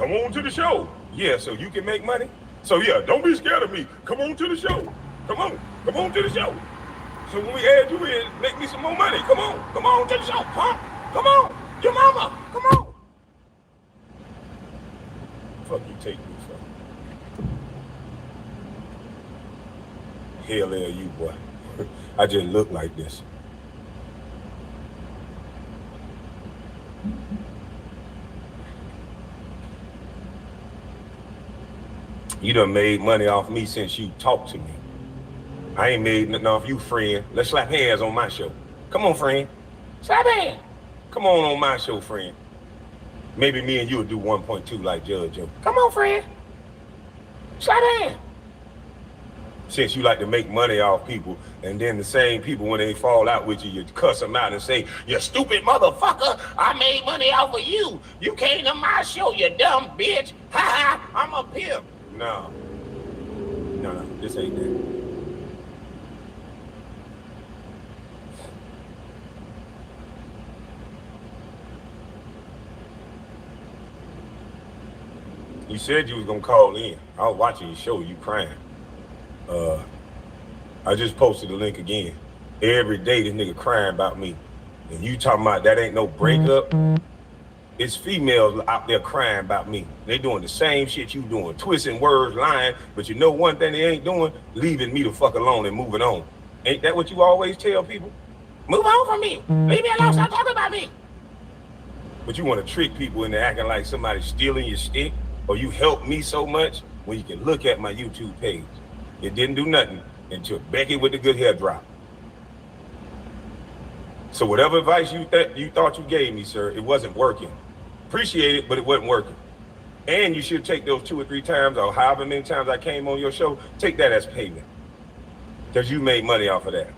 come on to the show. Yeah, so you can make money. So yeah, don't be scared of me. Come on to the show. Come on to the show. So when we add you in, make me some more money. Come on to the show, huh? Come on, your mama, come on. Fuck you take me from? Hell yeah, you boy. I just look like this. You done made money off me since you talked to me. I ain't made nothing off you, friend. Let's slap hands on my show. Come on, friend. Slap hands. Come on my show, friend. Maybe me and you will do 1.2 like Judge Joe. Come on, friend. Slap hands. Since you like to make money off people, and then the same people, when they fall out with you, you cuss them out and say, you stupid motherfucker, I made money off of you. You came to my show, you dumb bitch. Ha ha, I'm a pimp. No, this ain't that. You said you was gonna call in. I was watching your show, you crying. I just posted the link again. Every day this nigga crying about me. And you talking about that ain't no breakup. It's females out there crying about me. They doing the same shit you doing, twisting words, lying, but you know one thing they ain't doing? Leaving me the fuck alone and moving on. Ain't that what you always tell people? Move on from me. Leave me alone, stop talking about me. But you want to trick people into acting like somebody's stealing your stick, or you help me so much when you can look at my YouTube page. It didn't do nothing until Becky with the good hair drop. So whatever advice you thought you gave me, sir, it wasn't working. Appreciate it, but it wasn't working. And you should take those 2 or 3 times, or however many times I came on your show, take that as payment. Because you made money off of that.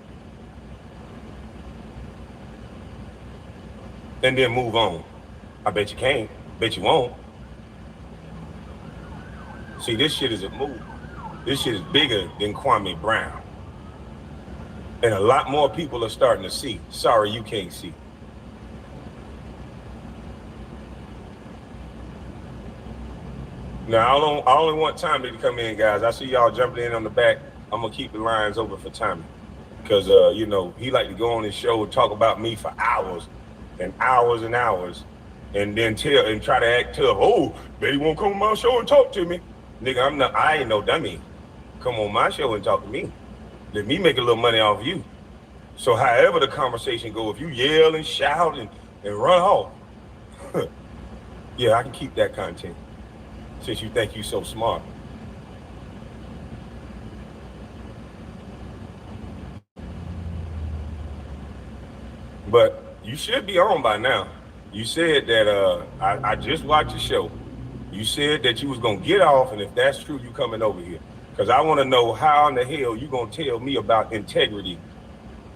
And then move on. I bet you can't. Bet you won't. See, this shit is a move. This shit is bigger than Kwame Brown. And a lot more people are starting to see. Sorry, you can't see. Now, I only want Tommy to come in, guys. I see y'all jumping in on the back. I'm going to keep the lines open for Tommy. Because, you know, he like to go on his show and talk about me for hours and hours and hours. And then try to act tough. Oh, Betty won't come on my show and talk to me. Nigga, I ain't no dummy. Come on my show and talk to me. Let me make a little money off of you. So however the conversation go, if you yell and shout and run off, yeah, I can keep that content since you think you so smart. But you should be on by now. You said that I just watched the show. You said that you was gonna get off, and if that's true, you coming over here. Because I want to know how in the hell you gonna tell me about integrity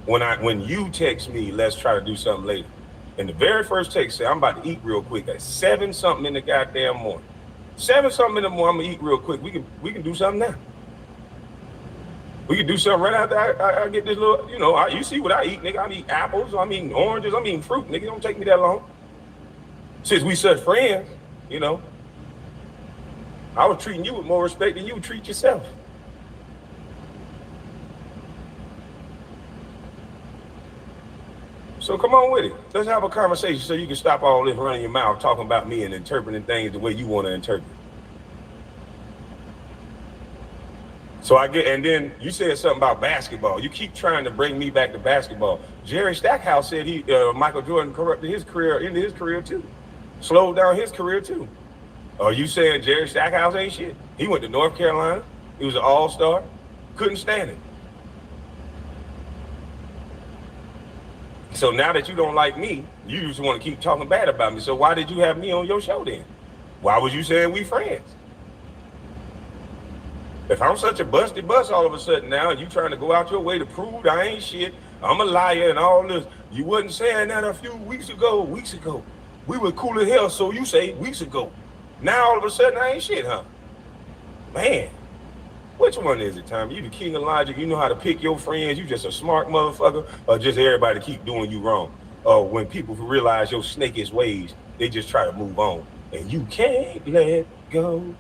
when you text me, let's try to do something later. And the very first text said, I'm about to eat real quick at 7 something in the goddamn morning. 7 something in the morning, I'm gonna eat real quick. We can do something now. We can do something right after I get this little, you know, you see what I eat, nigga. I eat apples, I'm eating oranges, I'm eating fruit, nigga. It don't take me that long. Since we such friends, you know. I was treating you with more respect than you would treat yourself. So come on with it. Let's have a conversation so you can stop all this running your mouth, talking about me and interpreting things the way you want to interpret. So and then you said something about basketball. You keep trying to bring me back to basketball. Jerry Stackhouse said Michael Jordan corrupted his career, into his career too. Slowed down his career too. Are you saying Jerry Stackhouse ain't shit? He went to North Carolina. He was an all-star. Couldn't stand it. So now that you don't like me, you just want to keep talking bad about me. So why did you have me on your show then? Why was you saying we friends? If I'm such a busted bus all of a sudden now, and you trying to go out your way to prove that I ain't shit, I'm a liar and all this. You wasn't saying that a few weeks ago. We were cool as hell, so you say weeks ago. Now all of a sudden I ain't shit, huh? Man, which one is it, Tommy? You the king of logic. You know how to pick your friends. You just a smart motherfucker, or just everybody keep doing you wrong? Or when people realize your snakish ways, they just try to move on and you can't let go.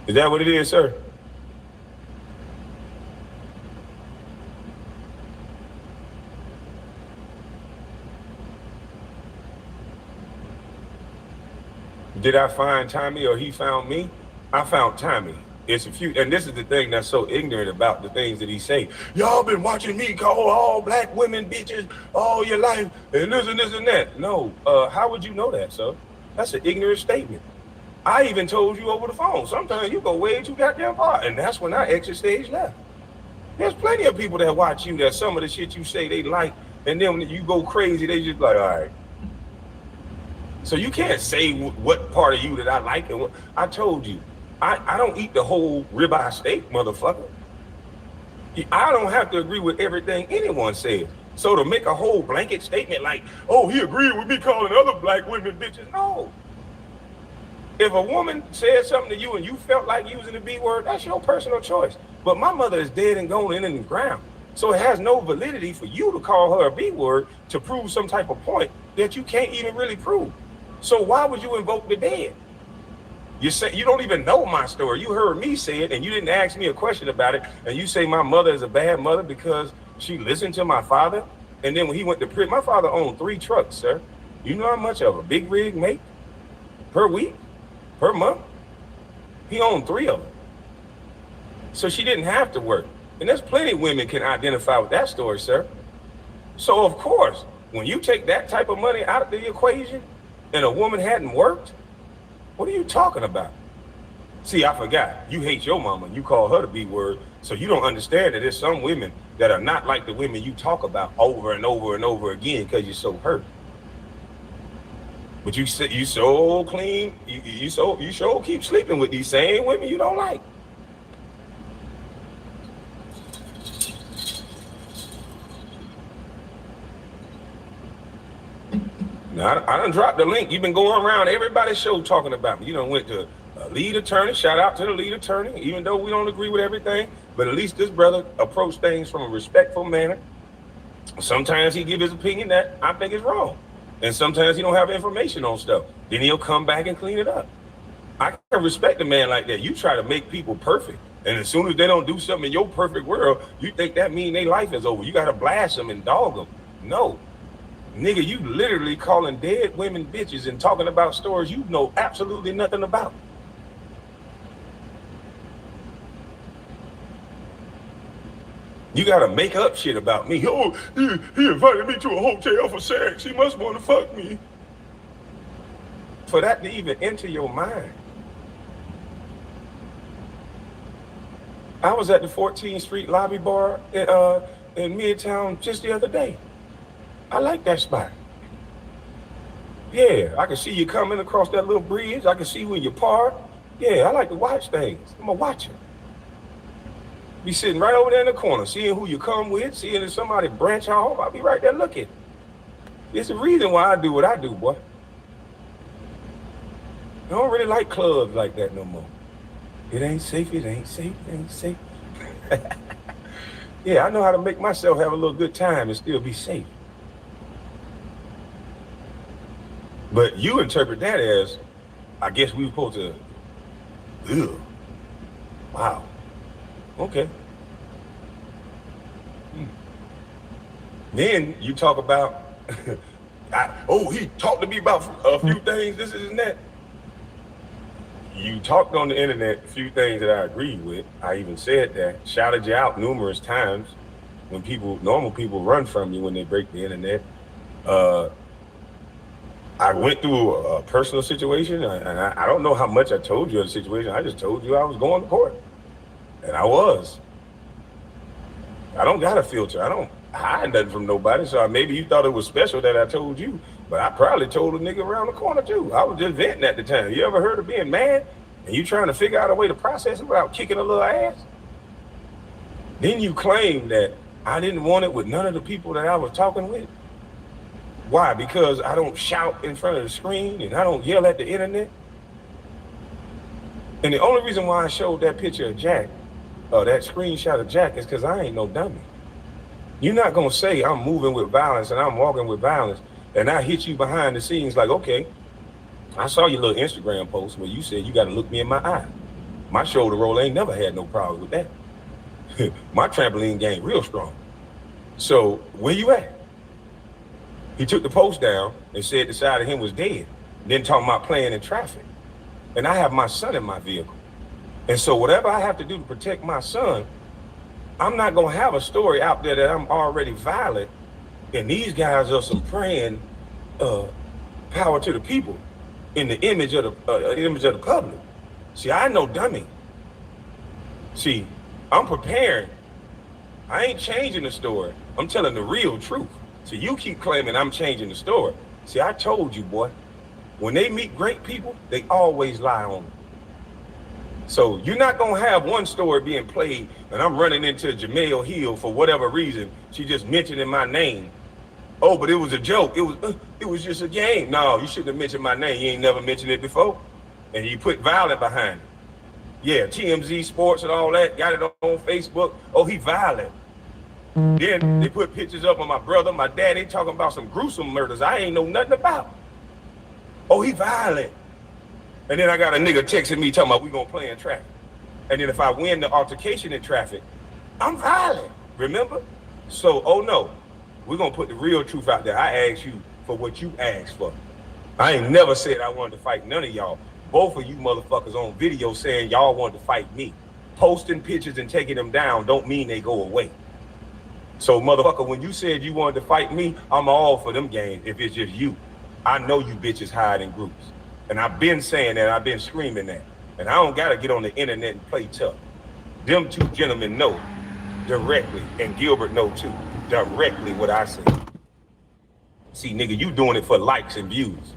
Is that what it is, sir? Did I find Tommy or he found me? I found Tommy. It's a few, and this is the thing that's so ignorant about the things that he say. Y'all been watching me call all black women bitches all your life, and this and that. No, how would you know that, sir? That's an ignorant statement. I even told you over the phone. Sometimes you go way too goddamn far, and that's when I exit stage left. There's plenty of people that watch you that some of the shit you say they like, and then when you go crazy, they just like, all right. So you can't say what part of you that I like and what I told you. I don't eat the whole ribeye steak, motherfucker. I don't have to agree with everything anyone says. So to make a whole blanket statement like, oh, he agreed with me calling other black women bitches, no. If a woman said something to you and you felt like using the B word, that's your personal choice. But my mother is dead and gone in the ground. So it has no validity for you to call her a B word to prove some type of point that you can't even really prove. So why would you invoke the dead? You say you don't even know my story. You heard me say it and you didn't ask me a question about it. And you say my mother is a bad mother because she listened to my father. And then when he went to prison, my father owned 3 trucks, sir. You know how much of a big rig make per week, per month? He owned 3 of them. So she didn't have to work. And there's plenty of women can identify with that story, sir. So of course, when you take that type of money out of the equation and a woman hadn't worked, what are you talking about? See, I forgot. You hate your mama. You call her the B word. So you don't understand that there's some women that are not like the women you talk about over and over and over again because you're so hurt. But you so clean. You so keep sleeping with these same women you don't like. Now, I done dropped the link. You've been going around everybody's show talking about me. You done went to a lead attorney. Shout out to the lead attorney, even though we don't agree with everything. But at least this brother approached things from a respectful manner. Sometimes he give his opinion that I think is wrong. And sometimes he don't have information on stuff. Then he'll come back and clean it up. I can respect a man like that. You try to make people perfect. And as soon as they don't do something in your perfect world, you think that means their life is over. You got to blast them and dog them. No. Nigga, you literally calling dead women bitches and talking about stories you know absolutely nothing about. You gotta make up shit about me. Oh, he invited me to a hotel for sex. He must want to fuck me. For that to even enter your mind. I was at the 14th Street Lobby Bar in Midtown just the other day. I like that spot. Yeah, I can see you coming across that little bridge. I can see when you park. Yeah, I like to watch things. I'm a watcher. Be sitting right over there in the corner, seeing who you come with, seeing if somebody branch off. I'll be right there looking. It's the reason why I do what I do, boy. I don't really like clubs like that no more. It ain't safe, it ain't safe, it ain't safe. Yeah, I know how to make myself have a little good time and still be safe. But you interpret that as, I guess we were supposed to, ugh, wow, okay. Then you talk about, he talked to me about a few things, this and that. You talked on the internet a few things that I agreed with. I even said that, shouted you out numerous times when normal people run from you when they break the internet. I went through a personal situation, and I don't know how much I told you of the situation. I just told you I was going to court, and I was. I don't got a filter. I don't hide nothing from nobody, so maybe you thought it was special that I told you, but I probably told a nigga around the corner too. I was just venting at the time. You ever heard of being mad, and you trying to figure out a way to process it without kicking a little ass? Then you claim that I didn't want it with none of the people that I was talking with. Why? Because I don't shout in front of the screen and I don't yell at the internet. And the only reason why I showed that picture of Jack, that screenshot of Jack, is because I ain't no dummy. You're not gonna say I'm moving with violence and I'm walking with violence and I hit you behind the scenes like, okay, I saw your little Instagram post where you said you got to look me in my eye. My shoulder roll ain't never had no problem with that. My trampoline game real strong. So where you at? He took the post down and said the side of him was dead. Then talking about playing in traffic. And I have my son in my vehicle. And so whatever I have to do to protect my son, I'm not gonna have a story out there that I'm already violent. And these guys are some praying power to the people in the image of the public. See, I know dummy. See, I'm preparing. I ain't changing the story. I'm telling the real truth. So you keep claiming I'm changing the story. See, I told you, boy, when they meet great people, they always lie on them. So you're not gonna have one story being played and I'm running into Jemele Hill for whatever reason. She just mentioning my name. Oh, but it was a joke. It was just a game. No, you shouldn't have mentioned my name. You ain't never mentioned it before. And you put violent behind it. Yeah, TMZ Sports and all that, got it on Facebook. Oh, he violent. Then they put pictures up of my brother, my dad. They talking about some gruesome murders I ain't know nothing about. Oh, he violent. And then I got a nigga texting me talking about we gonna play in traffic. And then if I win the altercation in traffic, I'm violent, remember? So, oh no, we're gonna put the real truth out there. I asked you for what you asked for. I ain't never said I wanted to fight none of y'all. Both of you motherfuckers on video saying y'all wanted to fight me. Posting pictures and taking them down don't mean they go away. So motherfucker, when you said you wanted to fight me, I'm all for them games if it's just you. I know you bitches hide in groups. And I've been saying that, I've been screaming that. And I don't gotta get on the internet and play tough. Them two gentlemen know directly, and Gilbert know too, directly what I say. See, nigga, you doing it for likes and views.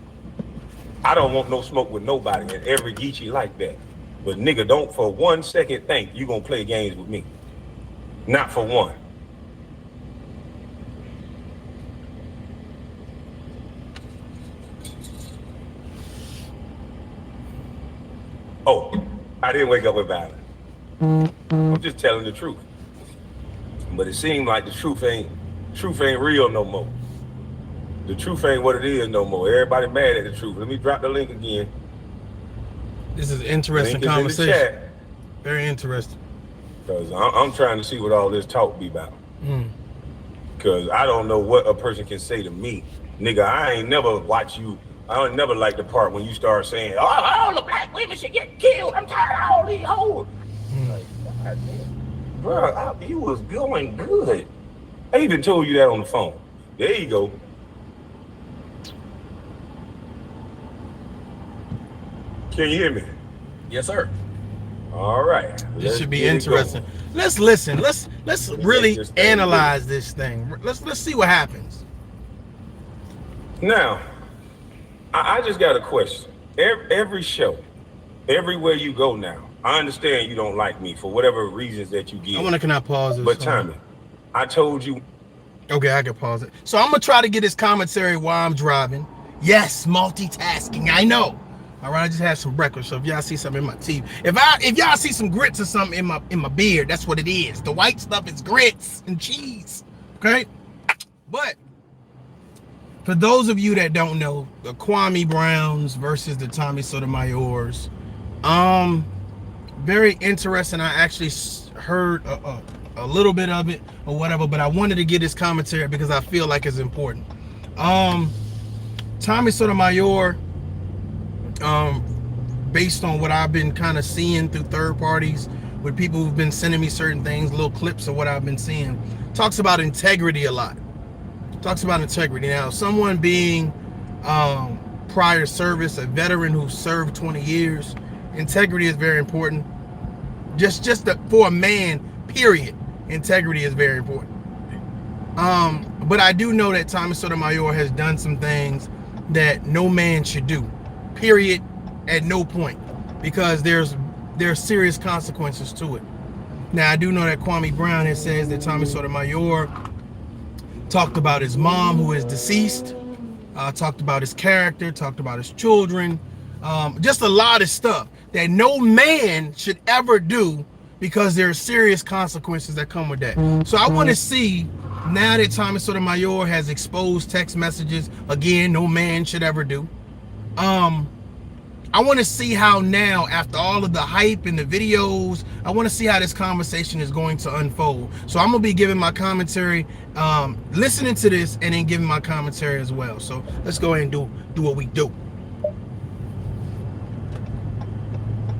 I don't want no smoke with nobody, and every Geechee like that. But nigga, don't for 1 second think you gonna play games with me. Not for one. Oh, I didn't wake up with violence. I'm just telling the truth. But it seemed like the truth ain't real no more. The truth ain't what it is no more. Everybody mad at the truth. Let me drop the link again. This is an interesting conversation. Very interesting. Because I'm trying to see what all this talk be about. Because I don't know what a person can say to me. Nigga, I ain't never watch you. I don't never like the part when you start saying, oh, all the black women should get killed. I'm tired of all these hoes. Like, God damn. Bro, you was going good. I even told you that on the phone. There you go. Can you hear me? Yes, sir. All right. This should be interesting. Let's listen. Let's really analyze this thing. Let's see what happens. Now, I just got a question. Every show, everywhere you go now, I understand you don't like me for whatever reasons that you give. Can I pause this? But Tommy, I told you. Okay, I can pause it. So I'm gonna try to get his commentary while I'm driving. Yes, multitasking. I know. All right, I just had some breakfast, so if y'all see something in my teeth, if y'all see some grits or something in my beard, that's what it is. The white stuff is grits and cheese. Okay, but for those of you that don't know, the Kwame Browns versus the Tommy Sotomayors, very interesting. I actually heard a little bit of it or whatever, but I wanted to get his commentary because I feel like it's important. Tommy Sotomayor, based on what I've been kind of seeing through third parties with people who've been sending me certain things, little clips of what I've been seeing, talks about integrity a lot. Talks about integrity. Now, someone being prior service, a veteran who served 20 years, integrity is very important. Just for a man, period, integrity is very important. But I do know that Tommy Sotomayor has done some things that no man should do, period, at no point, because there's serious consequences to it. Now, I do know that Kwame Brown has says that Tommy Sotomayor talked about his mom, who is deceased, talked about his character, talked about his children, just a lot of stuff that no man should ever do, because there are serious consequences that come with that. So I want to see, now that Tommy Sotomayor has exposed text messages, again, no man should ever do, I want to see how now, after all of the hype and the videos, I want to see how this conversation is going to unfold. So I'm going to be giving my commentary, listening to this, and then giving my commentary as well. So let's go ahead and do what we do.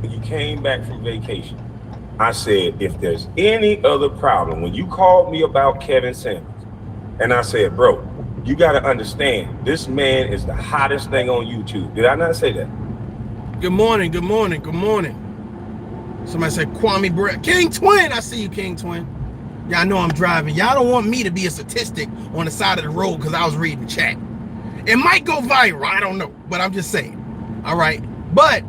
You came back from vacation. I said, if there's any other problem, when you called me about Kevin Samuels, and I said, bro, you got to understand, this man is the hottest thing on YouTube. Did I not say that? Good morning, good morning, good morning. Somebody said Kwame Brown. King Twin, I see you, King Twin. Y'all know I'm driving. Y'all don't want me to be a statistic on the side of the road because I was reading chat. It might go viral, I don't know, but I'm just saying. All right, but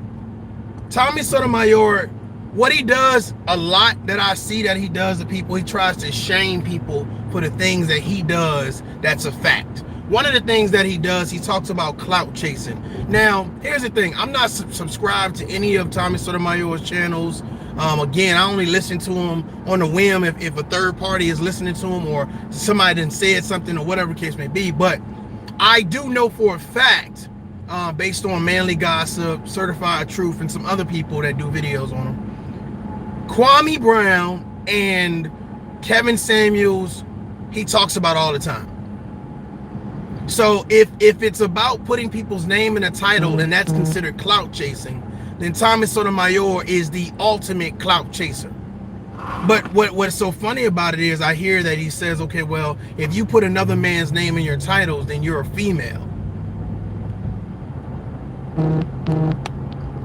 Tommy Sotomayor, what he does a lot that I see that he does to people, he tries to shame people for the things that he does that's a fact. One of the things that he does, he talks about clout chasing. Now, here's the thing. I'm not subscribed to any of Tommy Sotomayor's channels. Again, I only listen to him on a whim if a third party is listening to him or somebody done said something or whatever the case may be. But I do know for a fact, based on Manly Gossip, Certified Truth, and some other people that do videos on him, Kwame Brown and Kevin Samuels, he talks about all the time. So if it's about putting people's name in a title and that's considered clout chasing, then Tommy Sotomayor is the ultimate clout chaser. But what's so funny about it is I hear that he says, okay, well, if you put another man's name in your titles, then you're a female.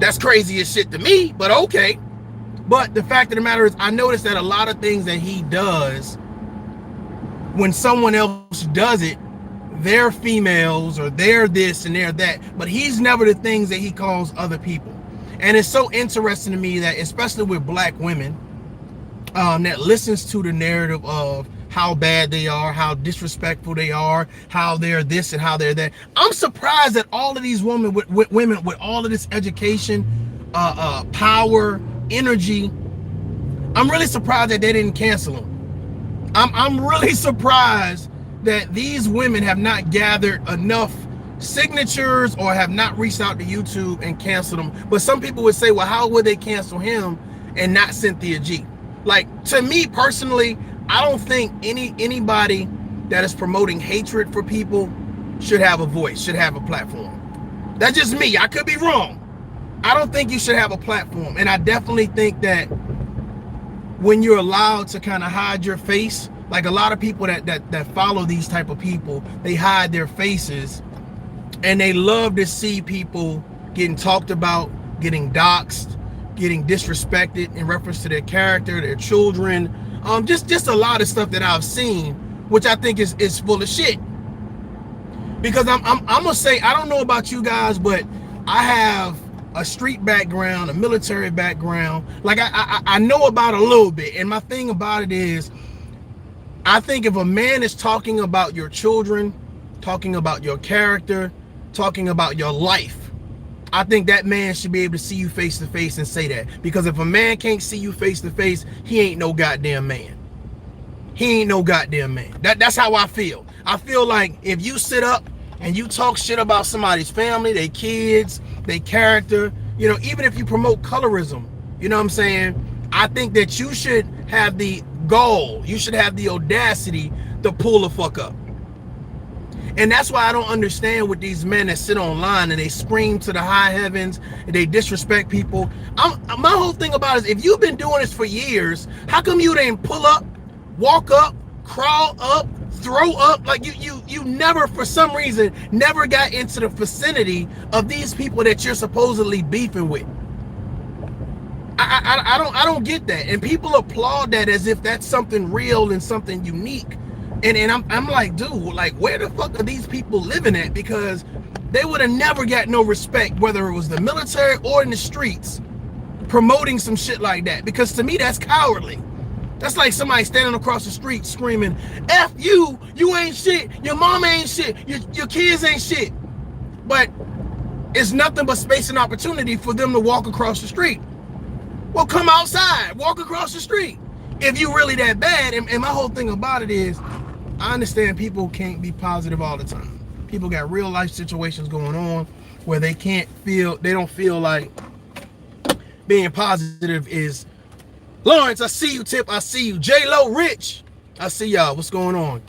That's crazy as shit to me, but okay. But the fact of the matter is, I noticed that a lot of things that he does, when someone else does it, they're females or they're this and they're that, but he's never the things that he calls other people. And it's so interesting to me that, especially with black women, that listens to the narrative of how bad they are, how disrespectful they are, how they're this and how they're that. I'm surprised that all of these women with all of this education, power, energy, I'm really surprised that they didn't cancel them. I'm really surprised that these women have not gathered enough signatures or have not reached out to YouTube and canceled him. But some people would say, well, how would they cancel him and not Cynthia G? Like, to me personally, I don't think anybody that is promoting hatred for people should have a voice, should have a platform. That's just me. I could be wrong. I don't think you should have a platform. And I definitely think that when you're allowed to kind of hide your face, like a lot of people that follow these type of people, they hide their faces and they love to see people getting talked about, getting doxxed, getting disrespected in reference to their character, their children, just a lot of stuff that I've seen, which I think is full of shit. Because I'm gonna say, I don't know about you guys, but I have a street background, a military background. Like I know about a little bit, and my thing about it is, I think if a man is talking about your children, talking about your character, talking about your life, I think that man should be able to see you face to face and say that. Because if a man can't see you face to face, he ain't no goddamn man. He ain't no goddamn man. That's how I feel. I feel like if you sit up and you talk shit about somebody's family, their kids, their character, you know, even if you promote colorism, you know what I'm saying? I think that you should have the goal, you should have the audacity to pull the fuck up. And that's why I don't understand with these men that sit online and they scream to the high heavens and they disrespect people. My whole thing about it is, if you've been doing this for years, how come you didn't pull up, walk up, crawl up, throw up? Like you never, for some reason, never got into the vicinity of these people that you're supposedly beefing with. I don't get that. And people applaud that as if that's something real and something unique. And I'm like, dude, like, where the fuck are these people living at? Because they would have never got no respect, whether it was the military or in the streets, promoting some shit like that. Because to me, that's cowardly. That's like somebody standing across the street screaming, F you, you ain't shit, your mom ain't shit, your kids ain't shit. But it's nothing but space and opportunity for them to walk across the street. Well, come outside, walk across the street if you really that bad. And my whole thing about it is, I understand people can't be positive all the time. People got real life situations going on where they don't feel like being positive is, Lawrence, I see you, Tip, I see you. J-Lo, Rich, I see y'all. What's going on?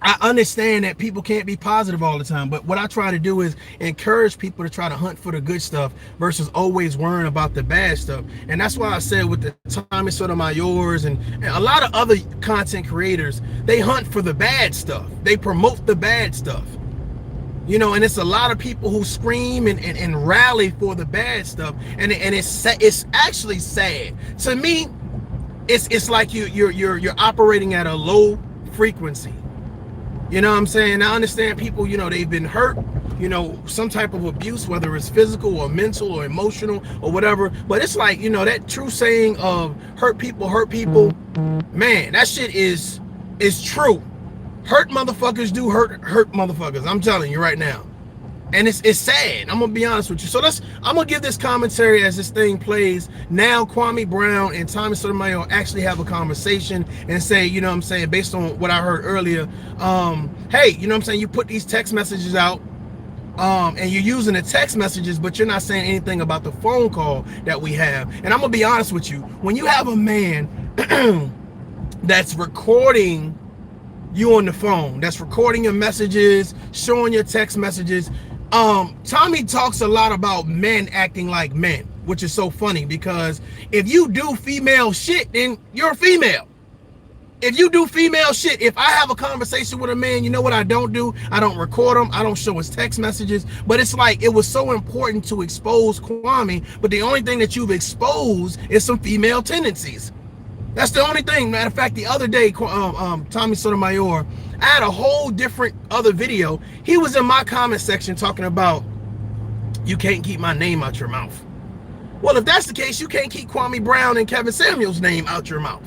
I understand that people can't be positive all the time, but what I try to do is encourage people to try to hunt for the good stuff versus always worrying about the bad stuff. And that's why I said with the Tommy Sotomayor's and a lot of other content creators, they hunt for the bad stuff. They promote the bad stuff. You know, and it's a lot of people who scream and rally for the bad stuff. And it's actually sad. To me, it's like you're operating at a low frequency. You know what I'm saying? I understand people, you know, they've been hurt, you know, some type of abuse, whether it's physical or mental or emotional or whatever. But it's like, you know, that true saying of hurt people, man, that shit is true. Hurt motherfuckers do hurt motherfuckers. I'm telling you right now. And it's sad. I'm gonna be honest with you. So I'm gonna give this commentary as this thing plays. Now Kwame Brown and Tommy Sotomayor actually have a conversation and say, you know what I'm saying, based on what I heard earlier, hey, you know what I'm saying, you put these text messages out, and you're using the text messages, but you're not saying anything about the phone call that we have. And I'm gonna be honest with you, when you have a man that's recording you on the phone, that's recording your messages, showing your text messages, Tommy talks a lot about men acting like men, which is so funny because if you do female shit, then you're a female. If you do female shit, if I have a conversation with a man, you know what I don't do? I don't record him. I don't show his text messages. But it's like, it was so important to expose Kwame, but the only thing that you've exposed is some female tendencies. That's the only thing. Matter of fact, the other day, Tommy Sotomayor, I had a whole different other video. He was in my comment section talking about, you can't keep my name out your mouth. Well, if that's the case, you can't keep Kwame Brown and Kevin Samuels' name out your mouth.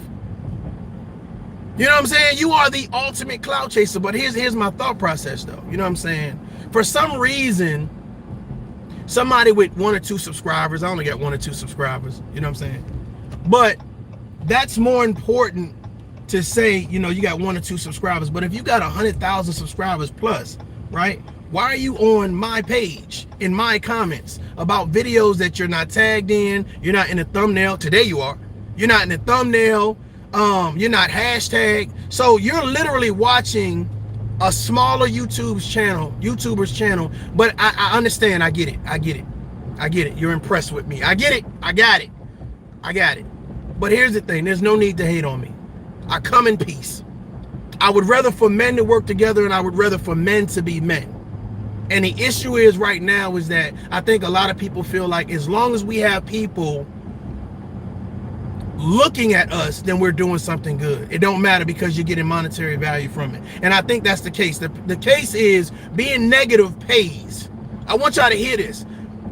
You know what I'm saying? You are the ultimate clout chaser. But here's my thought process, though. You know what I'm saying? For some reason, somebody with 1 or 2 subscribers, I only got 1 or 2 subscribers, you know what I'm saying? But that's more important to say, you know, you got 1 or 2 subscribers. But if you got 100,000 subscribers plus, right? Why are you on my page, in my comments, about videos that you're not tagged in, you're not in the thumbnail? Today you are. You're not in the thumbnail, you're not hashtag. So you're literally watching a smaller YouTuber's channel. But I understand, I get it. You're impressed with me. I get it. I got it. But here's the thing, there's no need to hate on me. I come in peace. I would rather for men to work together, and I would rather for men to be men. And the issue is right now is that I think a lot of people feel like as long as we have people looking at us, then we're doing something good. It don't matter because you're getting monetary value from it. And I think that's the case. The case is being negative pays. I want y'all to hear this.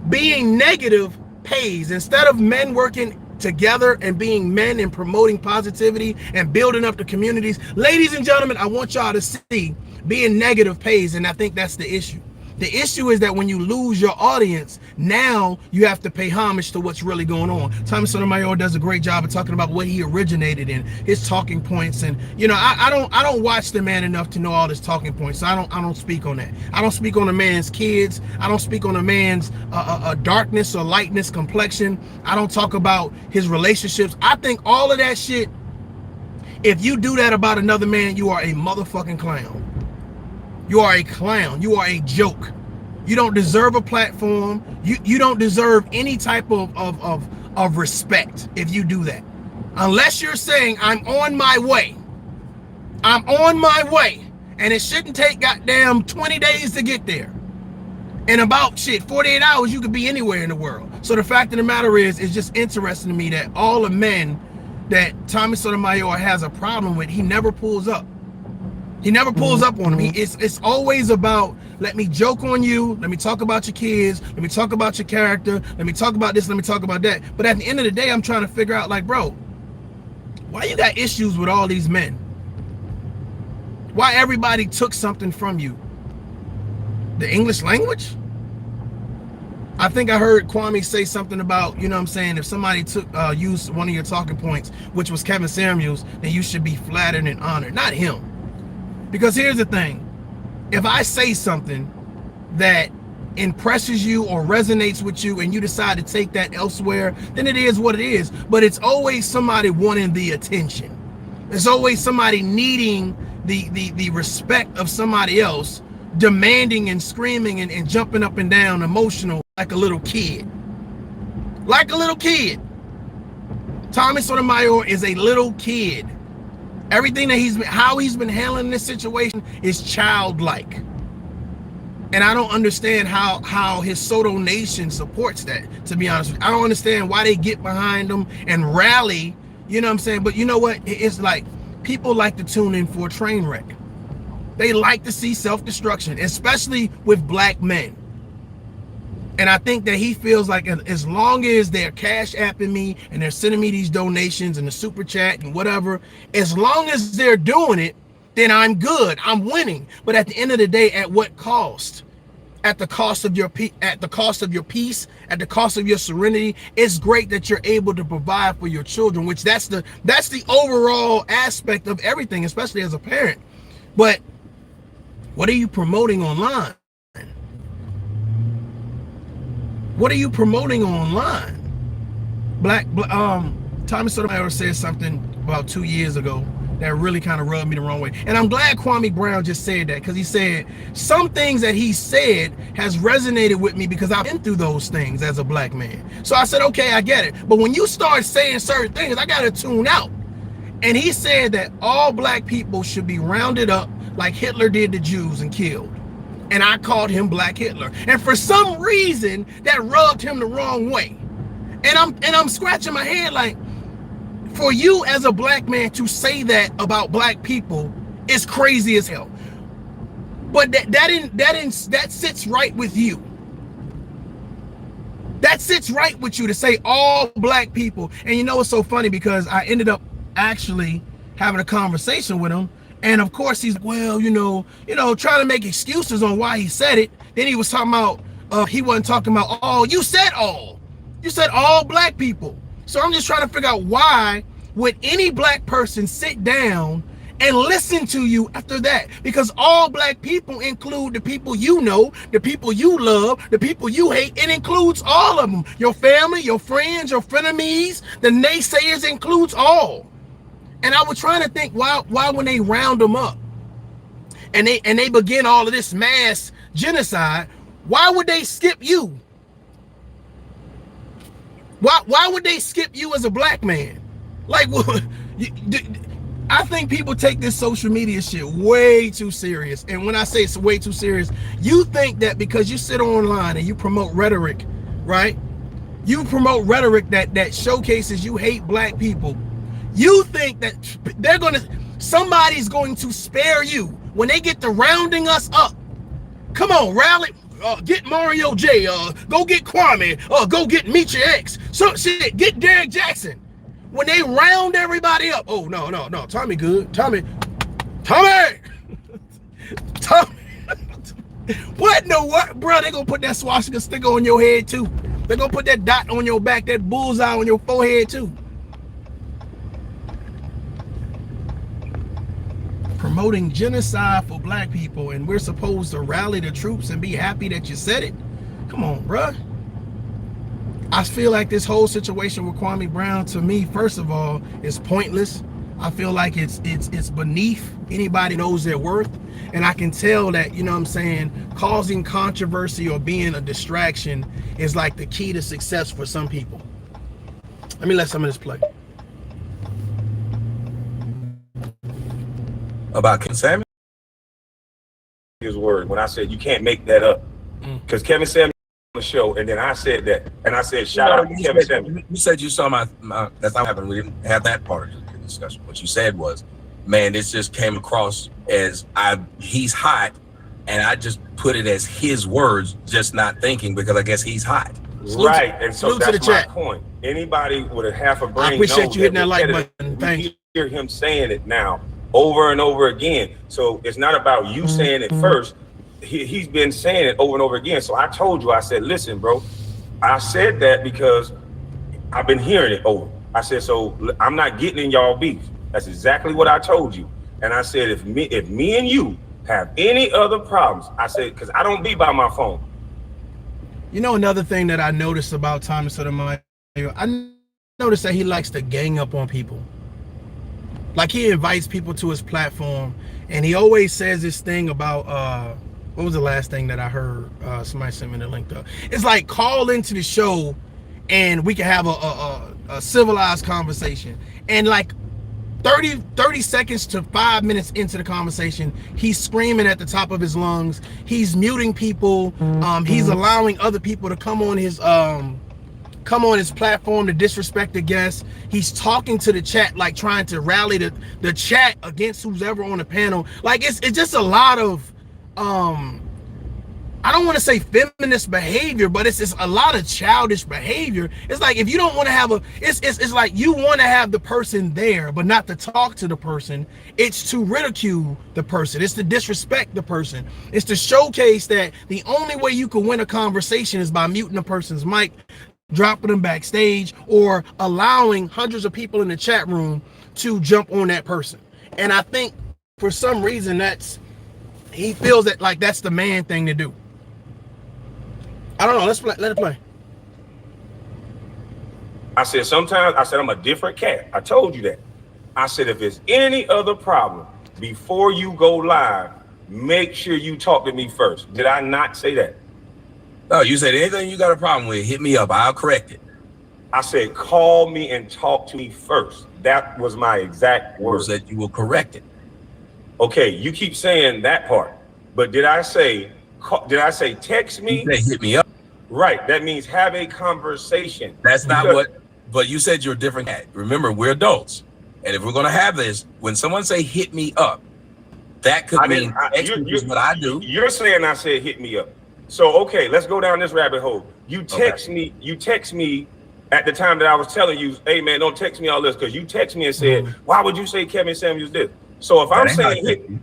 Being negative pays. Instead of men working together and being men and promoting positivity and building up the communities, ladies and gentlemen, I want y'all to see being negative pays. And I think that's the issue. The issue is that when you lose your audience, now you have to pay homage to what's really going on. Tommy Sotomayor does a great job of talking about what he originated in, his talking points. And you know, I don't watch the man enough to know all his talking points. So I don't speak on that. I don't speak on a man's kids. I don't speak on a man's darkness or lightness, complexion. I don't talk about his relationships. I think all of that shit, if you do that about another man, you are a motherfucking clown. You are a clown. You are a joke. You don't deserve a platform. You don't deserve any type of respect if you do that. Unless you're saying, I'm on my way. I'm on my way. And it shouldn't take goddamn 20 days to get there. In about 48 hours, you could be anywhere in the world. So the fact of the matter is, it's just interesting to me that all the men that Tommy Sotomayor has a problem with, he never pulls up. He never pulls up on me. It's always about, let me joke on you, let me talk about your kids, let me talk about your character, let me talk about this, let me talk about that. But at the end of the day, I'm trying to figure out, like, bro, why you got issues with all these men? Why everybody took something from you? The English language? I think I heard Kwame say something about, you know what I'm saying, if somebody used one of your talking points, which was Kevin Samuels, then you should be flattered and honored, not him. Because here's the thing, if I say something that impresses you or resonates with you and you decide to take that elsewhere, then it is what it is. But it's always somebody wanting the attention. There's always somebody needing the respect of somebody else, demanding and screaming and jumping up and down, emotional, like a little kid. Like a little kid. Tommy Sotomayor is a little kid. Everything that how he's been handling this situation is childlike. And I don't understand how his Soto Nation supports that, to be honest with you. I don't understand why they get behind him and rally, you know what I'm saying? But you know what? It's like people like to tune in for a train wreck. They like to see self-destruction, especially with black men. And I think that he feels like as long as they're cash apping me and they're sending me these donations and the super chat and whatever, as long as they're doing it, then I'm good. I'm winning. But at the end of the day, at what cost? At the cost of your peace, at the cost of your serenity. It's great that you're able to provide for your children, which that's the overall aspect of everything, especially as a parent. But what are you promoting online? What are you promoting online? Tommy Sotomayor said something about 2 years ago that really kind of rubbed me the wrong way. And I'm glad Kwame Brown just said that, because he said some things that he said has resonated with me because I've been through those things as a black man. So I said, okay, I get it. But when you start saying certain things, I got to tune out. And he said that all black people should be rounded up like Hitler did the Jews and killed. And I called him Black Hitler. And for some reason, that rubbed him the wrong way. And I'm scratching my head like, for you as a black man to say that about black people is crazy as hell. But that sits right with you. That sits right with you to say all black people. And you know what's so funny, because I ended up actually having a conversation with him. And of course he's like, well, you know, trying to make excuses on why he said it. Then he was talking about, he wasn't talking about all. You said all. You said all black people. So I'm just trying to figure out, why would any black person sit down and listen to you after that? Because all black people include the people you know, the people you love, the people you hate. It includes all of them. Your family, your friends, your frenemies, the naysayers, includes all. And I was trying to think, why when they round them up and they begin all of this mass genocide, why would they skip you? Why would they skip you as a black man? Like, I think people take this social media shit way too serious. And when I say it's way too serious, you think that because you sit online and you promote rhetoric, right? You promote rhetoric that showcases you hate black people. You think that somebody's going to spare you when they get to rounding us up. Come on, rally, get Mario J, go get Kwame, go get Meet Your Ex. So shit, get Derek Jackson. When they round everybody up, oh no, Tommy good, Tommy. What in the what, bro? They gonna put that swastika sticker on your head too. They gonna put that dot on your back, that bullseye on your forehead too. Promoting genocide for black people, and we're supposed to rally the troops and be happy that you said it. Come on, bruh. I feel like this whole situation with Kwame Brown, to me, first of all, is pointless. I feel like it's beneath anybody knows their worth. And I can tell that, you know what I'm saying, causing controversy or being a distraction is like the key to success for some people. Let me let some of this play. About Kevin Samuels? His word when I said you can't make that up. Because Kevin Samuels on the show, and then I said that. And I said, shout out to Kevin Samuels. You said you saw my that's not happening. We didn't have that part of the discussion. What you said was, man, this just came across as he's hot, and I just put it as his words, just not thinking, because I guess he's hot. Right, and so that's my point. Anybody with a half a brain, I appreciate you hitting that like button. Thank you. Hear him saying it now over and over again. So it's not about you saying it first. He's been saying it over and over again. So I told you, I said, listen, bro, I said that because I've been hearing it over. I said, so I'm not getting in y'all beef. That's exactly what I told you. And I said, if me and you have any other problems, I said, because I don't be by my phone. You know, another thing that I noticed about Tommy Sotomayor, I noticed that he likes to gang up on people. Like, he invites people to his platform, and he always says this thing about what was the last thing that I heard? Somebody sent me the link though. It's like, call into the show and we can have a civilized conversation. And like 30 seconds to 5 minutes into the conversation, he's screaming at the top of his lungs. He's muting people. He's allowing other people to come on his platform to disrespect the guests. He's talking to the chat, like trying to rally the chat against who's ever on the panel. Like, it's just a lot of I don't want to say feminist behavior, but it's a lot of childish behavior. It's like, if you don't want to have it's like you want to have the person there, but not to talk to the person. It's to ridicule the person. It's to disrespect the person. It's to showcase that the only way you can win a conversation is by muting a person's mic, dropping them backstage, or allowing hundreds of people in the chat room to jump on that person. And I think for some reason he feels that like that's the man thing to do. I don't know. Let's play. Let it play. I said, sometimes, I said, I'm a different cat. I told you that. I said, if there's any other problem, before you go live, make sure you talk to me first. Did I not say that? No, you said anything you got a problem with, hit me up. I'll correct it. I said, call me and talk to me first. That was my exact You word. said you will correct it. Okay, you keep saying that part, but did I say text me? You said hit me up. Right, that means have a conversation. That's not what, but you said you're a different cat. Remember, we're adults. And if we're going to have this, when someone say hit me up, that could mean is what I do. You're saying I said hit me up. So, okay, let's go down this rabbit hole. You text me at the time that I was telling you, hey man, don't text me all this, because you text me and said, why would you say Kevin Samuels this? So if I'm saying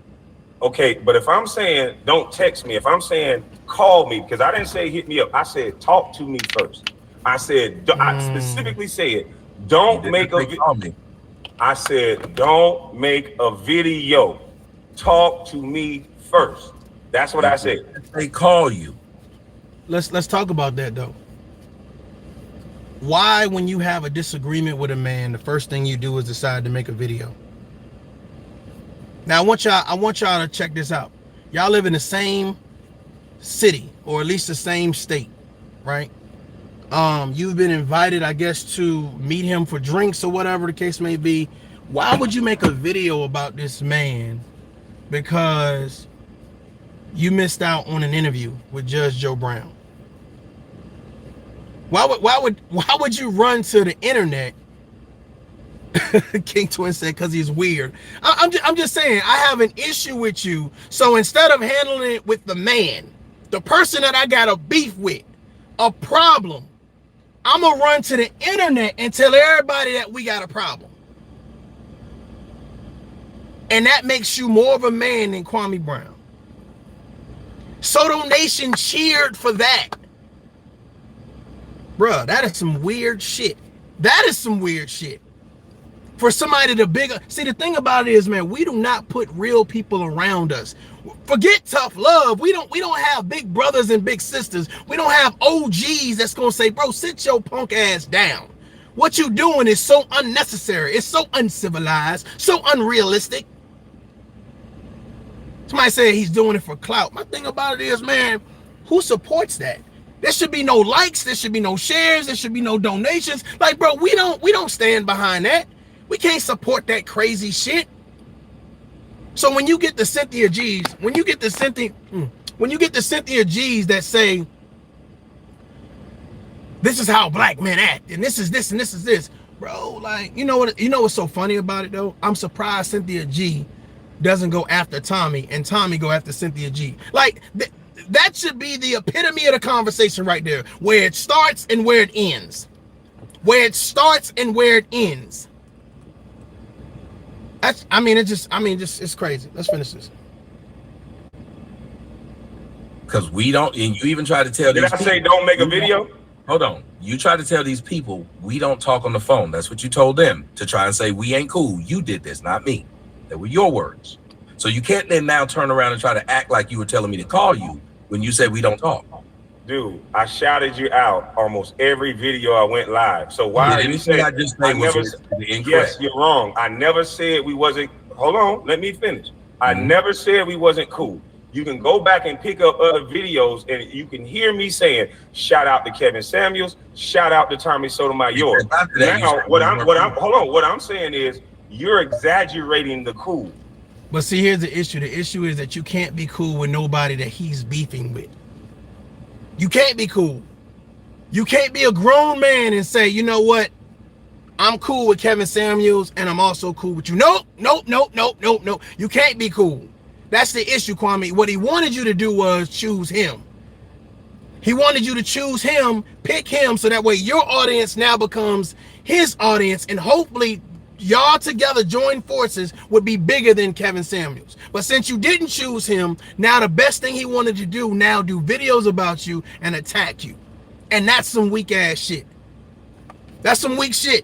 okay, but if I'm saying don't text me, if I'm saying call me, because I didn't say hit me up, I said talk to me first. I said, I specifically said, don't make a video. I said, don't make a video. Talk to me first. That's what I said. They call you. Let's talk about that though. Why, when you have a disagreement with a man, the first thing you do is decide to make a video? Now I want y'all to check this out. Y'all live in the same city, or at least the same state, right? You've been invited, I guess, to meet him for drinks or whatever the case may be. Why would you make a video about this man because you missed out on an interview with Judge Joe Brown? Why would you run to the internet? King Twin said because he's weird. I'm just saying, I have an issue with you. So instead of handling it with the man, the person that I got a beef with, a problem, I'm gonna run to the internet and tell everybody that we got a problem. And that makes you more of a man than Kwame Brown. Soto Nation cheered for that. Bruh, that is some weird shit. That is some weird shit. For somebody to bigger, see, the thing about it is, man, we do not put real people around us. Forget tough love. We don't have big brothers and big sisters. We don't have OGs that's gonna say, bro, sit your punk ass down. What you doing is so unnecessary. It's so uncivilized, so unrealistic. Somebody said he's doing it for clout. My thing about it is, man, who supports that? There should be no likes. There should be no shares. There should be no donations. Like, bro, we don't stand behind that. We can't support that crazy shit. So when you get the Cynthia G's, when you get the Cynthia G's that say, this is how black men act, and this is this, and this is this, bro, like, you know what's so funny about it though? I'm surprised Cynthia G doesn't go after Tommy and Tommy go after Cynthia G. Like, that should be the epitome of the conversation right there, where it starts and where it ends. Where it starts and where it ends. It's crazy. Let's finish this. Because we don't, and you even try to tell Did I say don't make a video? Hold on. You try to tell these people we don't talk on the phone. That's what you told them, to try and say we ain't cool. You did this, not me. That were your words. So you can't then now turn around and try to act like you were telling me to call you when you said we don't talk. Dude, I shouted you out almost every video I went live. So why are you saying I just said was incorrect? Yes, you're wrong. I never said we wasn't. Hold on, let me finish. I never said we wasn't cool. You can go back and pick up other videos, and you can hear me saying, "Shout out to Kevin Samuels, shout out to Tommy Sotomayor." Now, what I'm saying is, you're exaggerating the cool. But see, here's the issue. The issue is that you can't be cool with nobody that he's beefing with. You can't be cool. You can't be a grown man and say, you know what? I'm cool with Kevin Samuels and I'm also cool with you. Nope. You can't be cool. That's the issue, Kwame. What he wanted you to do was choose him. He wanted you to choose him, pick him, so that way your audience now becomes his audience, and hopefully y'all together join forces would be bigger than Kevin Samuels. But since you didn't choose him, now the best thing he wanted to do now do videos about you and attack you. And that's some weak ass shit. That's some weak shit.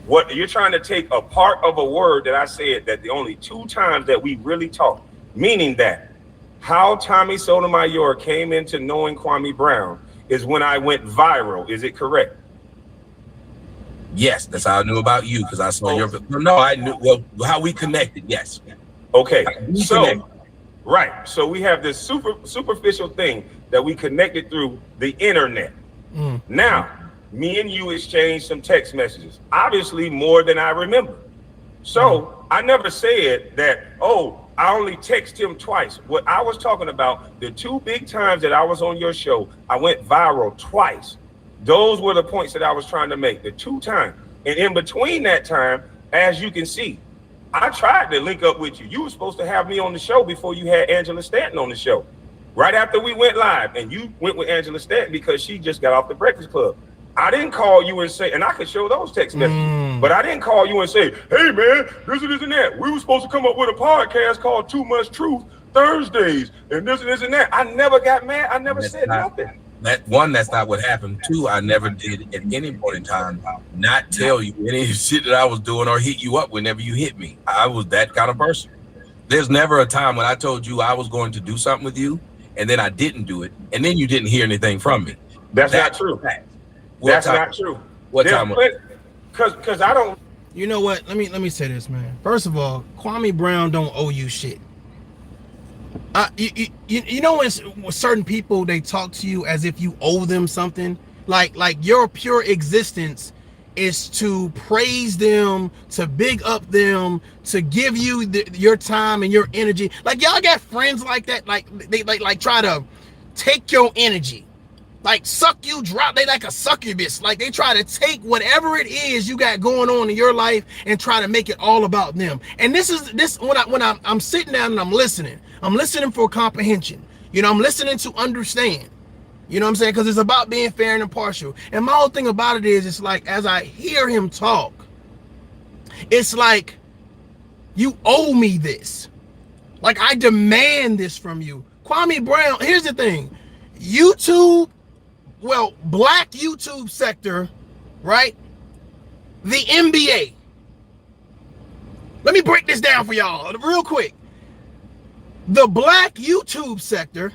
What you're trying to take a part of a word that I said that the only 2 times that we really talked, meaning that how Tommy Sotomayor came into knowing Kwame Brown is when I went viral. Is it correct? Yes, that's how I knew about you, because I saw your. No, I knew how we connected. Yes. Okay. Right. So we have this superficial thing that we connected through the internet. Now, me and you exchanged some text messages, obviously more than I remember. So I never said that, oh, I only text him twice. What I was talking about, the 2 big times that I was on your show, I went viral twice. Those were the points that I was trying to make, the 2 times. And in between that time, as you can see, I tried to link up with you. You were supposed to have me on the show before you had Angela Stanton on the show. Right after we went live, and you went with Angela Stanton because she just got off the Breakfast Club. I didn't call you and say, and I could show those text messages, but I didn't call you and say, hey man, this and that. We were supposed to come up with a podcast called Too Much Truth Thursdays, and this and that. I never got mad. I never said nothing. That's not what happened. 2, I never did at any point in time not tell you any shit that I was doing or hit you up whenever you hit me. I was that kind of person. There's never a time when I told you I was going to do something with you, and then I didn't do it, and then you didn't hear anything from me. That's not true. That's not true. What time? Because I don't. You know what? Let me say this, man. First of all, Kwame Brown don't owe you shit. You know when certain people, they talk to you as if you owe them something. Like your pure existence is to praise them, to big up them, to give you your time and your energy. Like y'all got friends like that. Like they like try to take your energy. Like suck you dry, they like a succubus. Like they try to take whatever it is you got going on in your life and try to make it all about them. And this when I'm sitting down and I'm listening for comprehension. You know, I'm listening to understand. You know what I'm saying? Because it's about being fair and impartial. And my whole thing about it is, it's like as I hear him talk, it's like you owe me this. Like I demand this from you. Kwame Brown, here's the thing. YouTube, well, black YouTube sector, right? The NBA. Let me break this down for y'all real quick. The black YouTube sector,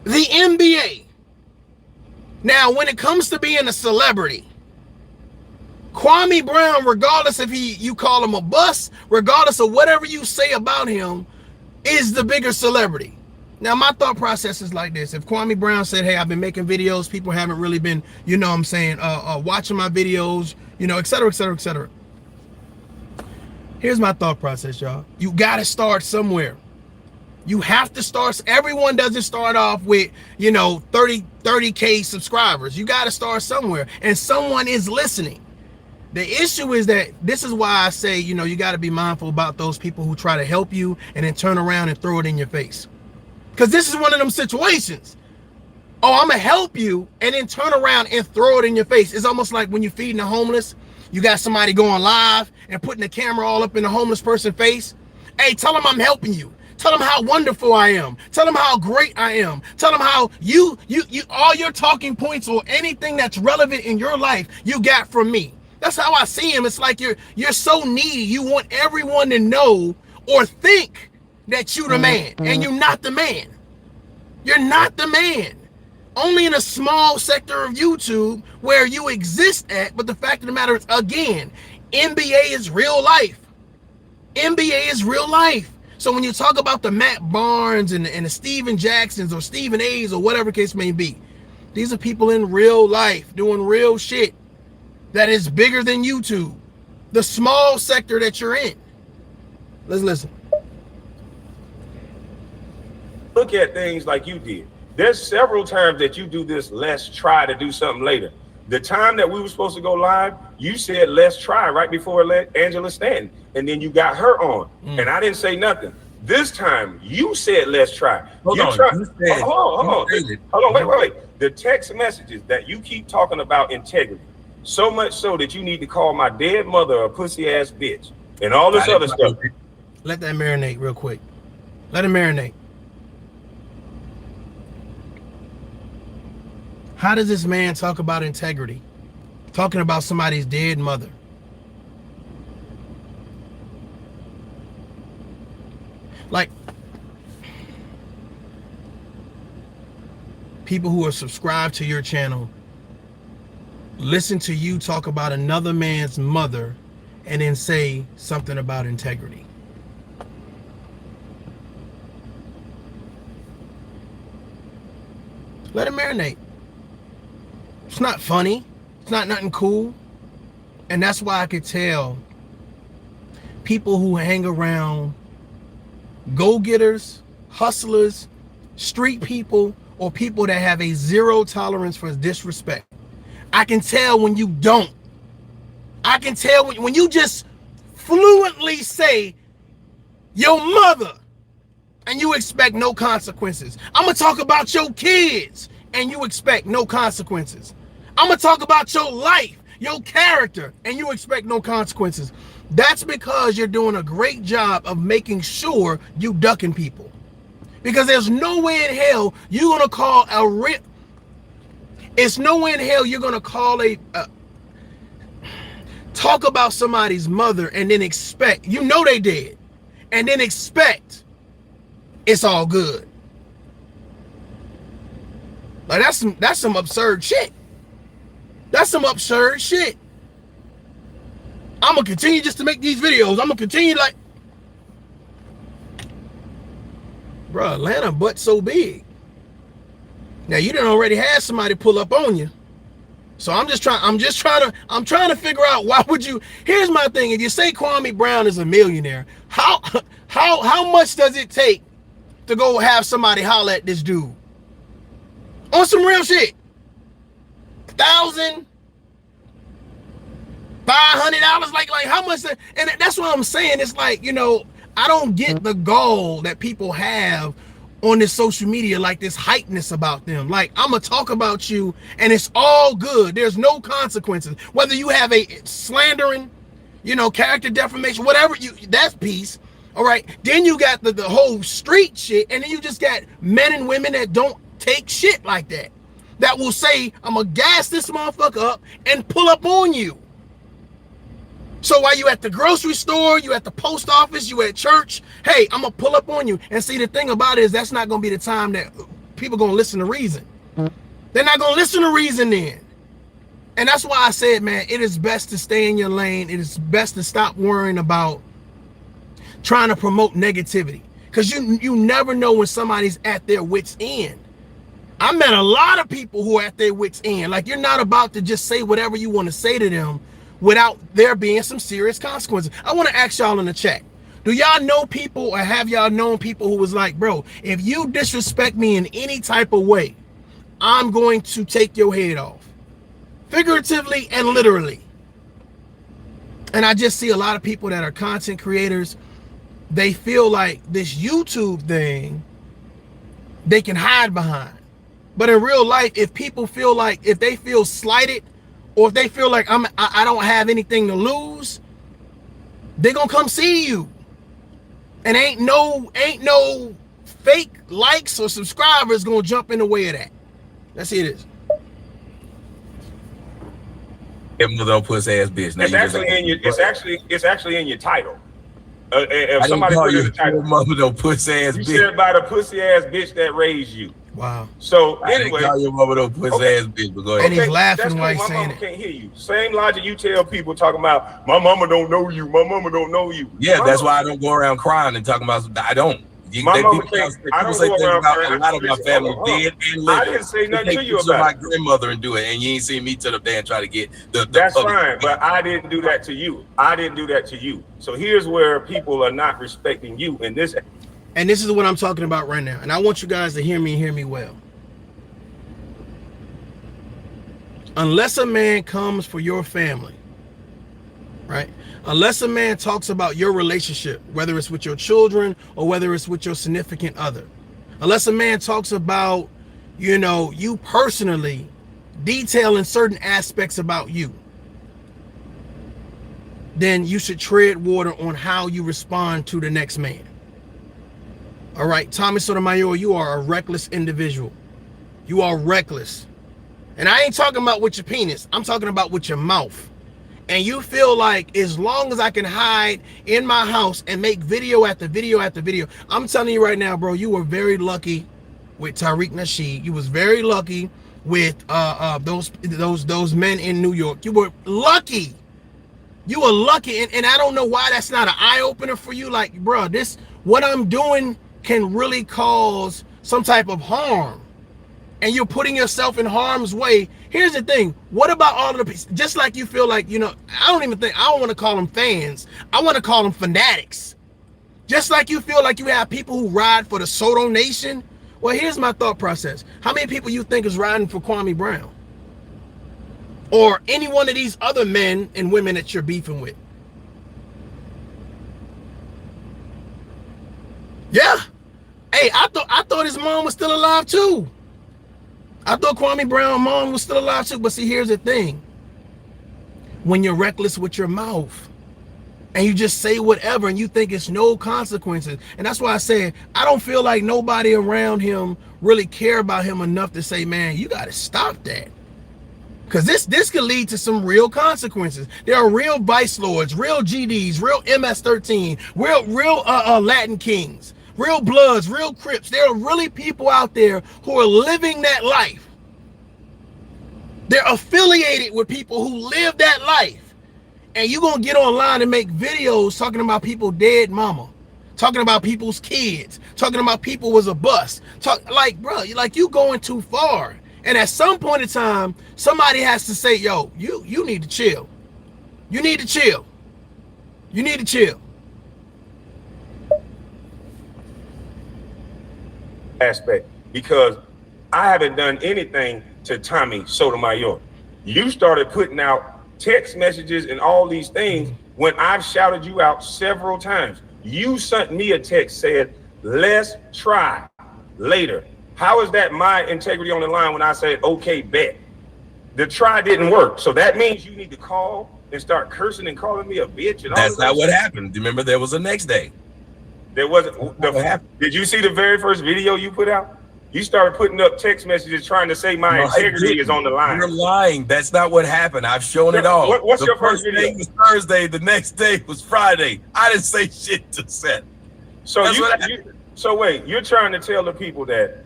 the NBA. Now, when it comes to being a celebrity, Kwame Brown, regardless if you call him a bust, regardless of whatever you say about him, is the bigger celebrity. Now, my thought process is like this. If Kwame Brown said, hey, I've been making videos, people haven't really been, you know what I'm saying, watching my videos, you know, et cetera, et cetera, et cetera. Here's my thought process, y'all. You got to start somewhere. You have to start. Everyone doesn't start off with, you know, 30K subscribers. You got to start somewhere, and someone is listening. The issue is that this is why I say, you know, you got to be mindful about those people who try to help you and then turn around and throw it in your face. Because this is one of them situations. Oh, I'm going to help you and then turn around and throw it in your face. It's almost like when you're feeding the homeless, you got somebody going live and putting the camera all up in the homeless person's face. Hey, tell them I'm helping you. Tell them how wonderful I am. Tell them how great I am. Tell them how you all your talking points or anything that's relevant in your life you got from me. That's how I see him. It's like you're so needy. You want everyone to know or think that you the man, and you're not the man. You're not the man. Only in a small sector of YouTube where you exist at, but the fact of the matter is, again, NBA is real life. NBA is real life. So when you talk about the Matt Barnes and the Steven Jacksons or Stephen A's or whatever case may be, these are people in real life doing real shit that is bigger than YouTube. The small sector that you're in. Let's listen. Look at things like you did. There's several times that you do this, let's try to do something later. The time that we were supposed to go live, you said let's try right before Angela Stanton, and then you got her on, and I didn't say nothing. This time you said let's try. Hold on, wait. The text messages that you keep talking about integrity, so much so that you need to call my dead mother a pussy ass bitch and all this other stuff. Let that marinate real quick. Let it marinate. How does this man talk about integrity? Talking about somebody's dead mother. Like, people who are subscribed to your channel listen to you talk about another man's mother and then say something about integrity. Let it marinate. It's not funny. It's not nothing cool. And that's why I could tell people who hang around go-getters, hustlers, street people, or people that have a zero tolerance for disrespect. I can tell when you don't. I can tell when you just fluently say your mother and you expect no consequences. I'm going to talk about your kids and you expect no consequences. I'm going to talk about your life, your character, and you expect no consequences. That's because you're doing a great job of making sure you ducking people. Because there's no way in hell you're going to call it's no way in hell you're going to call talk about somebody's mother and then expect, you know they dead, and then expect it's all good. Like that's some absurd shit. That's some absurd shit. I'm gonna continue just to make these videos. I'm gonna continue like, bro, Atlanta butt so big. Now you done already had somebody pull up on you. So I'm trying to figure out why would you. Here's my thing. If you say Kwame Brown is a millionaire, how much does it take to go have somebody holler at this dude? On some real shit. $1,000, $500, like how much? And that's what I'm saying. It's like, you know, I don't get the gall that people have on this social media, like this hypeness about them. Like, I'm gonna talk about you and it's all good. There's no consequences. Whether you have a slandering, you know, character defamation, whatever that's peace. All right. Then you got the whole street shit, and then you just got men and women that don't take shit like that. That will say, I'm gonna gas this motherfucker up and pull up on you. So while you at the grocery store, you at the post office, you at church, hey, I'm gonna pull up on you. And see, the thing about it is that's not gonna be the time that people gonna listen to reason. They're not gonna listen to reason then. And that's why I said, man, it is best to stay in your lane. It is best to stop worrying about trying to promote negativity, because you never know when somebody's at their wit's end. I met a lot of people who are at their wit's end. Like, you're not about to just say whatever you want to say to them without there being some serious consequences. I want to ask y'all in the chat, do y'all know people, or have y'all known people who was like, bro, if you disrespect me in any type of way, I'm going to take your head off, figuratively and literally? And I just see a lot of people that are content creators. They feel like this YouTube thing they can hide behind. But in real life, if people feel like, if they feel slighted, or if they feel like I don't have anything to lose, they're gonna come see you. And ain't no fake likes or subscribers gonna jump in the way of that. Let's see this. your mother no pussy ass bitch. Now It's you just actually in your. It's actually in your title. If I didn't somebody call put it in you the title, your mother no pussy ass you bitch. said by the pussy ass bitch that raised you. Wow. So I didn't anyway, call your mother no pussy Okay. ass bitch, but go ahead. And he's laughing that's while cool. he's My saying mama it. can't hear you. Same logic you tell people talking about. My mama don't know you. My mama don't know you. Yeah, My that's mama- why I don't go around crying and talking about. I don't. My mama People can't. I people don't say go things around about crying. a lot of my Listen, family hold on. dead and I living. didn't say You nothing take to you pictures of about my it. grandmother and do it, and you ain't seen me sit up there and try to get the That's public. fine, but I didn't do that to you. I didn't do that to you. So here's where people are not respecting you in this. And this is what I'm talking about right now. And I want you guys to hear me well. Unless a man comes for your family, right? Unless a man talks about your relationship, whether it's with your children or whether it's with your significant other, unless a man talks about, you know, you personally detailing certain aspects about you, then you should tread water on how you respond to the next man. All right, Tommy Sotomayor, you are a reckless individual. You are reckless. And I ain't talking about with your penis. I'm talking about with your mouth. And you feel like as long as I can hide in my house and make video after video after video, I'm telling you right now, bro, you were very lucky with Tariq Nasheed. You was very lucky with those men in New York. You were lucky. You were lucky. And I don't know why that's not an eye-opener for you. Like, bro, this, what I'm doing can really cause some type of harm. And you're putting yourself in harm's way. Here's the thing. What about all of the, just like you feel like, you know, I don't want to call them fans. I want to call them fanatics. Just like you feel like you have people who ride for the Soto Nation. Well, here's my thought process. How many people you think is riding for Kwame Brown? Or any one of these other men and women that you're beefing with? Yeah. Hey, I thought his mom was still alive too. I thought Kwame Brown's mom was still alive too. But see, here's the thing. When you're reckless with your mouth and you just say whatever and you think it's no consequences. And that's why I said, I don't feel like nobody around him really care about him enough to say, man, you got to stop that. Because this could lead to some real consequences. There are real vice lords, real GDs, real MS-13, real Latin Kings, real Bloods, real Crips. There are really people out there who are living that life. They're affiliated with people who live that life. And you're going to get online and make videos talking about people dead mama, talking about people's kids, talking about people was a bust. Like, bro, like you going too far. And at some point in time, somebody has to say, yo, you need to chill. You need to chill. You need to chill. Aspect, because I haven't done anything to Tommy Sotomayor. You started putting out text messages and all these things when I've shouted you out several times. You sent me a text said, let's try later. How is that my integrity on the line when I said, okay, bet? The try didn't work. So that means you need to call and start cursing and calling me a bitch. And That's all not what happened. Remember, there was a next day. There wasn't. Did you see the very first video you put out? You started putting up text messages trying to say my integrity is on the line. You're lying. That's not what happened. I've shown it all. What's the your first day video? was Thursday. The next day was Friday. I didn't say shit to Seth. So so wait, you're trying to tell the people that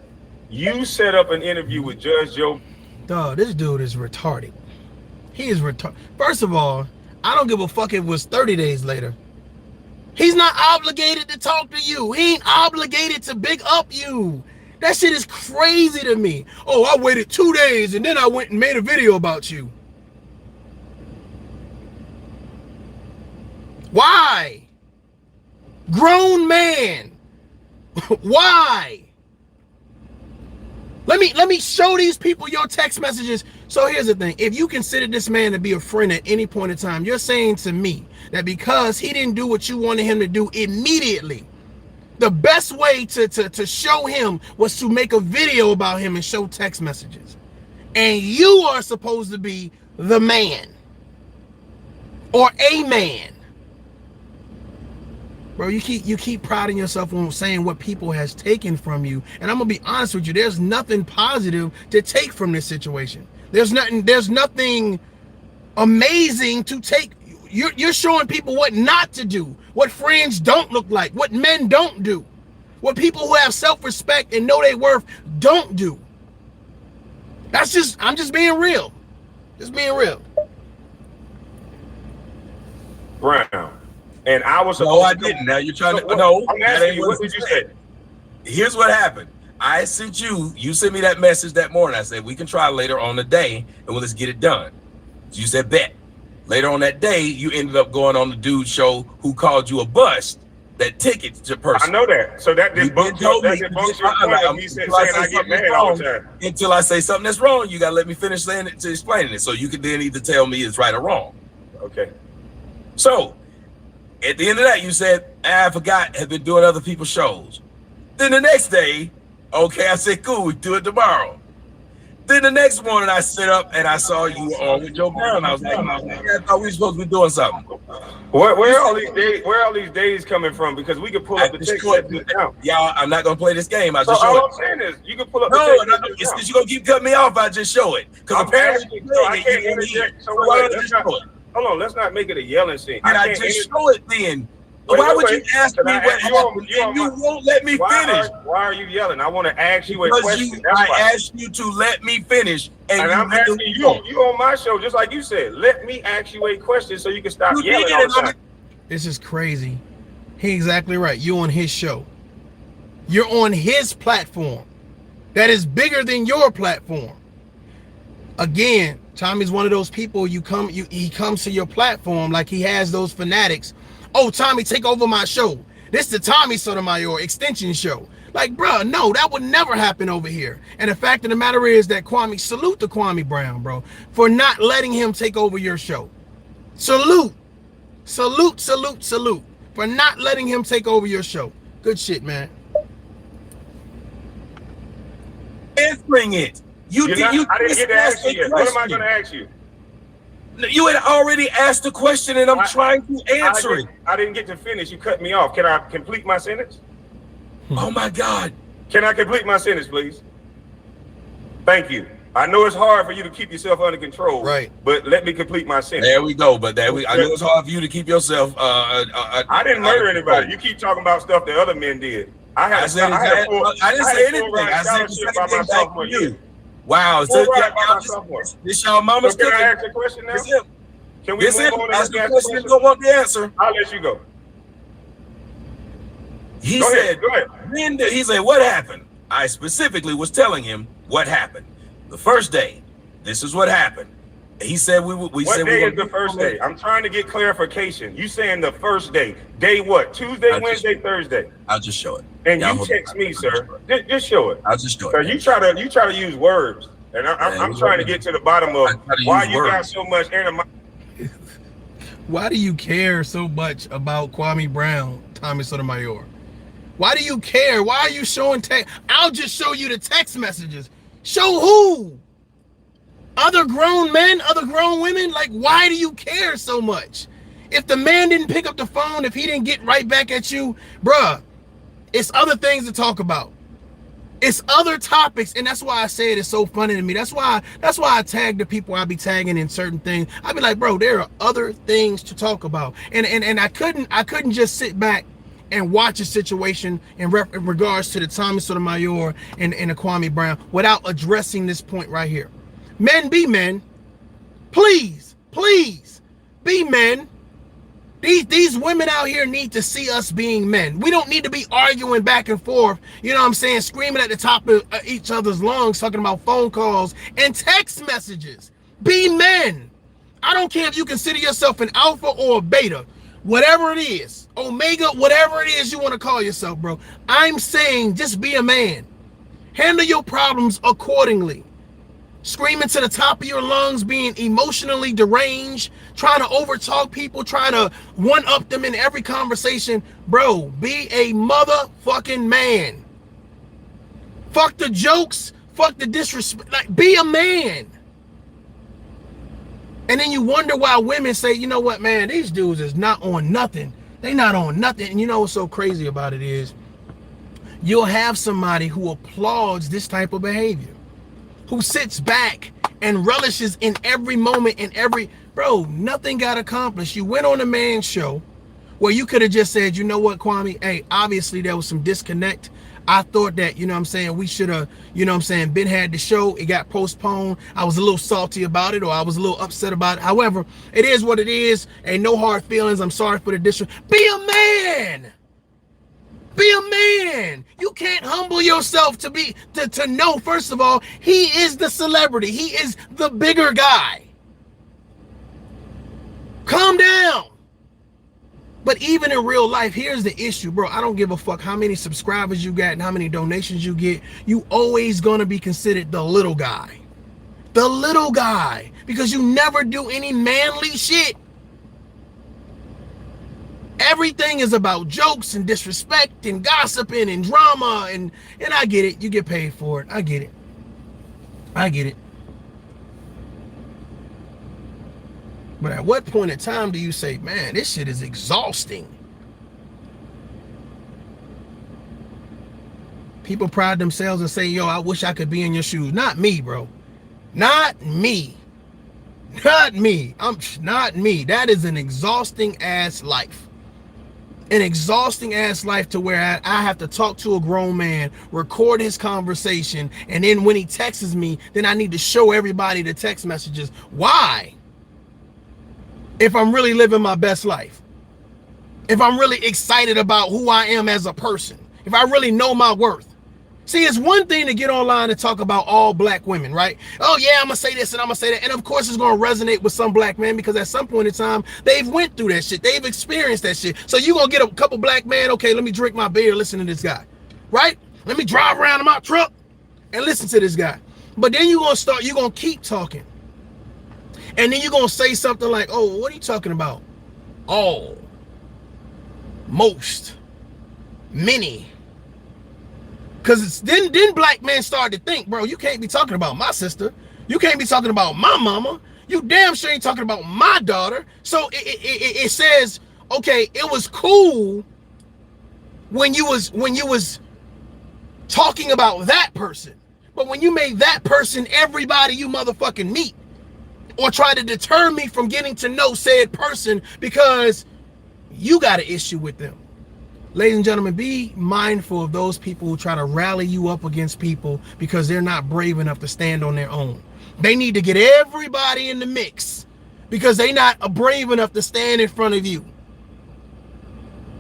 you set up an interview with Judge Joe? Dog, this dude is retarded. He is retarded. First of all, I don't give a fuck if it was 30 days later. He's not obligated to talk to you. He ain't obligated to big up you. That shit is crazy to me. Oh, I waited 2 days and then I went and made a video about you. Why? Grown man. Why? Let me show these people your text messages. So here's the thing. If you consider this man to be a friend at any point in time, you're saying to me that because he didn't do what you wanted him to do immediately, the best way to show him was to make a video about him and show text messages. And you are supposed to be the man or a man. Bro, you keep priding yourself on saying what people has taken from you. And I'm gonna be honest with you, there's nothing positive to take from this situation. There's nothing amazing to take. You're showing people what not to do, what friends don't look like, what men don't do, what people who have self-respect and know their worth don't do. I'm just being real. Just being real. Brown. And I was No, I didn't. Now you're trying to. No, I'm that asking ain't you, what did you say? Here's what happened. I sent you sent me that message that morning. I said, we can try later on the day and let's get it done. So you said, bet. Later on that day, you ended up going on the dude show who called you a bust, that ticket to person. I know that. So that just bunks your point of me saying I get mad all the time. Until I say something that's wrong, you got to let me finish saying it to explaining it. So you can then either tell me it's right or wrong. Okay. So at the end of that, you said, I forgot, have been doing other people's shows. Then the next day, okay, I said, cool, we do it tomorrow. Then the next morning I sit up and I saw you on with Joe Brown. I was like, I thought we were supposed to be doing something. Where are all these days coming from? Because we can pull up the text messages now. Y'all, I'm not gonna play this game. I So just all show I'm it. saying is you can pull up No, the text it's messages because you're gonna keep cutting me off. I just show it. Because I'm apparently asking, so I can't you interject. So why wait, don't you show it? hold on, let's not make it a yelling scene. And I can't just show it then. Why would you ask me what happened and you won't let me finish? Why are you yelling? I want to ask you a Because question. I asked you to let me finish, and I'm asking you on my show, just like you said. Let me ask you a question so you can stop yelling all the time. This is crazy. He's exactly right. You're on his show. You're on his platform that is bigger than your platform. Again, Tommy's one of those people he comes to your platform like he has those fanatics. Oh, Tommy, take over my show. This is the Tommy Sotomayor extension show. Like, bro, no, that would never happen over here. And the fact of the matter is that Kwame, salute to Kwame Brown, bro, for not letting him take over your show. Salute, salute, salute, salute, for not letting him take over your show. Good shit, man. Answering it. I didn't get to ask you yet. What am I going to ask you? You had already asked the question, and I'm trying to answer it. I didn't get to finish. You cut me off. Can I complete my sentence? Oh my God. Can I complete my sentence, please? Thank you. I know it's hard for you to keep yourself under control, right? But let me complete my sentence. There we go. But I know it's hard for you to keep yourself. I didn't murder anybody. You keep talking about stuff that other men did. I didn't say anything. I said the same thing back to you. Wow. So this y'all mama's cooking. Can I ask a question now? Can we move on ask the question? Don't want the answer. I'll let you go. He go said, ahead. He said, what happened? I specifically was telling him what happened. The first day, this is what happened. He said what day is the first day? I'm trying to get clarification. You saying the first day? Day what? Tuesday, Wednesday, Thursday? I'll just show it. And you text me, sir. Just show it. I'll just show it. So you try to use words, and I'm trying to get to the bottom of why you got so much animosity. Why do you care so much about Kwame Brown, Tommy Sotomayor? Why do you care? Why are you showing text? I'll just show you the text messages. Show who? Other grown men, other grown women? Like, why do you care so much? If the man didn't pick up the phone, if he didn't get right back at you, bruh, it's other things to talk about. It's other topics, and that's why I say it is so funny to me. That's why I tag the people I be tagging in certain things. I be like, bro, there are other things to talk about. And I couldn't just sit back and watch a situation in regards to the Tommy Sotomayor and the Kwame Brown without addressing this point right here. Men be men. Please, please be men. These women out here need to see us being men. We don't need to be arguing back and forth, you know what I'm saying, screaming at the top of each other's lungs, talking about phone calls and text messages. Be men. I don't care if you consider yourself an alpha or a beta, whatever it is, omega, whatever it is you want to call yourself, bro. I'm saying just be a man. Handle your problems accordingly. Screaming to the top of your lungs, being emotionally deranged, trying to overtalk people, trying to one-up them in every conversation. Bro, be a motherfucking man. Fuck the jokes, fuck the disrespect. Like, be a man. And then you wonder why women say, you know what, man, these dudes is not on nothing. They not on nothing. And you know what's so crazy about it is you'll have somebody who applauds this type of behavior, who sits back and relishes in every moment, in every, Bro, nothing got accomplished. You went on a man's show where you could have just said, you know what, Kwame, hey, obviously there was some disconnect. I thought that, you know what I'm saying, we should have, you know what I'm saying, been had the show. It got postponed. I was a little salty about it, or I was a little upset about it. However, it is what it is. Ain't no hard feelings. I'm sorry for the disrespect. Be a man. Be a man. You can't humble yourself to know, first of all, he is the celebrity. He is the bigger guy. Calm down. But even in real life, here's the issue, bro. I don't give a fuck how many subscribers you got and how many donations you get. You always gonna be considered the little guy. The little guy. Because you never do any manly shit. Everything is about jokes and disrespect and gossiping and drama, and I get it. You get paid for it. I get it. I get it. But at what point in time do you say, man, this shit is exhausting? People pride themselves and say, yo, I wish I could be in your shoes. Not me, bro. Not me. Not me. Not me. That is an exhausting ass life. An exhausting ass life to where I have to talk to a grown man, record his conversation, and then when he texts me, then I need to show everybody the text messages. Why? If I'm really living my best life, if I'm really excited about who I am as a person, if I really know my worth. See, it's one thing to get online and talk about all black women, right? Oh yeah, I'm gonna say this and I'm gonna say that. And of course it's gonna resonate with some black men because at some point in time, they've went through that shit. They've experienced that shit. So you gonna get a couple black men, okay, let me drink my beer, listen to this guy, right? Let me drive around in my truck and listen to this guy. But then you're gonna keep talking. And then you're going to say something like, oh, what are you talking about? All, most, many. Because then black men start to think, bro, you can't be talking about my sister. You can't be talking about my mama. You damn sure ain't talking about my daughter. So it says, okay, it was cool when you was talking about that person. But when you made that person everybody you motherfucking meet, or try to deter me from getting to know said person because you got an issue with them. Ladies and gentlemen, be mindful of those people who try to rally you up against people because they're not brave enough to stand on their own. They need to get everybody in the mix because they're not brave enough to stand in front of you.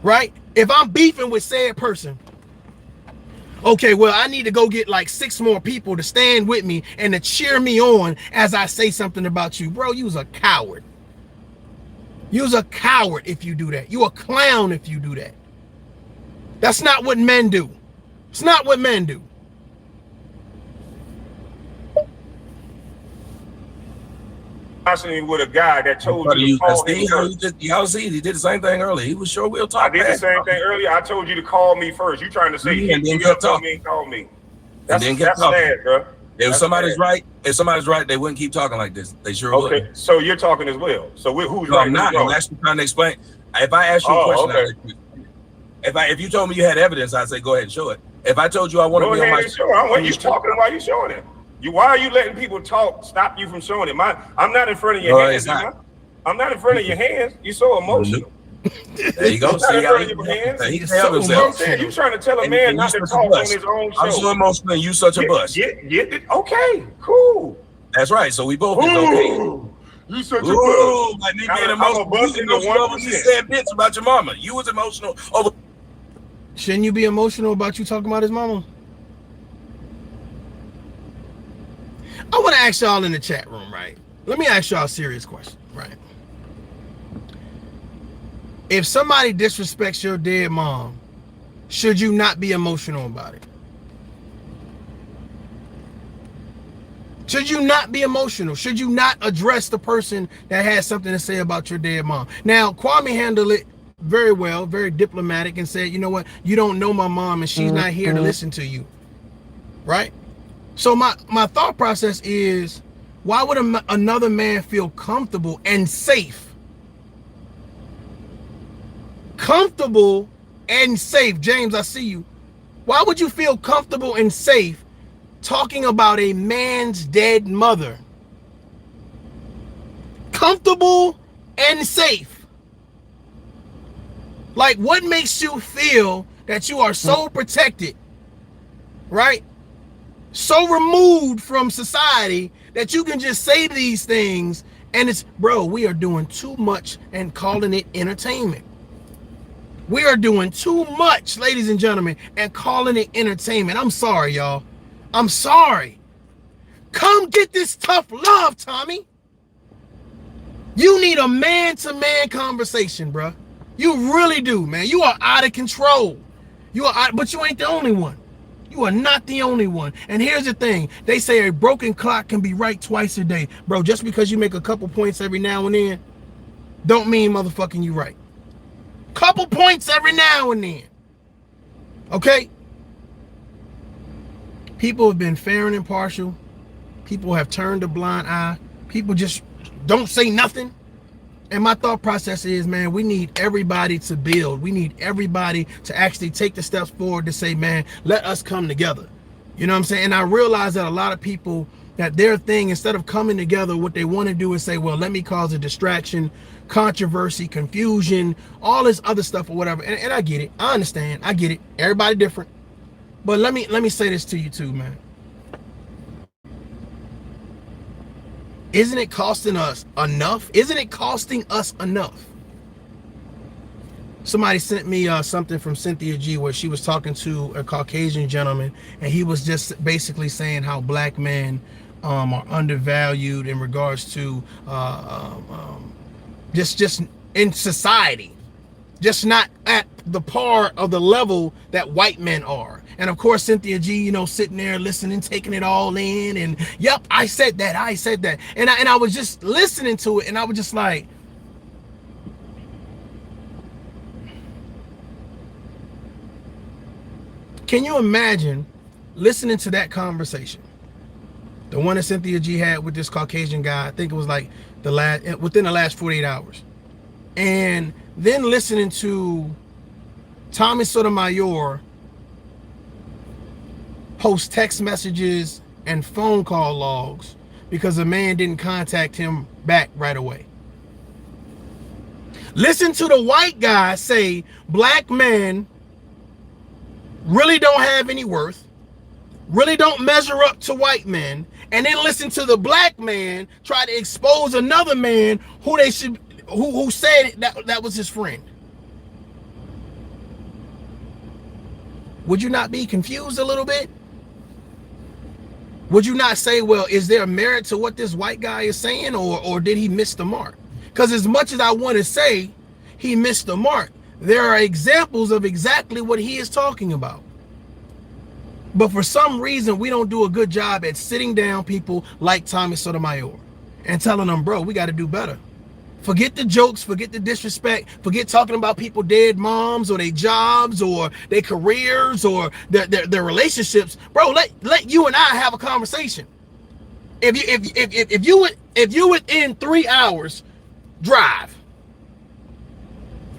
Right? If I'm beefing with said person, okay, well, I need to go get like 6 more people to stand with me and to cheer me on as I say something about you. Bro, you was a coward. You was a coward if you do that. You a clown if you do that. That's not what men do. It's not what men do. Constantly with a guy that told you to call me first. Y'all see, he did the same thing earlier. He was sure we'll talk. I did the same thing earlier. I told you to call me first. You trying to say and then get call me and call me. That's sad, bro. If somebody's right, they wouldn't keep talking like this. They sure would. Okay, so you're talking as well. So who's no, right? I'm not. I'm actually trying to explain. If I ask you a question, okay. if you told me you had evidence, I'd say go ahead and show it. If I told you I want to be on my show, I want you talking while you showing it. Why are you letting people stop you from showing it? I'm not in front of your hands. I'm not in front of your hands. You're so emotional. There you go. See, you trying to tell a man not to talk on his own show. I'm so emotional and you such a bus. Okay, cool. That's right. So we both is okay. You such a bus. Like me being emotional. You said bits about your mama. You was emotional over. Shouldn't you be emotional about you talking about his mama? I want to ask y'all in the chat room, right? Let me ask y'all a serious question, right? If somebody disrespects your dead mom, should you not be emotional about it? Should you not be emotional? Should you not address the person that has something to say about your dead mom? Now, Kwame handled it very well, very diplomatic, and said, you know what? You don't know my mom and she's not here to listen to you, right? So my thought process is, why would another man feel comfortable and safe? Comfortable and safe. James, I see you. Why would you feel comfortable and safe talking about a man's dead mother? comfortable and safe. Like, what makes you feel that you are so protected, right? So removed from society that you can just say these things, and it's, bro, we are doing too much and calling it entertainment. We are doing too much, ladies and gentlemen, and calling it entertainment. I'm sorry, y'all. I'm sorry. Come get this tough love, Tommy. You need a man-to-man conversation, bro. You really do, man. You are out of control. But you ain't the only one. You are not the only one. And here's the thing. They say a broken clock can be right twice a day. Bro, just because you make a couple points every now and then, don't mean motherfucking you right. Couple points every now and then. Okay? People have been fair and impartial. People have turned a blind eye. People just don't say nothing. And my thought process is, man, we need everybody to build. We need everybody to actually take the steps forward to say, man, let us come together. You know what I'm saying? And I realize that a lot of people, that their thing, instead of coming together, what they want to do is say, well, let me cause a distraction, controversy, confusion, all this other stuff or whatever. And I get it. I understand. I get it. Everybody different. But let me say this to you too, man. Isn't it costing us enough? Isn't it costing us enough? Somebody sent me something from Cynthia G where she was talking to a Caucasian gentleman, and he was just basically saying how black men are undervalued in regards to just in society, just not at the par of the level that white men are. And of course, Cynthia G, you know, sitting there listening, taking it all in, and yep, I said that. And I was just listening to it, and I was just like, can you imagine listening to that conversation? The one that Cynthia G had with this Caucasian guy, I think it was like within the last 48 hours. And then listening to Tommy Sotomayor post text messages and phone call logs because the man didn't contact him back right away. Listen to the white guy say black men really don't have any worth, really don't measure up to white men, and then listen to the black man try to expose another man who said that was his friend. Would you not be confused a little bit? Would you not say, well, is there merit to what this white guy is saying, or did he miss the mark? Because as much as I want to say he missed the mark, there are examples of exactly what he is talking about. But for some reason, we don't do a good job at sitting down people like Tommy Sotomayor and telling them, bro, we got to do better. Forget the jokes, forget the disrespect, forget talking about people dead moms or their jobs or their careers or their relationships. Bro, let you and I have a conversation. If you within 3 hours drive,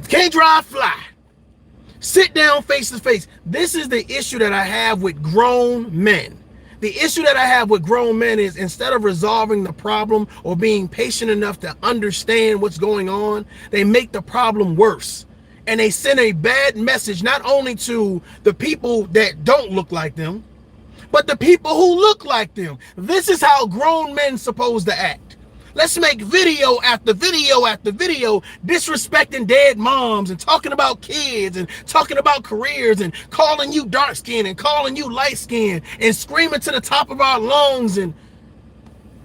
can't drive, fly. Sit down face to face. This is the issue that I have with grown men. The issue that I have with grown men is, instead of resolving the problem or being patient enough to understand what's going on, they make the problem worse. And they send a bad message not only to the people that don't look like them, but the people who look like them. This is how grown men supposed to act. Let's make video after video after video disrespecting dead moms and talking about kids and talking about careers and calling you dark skin and calling you light skin and screaming to the top of our lungs. And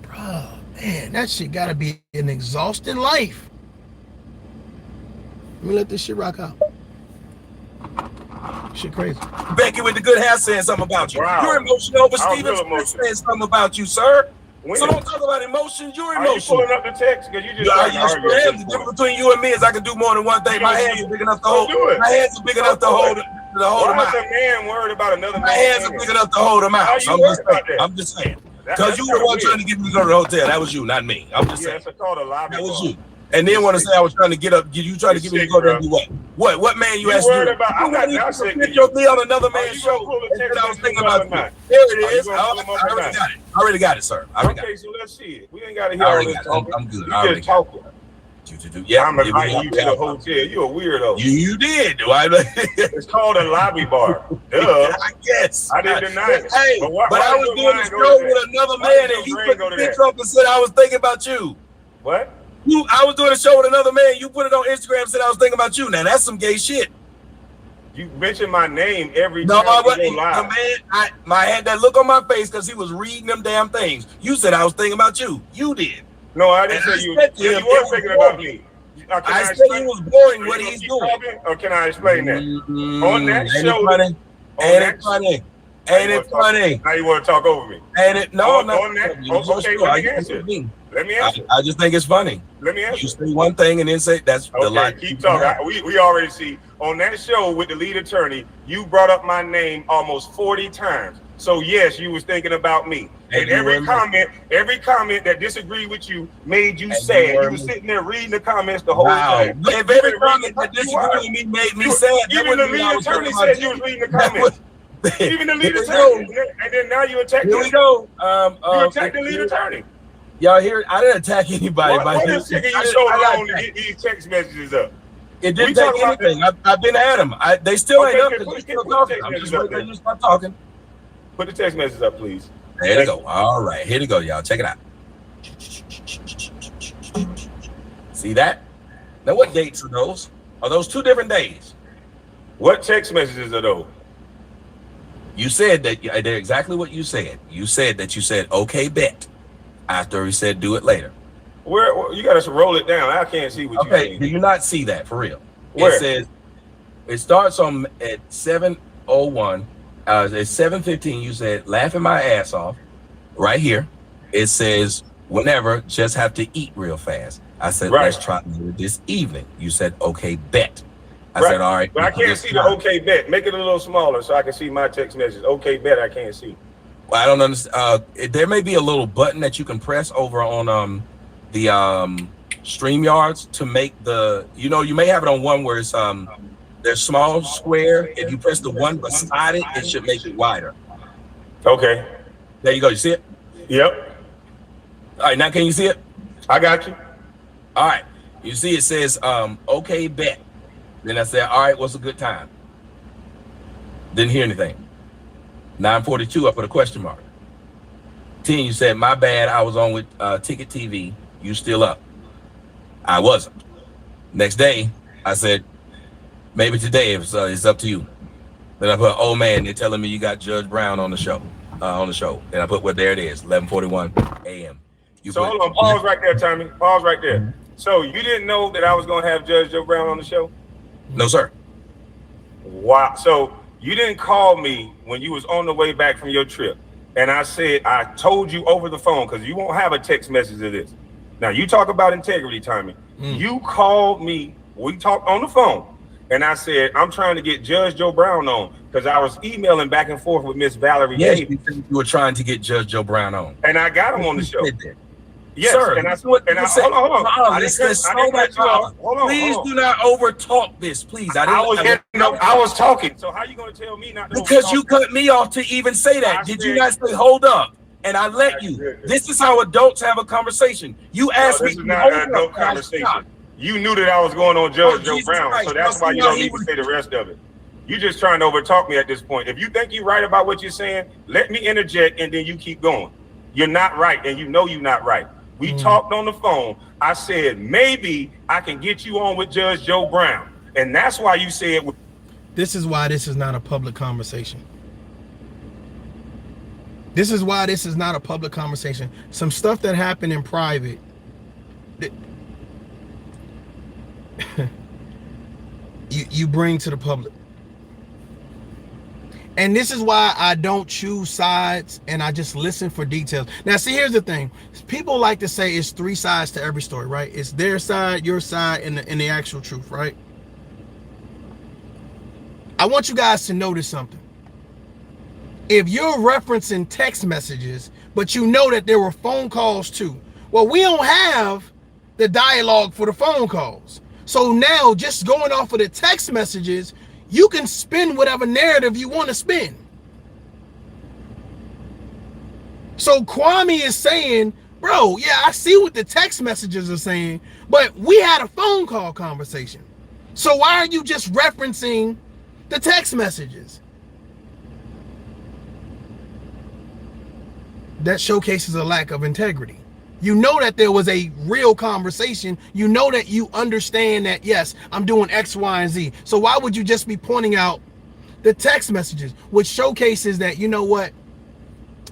bro, man, that shit gotta be an exhausting life. Let me let this shit rock out. Shit crazy. Becky with the good hair saying something about you. Wow. You're emotional, but I was Steven real emotional. saying something about you, sir. When? So don't talk about emotion. You're Are you emotional. pulling up the text? Because you just Yes, the difference between you and me is I can do more than one thing. My hands are big enough to hold. do it. My hands are big enough to hold them Why is out. a man worried about another My man's hands are penis? big enough to hold them out. How you So worried about that? I'm just saying. That's Because you were the kinda one trying to weird. get me to go to the hotel. That was you, not me. I'm just Yeah, saying. it's called a lobby That was bar. you. And then want to say I was trying to get up. You trying to get me to go there and do what? What man you asked worried to? about? I'm not sick. Your me on another man's show. I was thinking about you. There it is. I already got it. I already got it, sir. Okay, so let's see it. We ain't got to hear all this talking. I'm good. You just talking. Yeah, I'm inviting you to the hotel. You a weirdo. You did. It's called a lobby bar. Duh. I guess. I didn't deny it. Hey, but I was doing a show with another man, and he put the picture up and said I was thinking about you. What? I was doing a show with another man. You put it on Instagram and said I was thinking about you. Now that's some gay shit. You mention my name every time you go live. Man, I had that look on my face because he was reading them damn things. You said I was thinking about you. You did. No, I didn't say you. You were thinking about me. I said he was boring what he's doing. Or can I explain that? On that show, ain't it funny? Ain't it funny? Now you want to talk over me? Ain't it? No, on that. Okay, let me answer. Let me answer. I just think it's funny. Let me answer. You say one thing and then say that's the lie. Keep talking. We already see on that show with the lead attorney, you brought up my name almost 40 times. So yes, you was thinking about me. And every comment that disagreed with you made you sad. You was sitting there reading the comments the whole time. If every comment that disagreed with me made me sad, even the lead attorney said you was reading the comments. Even the lead attorney. And then now you attack. Here we go. You attack the lead attorney. Y'all hear? I didn't attack anybody. What is taking you so long to get these text messages up? It didn't take anything. I've been at them. They still ain't up because they're still talking. I'm just waiting till you start talking. Put the text messages up, please. There you go. All right. Here you go, y'all. Check it out. See that? Now, what dates are those? Are those 2 different days? What text messages are those? You said that they're exactly what you said. You said that you said, okay, bet. After he said, do it later. Where you got to roll it down. I can't see what you Okay, do you not see that for real? Where? It says, it starts on at 7:01. At 7:15, you said, laughing my ass off. Right here, it says, whenever, just have to eat real fast. I said, let's try to do it this evening. You said, okay, bet. I said, all right. But I can't see the okay bet. Make it a little smaller so I can see my text message. Okay bet, I can't see. Well, I don't understand. There may be a little button that you can press over on the StreamYards to make the, you may have it on one where it's there's small square. If you press the one beside it, it should make it wider. Okay. There you go. You see it? Yep. All right, now can you see it? I got you. All right. You see it says, okay, bet. Then I said, all right, what's a good time? Didn't hear anything. 9:42, I put a question mark. 10, you said, my bad, I was on with Ticket TV. You still up? I wasn't. Next day, I said, maybe today it's up to you. Then I put, oh man, they're telling me you got Judge Brown on the show. And I put, well, there it is, 11:41 a.m. Hold on, pause right there, Tommy. Pause right there. So you didn't know that I was going to have Judge Joe Brown on the show? No, sir. Wow. So you didn't call me when you was on the way back from your trip. And I said, I told you over the phone, because you won't have a text message of this. Now, you talk about integrity, Tommy. You called me, we talked on the phone, and I said, I'm trying to get Judge Joe Brown on, because I was emailing back and forth with Miss Valerie. Yes, you were trying to get Judge Joe Brown on. And I got him on the show. Yes, sir. Hold on. Please do not over talk this, please. I was talking. So how you gonna tell me not to? Because you cut me off to even say that. Did you not say hold up? And I let you. This is how adults have a conversation. You asked me. This is not an adult conversation. You knew that I was going on Judge Joe Brown, so that's why you don't need to say the rest of it. You just trying to overtalk me at this point. If you think you're right about what you're saying, let me interject and then you keep going. You're not right, and you know you're not right. We talked on the phone. I said, maybe I can get you on with Judge Joe Brown. And that's why you said. This is why this is not a public conversation. This is why this is not a public conversation. Some stuff that happened in private. You bring to the public. And this is why I don't choose sides and I just listen for details. Now, see, here's the thing. People like to say it's 3 sides to every story, right? It's their side, your side, and the actual truth, right? I want you guys to notice something. If you're referencing text messages, but you know that there were phone calls too. Well, we don't have the dialogue for the phone calls. So now, just going off of the text messages, you can spin whatever narrative you want to spin. So Kwame is saying, bro, yeah, I see what the text messages are saying, but we had a phone call conversation. So why are you just referencing the text messages? That showcases a lack of integrity. You know that there was a real conversation. You know that you understand that, yes, I'm doing X, Y, and Z. So why would you just be pointing out the text messages, which showcases that, you know what?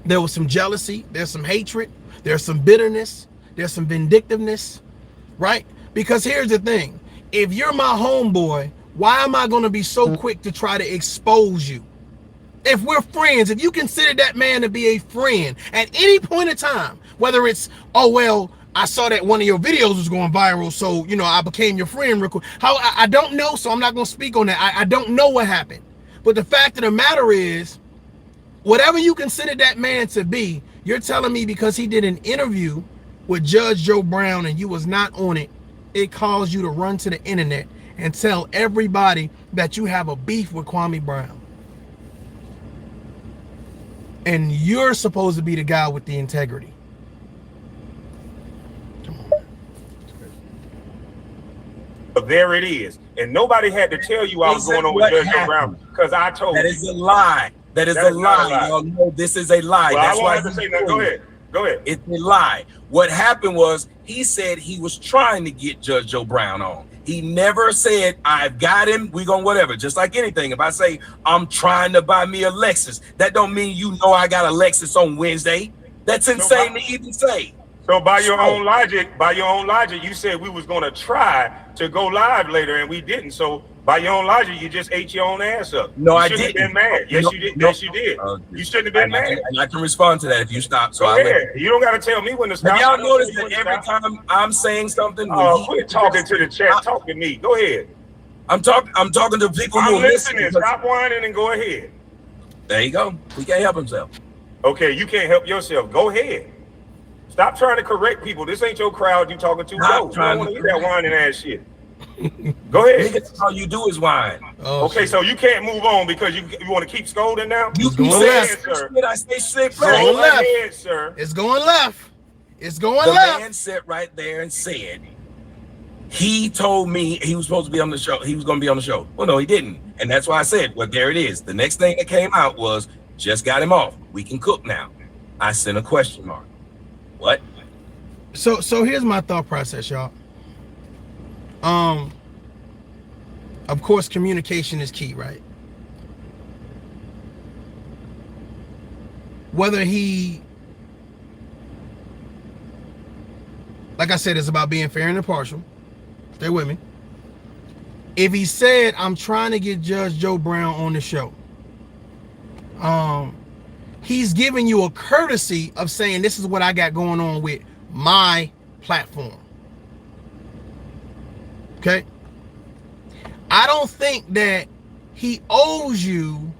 There was some jealousy, there's some hatred, there's some bitterness, there's some vindictiveness, right? Because here's the thing. If you're my homeboy, why am I going to be so quick to try to expose you? If we're friends, if you consider that man to be a friend at any point in time, whether it's, oh, well, I saw that one of your videos was going viral, so, you know, I became your friend real quick. How, I don't know, so I'm not going to speak on that. I don't know what happened. But the fact of the matter is, whatever you consider that man to be, you're telling me because he did an interview with Judge Joe Brown and you was not on it, it caused you to run to the internet and tell everybody that you have a beef with Kwame Brown. And you're supposed to be the guy with the integrity. Come on. But there it is. And nobody had to tell you I was going on with Judge Joe Brown because I told you. That is a lie. That is a lie. Y'all know this is a lie. Well, that's I why wanted to say that. Go ahead. Go ahead. It's a lie. What happened was he said he was trying to get Judge Joe Brown on. He never said, I've got him, we gonna whatever. Just like anything. If I say I'm trying to buy me a Lexus, that don't mean you know I got a Lexus on Wednesday. That's insane to even say. So by your own logic, you said we was gonna try to go live later and we didn't. So by your own logic, you just ate your own ass up. No, I didn't. didn't. Have been mad. Yes, you did. Yes, you did. You shouldn't have been mad. And I can respond to that if you stop. So go ahead. You don't got to tell me when to stop. Y'all notice that every time I'm saying something, quit talking to the chat. Talk to me. Go ahead. I'm talking to people who I'm are listening. Stop whining and go ahead. There you go. He can't help himself. Okay, you can't help yourself. Go ahead. Stop trying to correct people. This ain't your crowd you talking to. No, you don't want to hear that whining ass shit. Go ahead. All you do is whine. Oh, okay, so you can't move on because you want to keep scolding now? You going left. left. I say shit. Go left. Ahead, sir. It's going left. It's going the left. The man sat right there and said, he told me he was supposed to be on the show. He was going to be on the show. Well, no, he didn't. And that's why I said, well, there it is. The next thing that came out was, just got him off. We can cook now. I sent a question mark. What? So here's my thought process, y'all. Of course, communication is key, right? Whether he, like I said, it's about being fair and impartial. Stay with me. If he said, I'm trying to get Judge Joe Brown on the show, he's giving you a courtesy of saying, this is what I got going on with my platform. Okay? I don't think that he owes you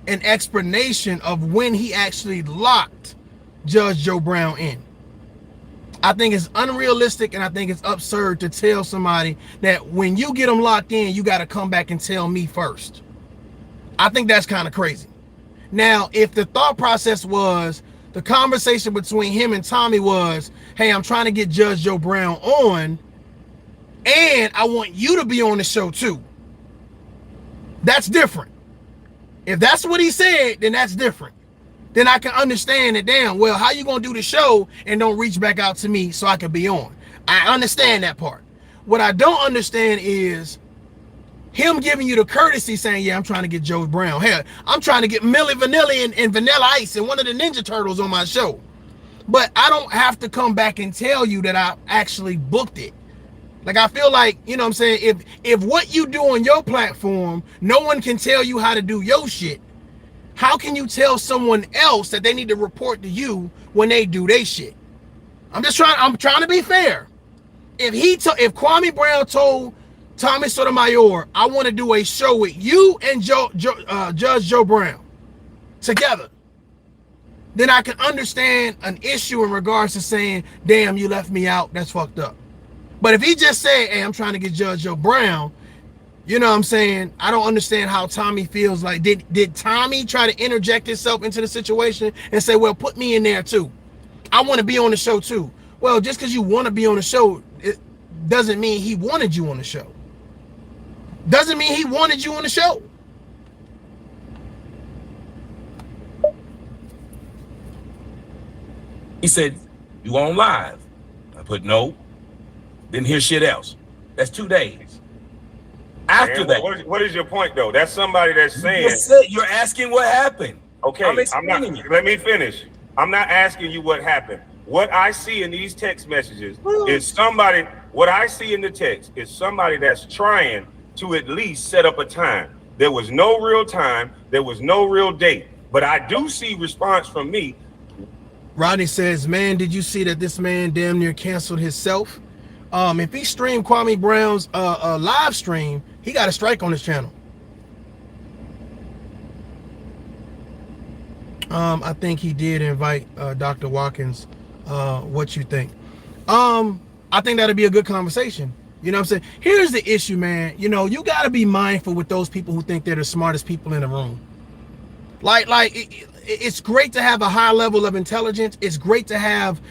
an explanation of when he actually locked Judge Joe Brown in. I think it's unrealistic and I think it's absurd to tell somebody that when you get them locked in, you got to come back and tell me first. I think that's kind of crazy. Now, if the thought process was, the conversation between him and Tommy was, hey, I'm trying to get Judge Joe Brown on, and I want you to be on the show too. That's different. If that's what he said, then that's different. Then I can understand it. Damn, well, how you gonna do the show and don't reach back out to me so I can be on? I understand that part. What I don't understand is him giving you the courtesy saying, yeah, I'm trying to get Joe Brown. Hell, I'm trying to get Milli Vanilli and Vanilla Ice and one of the Ninja Turtles on my show. But I don't have to come back and tell you that I actually booked it. Like, I feel like, you know what I'm saying, if what you do on your platform, no one can tell you how to do your shit, how can you tell someone else that they need to report to you when they do their shit? I'm trying to be fair. If Kwame Brown told Tommy Sotomayor, I want to do a show with you and Judge Joe Brown together, then I can understand an issue in regards to saying, damn, you left me out. That's fucked up. But if he just said, hey, I'm trying to get Judge Joe Brown, you know what I'm saying? I don't understand how Tommy feels like. Did Tommy try to interject himself into the situation and say, well, put me in there too? I want to be on the show too. Well, just because you want to be on the show, it doesn't mean he wanted you on the show. Doesn't mean he wanted you on the show. He said, you on live? I put no. Didn't hear shit else. That's 2 days. After that. What is your point though? That's somebody that's saying. You're asking what happened. Okay, I'm not. Let me finish. I'm not asking you what happened. What I see in these text messages is somebody. What I see in the text is somebody that's trying to at least set up a time. There was no real time. There was no real date. But I do see response from me. Rodney says, man, did you see that this man damn near canceled himself? If he streamed Kwame Brown's live stream, he got a strike on his channel. I think he did invite Dr. Watkins. What you think? I think that'd be a good conversation. You know what I'm saying? Here's the issue, man. You know, you got to be mindful with those people who think they're the smartest people in the room. It's great to have a high level of intelligence. It's great to have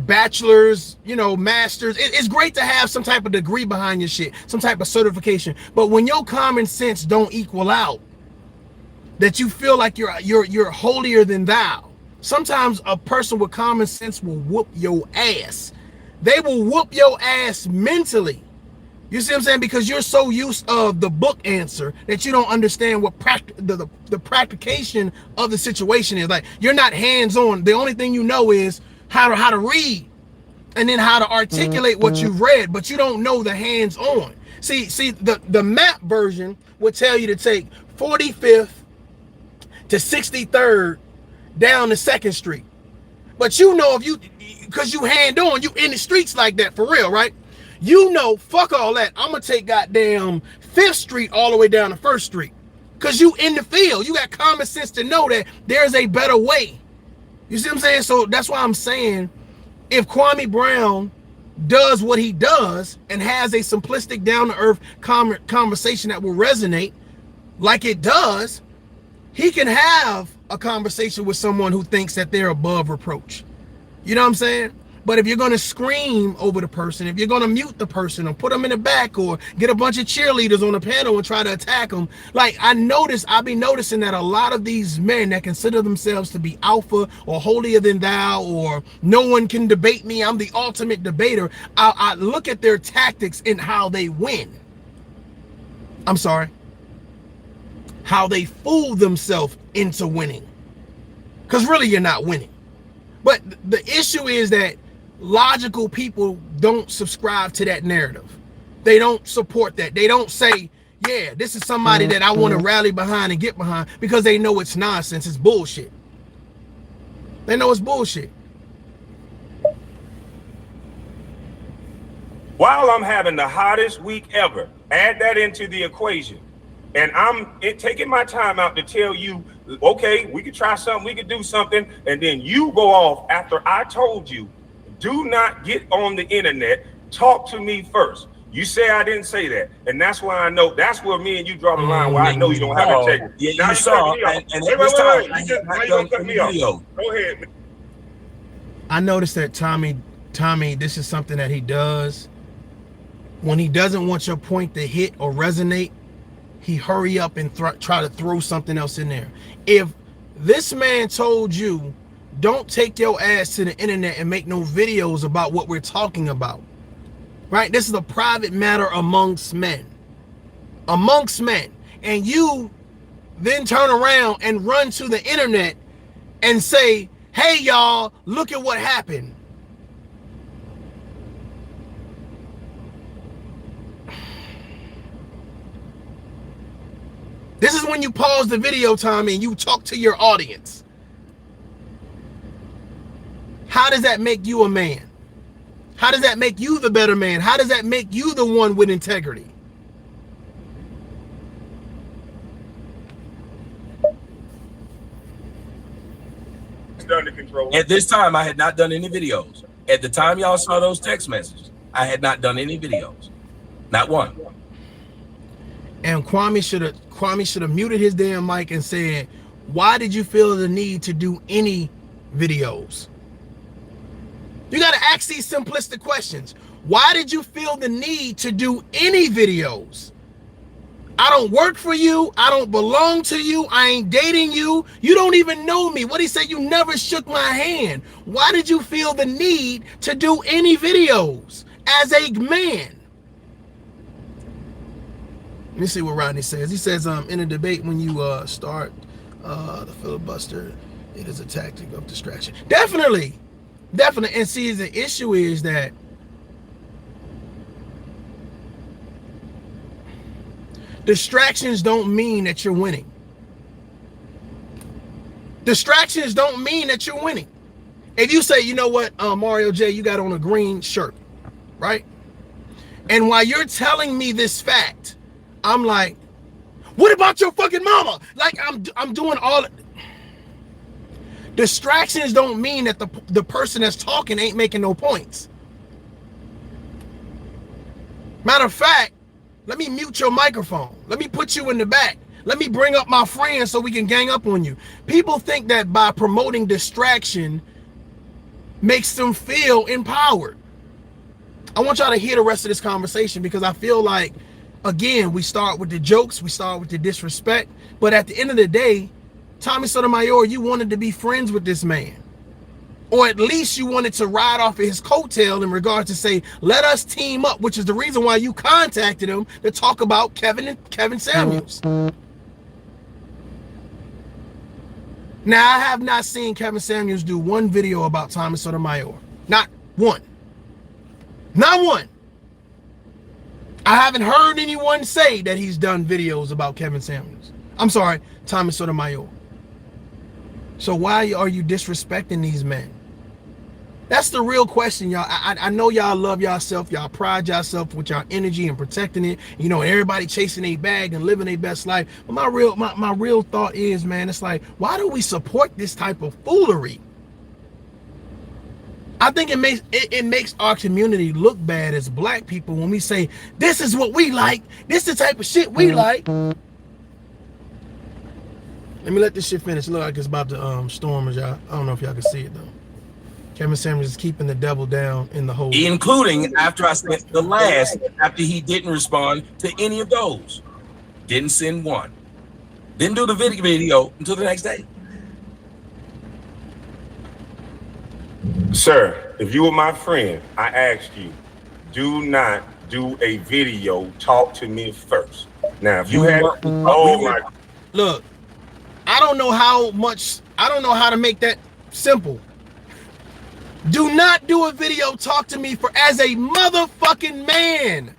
bachelors, you know, masters. It's great to have some type of degree behind your shit, some type of certification. But when your common sense don't equal out, that you feel like you're holier than thou. Sometimes a person with common sense will whoop your ass. They will whoop your ass mentally. You see what I'm saying? Because you're so used of the book answer that you don't understand what the practication of the situation is. Like, you're not hands-on. The only thing you know is how to read and then how to articulate what you've read, but you don't know the hands-on. See, the map version would tell you to take 45th to 63rd down to 2nd Street. But you know, if you, because you hand-on, you in the streets like that for real, right? You know, fuck all that. I'm gonna take goddamn 5th Street all the way down to 1st Street. Cause you in the field. You got common sense to know that there's a better way. You see what I'm saying? So that's why I'm saying, if Kwame Brown does what he does and has a simplistic, down-to-earth conversation that will resonate like it does, he can have a conversation with someone who thinks that they're above reproach. You know what I'm saying? But if you're going to scream over the person, if you're going to mute the person or put them in the back or get a bunch of cheerleaders on the panel and try to attack them, like I'll be noticing that a lot of these men that consider themselves to be alpha or holier than thou or no one can debate me, I'm the ultimate debater, I look at their tactics and how they win. I'm sorry. How they fool themselves into winning. Because really you're not winning. But the issue is that logical people don't subscribe to that narrative. They don't support that. They don't say, yeah, this is somebody that I want to rally behind and get behind, because they know it's nonsense. It's bullshit. They know it's bullshit. While I'm having the hottest week ever, add that into the equation. And I'm taking my time out to tell you, okay, we could try something, we could do something. And then you go off after I told you, do not get on the internet. Talk to me first. You say I didn't say that. And that's why I know, that's where me and you draw the line, where I know you don't have integrity. Yeah, now you saw. Wait, you gonna cut me off? Go ahead. I noticed that Tommy, this is something that he does. When he doesn't want your point to hit or resonate, he hurry up and try to throw something else in there. If this man told you, don't take your ass to the internet and make no videos about what we're talking about, right? This is a private matter amongst men. Amongst men. And you then turn around and run to the internet and say, hey, y'all, look at what happened. This is when you pause the video, Tommy, and you talk to your audience. How does that make you a man? How does that make you the better man? How does that make you the one with integrity? It's under control. At this time, I had not done any videos. At the time y'all saw those text messages, I had not done any videos, not one. And Kwame should have muted his damn mic and said, why did you feel the need to do any videos? You got to ask these simplistic questions. Why did you feel the need to do any videos? I don't work for you. I don't belong to you. I ain't dating you. You don't even know me. What he said, you never shook my hand. Why did you feel the need to do any videos as a man? Let me see what Rodney says. He says, in a debate, when you start the filibuster, it is a tactic of distraction. Definitely. And see, the issue is that distractions don't mean that you're winning. Distractions don't mean that you're winning. If you say, you know what, Mario J, you got on a green shirt, right? And while you're telling me this fact, I'm like, what about your fucking mama? Like I'm doing all. Distractions don't mean that the person that's talking ain't making no points. Matter of fact, let me mute your microphone. Let me put you in the back. Let me bring up my friends so we can gang up on you. People think that by promoting distraction makes them feel empowered. I want y'all to hear the rest of this conversation because I feel like, again, we start with the jokes, we start with the disrespect, but at the end of the day, Tommy Sotomayor, you wanted to be friends with this man. Or at least you wanted to ride off of his coattail in regards to say, let us team up, which is the reason why you contacted him to talk about Kevin Samuels. Now, I have not seen Kevin Samuels do one video about Tommy Sotomayor. Not one. Not one. I haven't heard anyone say that he's done videos about Kevin Samuels. I'm sorry, Tommy Sotomayor. So why are you disrespecting these men? That's the real question, y'all. I know y'all love yourself. Y'all pride yourself with your energy and protecting it. You know, everybody chasing a bag and living their best life. But my real thought is, man, it's like, why do we support this type of foolery? I think it makes our community look bad as black people when we say, this is what we like. This is the type of shit we like. Let me let this shit finish. Look like it's about to storm, y'all. I don't know if y'all can see it though. Kevin Samuels is keeping the devil down in the hole. Including after I sent the last, after he didn't respond to any of those. Didn't send one. Didn't do the video until the next day. Sir, if you were my friend, I asked you, do not do a video. Talk to me first. Now, if you had, look, I don't know how to make that simple. Do not do a video. Talk to me as a motherfucking man.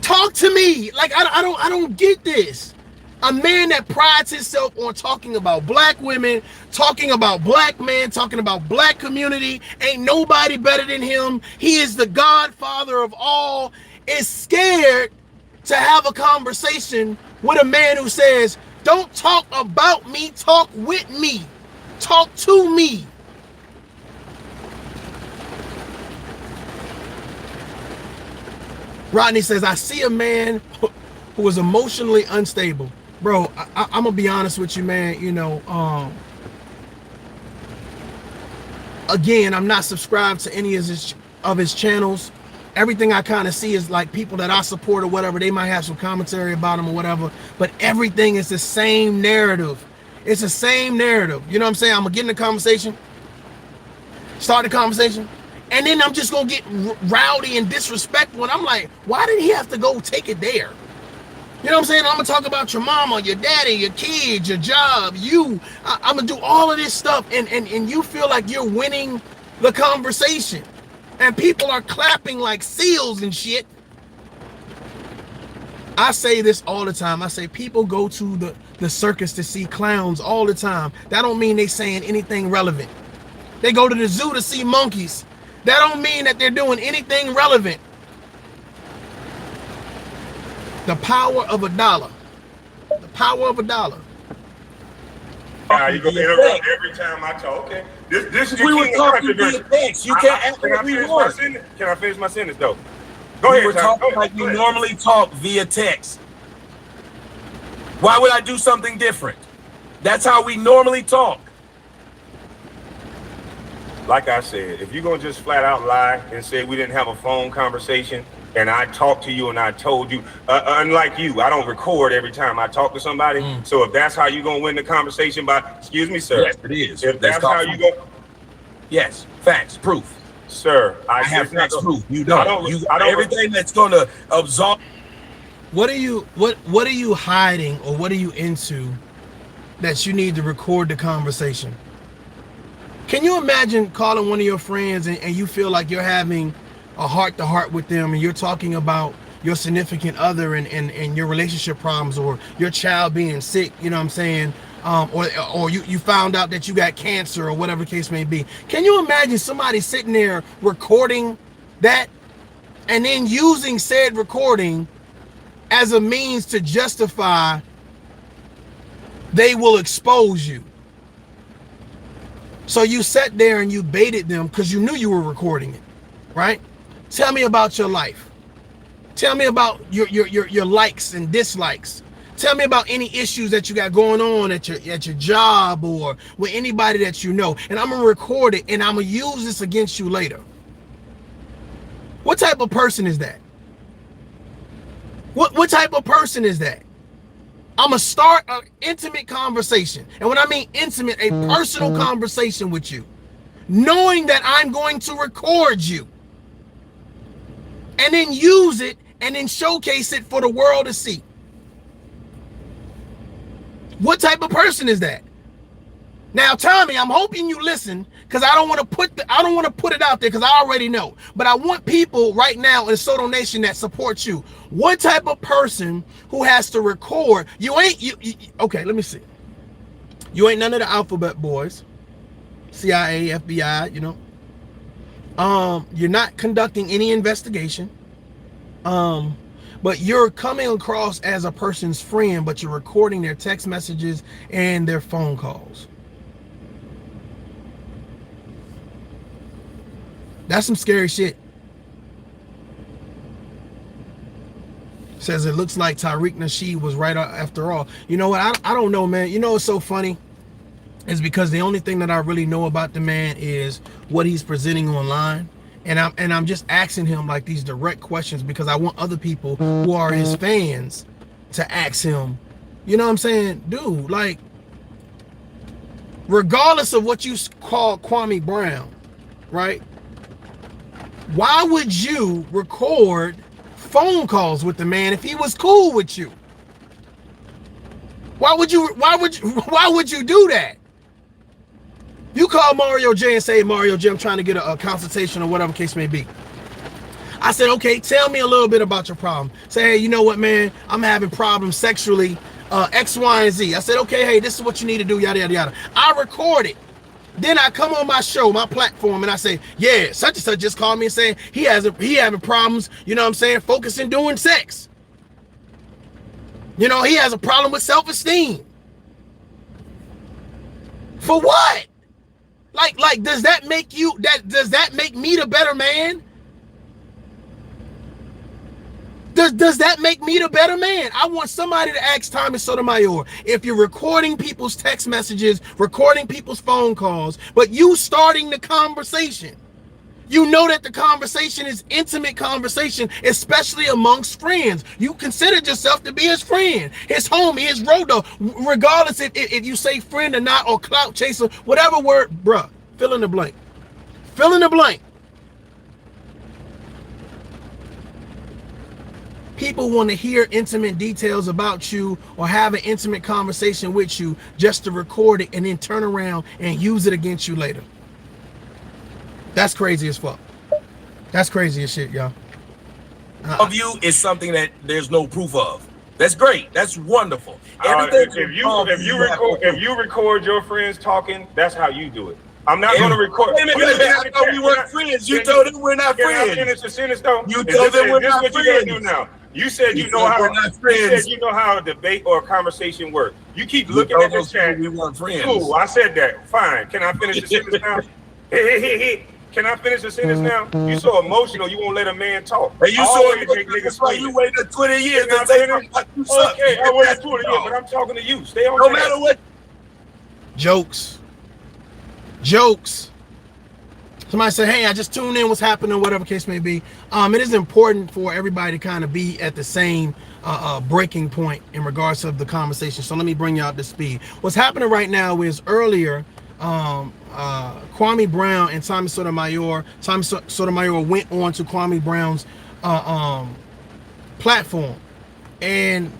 Talk to me. Like, I don't get this. A man that prides himself on talking about black women, talking about black men, talking about black community, ain't nobody better than him. He is the godfather of all, is scared to have a conversation with a man who says, don't talk about me, talk with me, talk to me. Rodney says, I see a man who is emotionally unstable. Bro, I'm gonna be honest with you, man. You know, again, I'm not subscribed to any of his channels. Everything I kind of see is like people that I support or whatever. They might have some commentary about him or whatever, but everything is the same narrative. It's the same narrative. You know what I'm saying? I'm gonna get in the conversation, start the conversation, and then I'm just gonna get rowdy and disrespectful. And I'm like, why did he have to go take it there? You know what I'm saying? I'm gonna talk about your mama, your daddy, your kids, your job, you. I'm gonna do all of this stuff, and you feel like you're winning the conversation, and people are clapping like seals and shit. I say this all the time. I say people go to the circus to see clowns all the time. That don't mean they saying anything relevant. They go to the zoo to see monkeys. That don't mean that they're doing anything relevant. The power of a dollar. The power of a dollar. You gonna interrupt every time I talk. Okay. This is We were talking via text. You can't act like we weren't. Can I finish my sentence though? Go ahead. We were talking like we normally talk via text. Why would I do something different? That's how we normally talk. Like I said, if you're gonna just flat out lie and say we didn't have a phone conversation and I talked to you and I told you, unlike you, I don't record every time I talk to somebody. So if that's how you're gonna win the conversation by, excuse me, sir. Yes, it is. If that's how you go. Yes, facts, proof. Sir, I have facts, proof. You don't. I don't everything that's gonna absolve. What are you hiding, or what are you into that you need to record the conversation? Can you imagine calling one of your friends and you feel like you're having a heart-to-heart with them and you're talking about your significant other and your relationship problems, or your child being sick, you know what I'm saying? Or you found out that you got cancer, or whatever the case may be. Can you imagine somebody sitting there recording that and then using said recording as a means to justify they will expose you? So you sat there and you baited them because you knew you were recording it, right? Tell me about your life. Tell me about your likes and dislikes. Tell me about any issues that you got going on at your job or with anybody that you know. And I'm gonna record it and I'm gonna use this against you later. What type of person is that? What type of person is that? I'm gonna start an intimate conversation. And when I mean intimate, a personal conversation with you, knowing that I'm going to record you and then use it and then showcase it for the world to see. What type of person is that? Now, Tommy, I'm hoping you listen, because I don't want to put it out there because I already know. But I want people right now in Soto Nation that support you. What type of person who has to record? Okay, let me see. You ain't none of the alphabet boys, CIA, FBI, you know. You're not conducting any investigation. But you're coming across as a person's friend, but you're recording their text messages and their phone calls. That's some scary shit. Says it looks like Tariq Nasheed was right after all. You know what? I don't know, man. You know what's so funny? Is because the only thing that I really know about the man is what he's presenting online. And I'm just asking him like these direct questions because I want other people who are his fans to ask him, you know what I'm saying? Dude, like, regardless of what you call Kwame Brown, right? Why would you record phone calls with the man if he was cool with you? Why would you do that? You call Mario J and say, Mario J, I'm trying to get a consultation or whatever case may be. I said, okay, tell me a little bit about your problem. Say, hey, you know what, man? I'm having problems sexually, X, Y, and Z. I said, okay, hey, this is what you need to do, yada, yada, yada. I record it. Then I come on my show, my platform, and I say, yeah, such and such just called me and saying he having problems, you know what I'm saying, focusing doing sex. You know, he has a problem with self-esteem. For what? Like, does that make me the better man? Does that make me the better man? I want somebody to ask Tommy Sotomayor, if you're recording people's text messages, recording people's phone calls, but you starting the conversation, you know that the conversation is intimate conversation, especially amongst friends. You considered yourself to be his friend, his homie, his road dog, regardless if you say friend or not, or clout chaser, whatever word, bruh, fill in the blank. Fill in the blank. People want to hear intimate details about you or have an intimate conversation with you just to record it and then turn around and use it against you later. That's crazy as fuck. That's crazy as shit, y'all. Of you is something that there's no proof of. That's great. That's wonderful. If you record your friends talking, that's how you do it. I'm not going to record. Wait a minute, I thought we weren't friends. You told them we're not friends. Can I finish the sentence though? You told them we're not friends. This is what you got to do now. You said you know how. You said you know how a debate or a conversation works. You keep looking at this chat. We weren't friends. Cool. I said that. Fine. Can I finish the sentence now? Hey. Can I finish the sentence now? You so emotional. You won't let a man talk. And you so emotional. That's why you waited 20 years to say you suck. Okay, I waited 20 years, but I'm talking to you. Stay on. No matter what. Jokes. Somebody say, hey, I just tuned in, what's happening, whatever case may be. It is important for everybody to kind of be at the same breaking point in regards to the conversation. So let me bring you up to speed. What's happening right now is earlier, Kwame Brown and Tommy Sotomayor went on to Kwame Brown's platform, and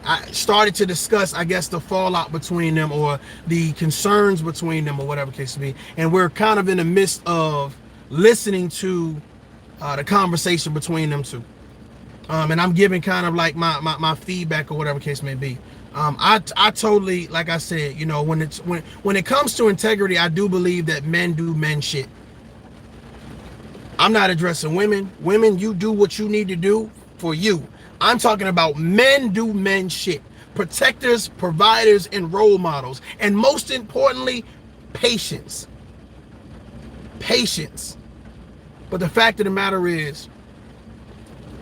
I started to discuss, I guess, the fallout between them or the concerns between them or whatever case may be. And we're kind of in the midst of listening to the conversation between them two. And I'm giving kind of like my feedback or whatever case may be. I totally, like I said, you know, when it comes to integrity, I do believe that men do men shit. I'm not addressing women. Women, you do what you need to do for you. I'm talking about men do men shit. Protectors, providers, and role models. And most importantly, patience. Patience. But the fact of the matter is,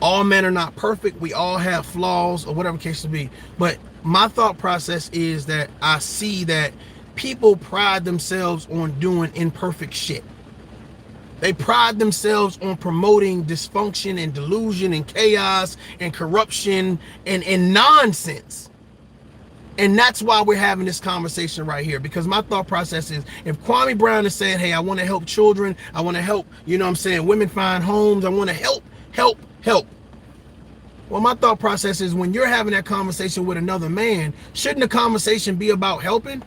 all men are not perfect. We all have flaws or whatever case to be. But my thought process is that I see that people pride themselves on doing imperfect shit. They pride themselves on promoting dysfunction and delusion and chaos and corruption and nonsense. And that's why we're having this conversation right here, because my thought process is, if Kwame Brown is saying, hey, I want to help children, I want to help, you know what I'm saying, women find homes, I want to help. Well, my thought process is, when you're having that conversation with another man, shouldn't the conversation be about helping?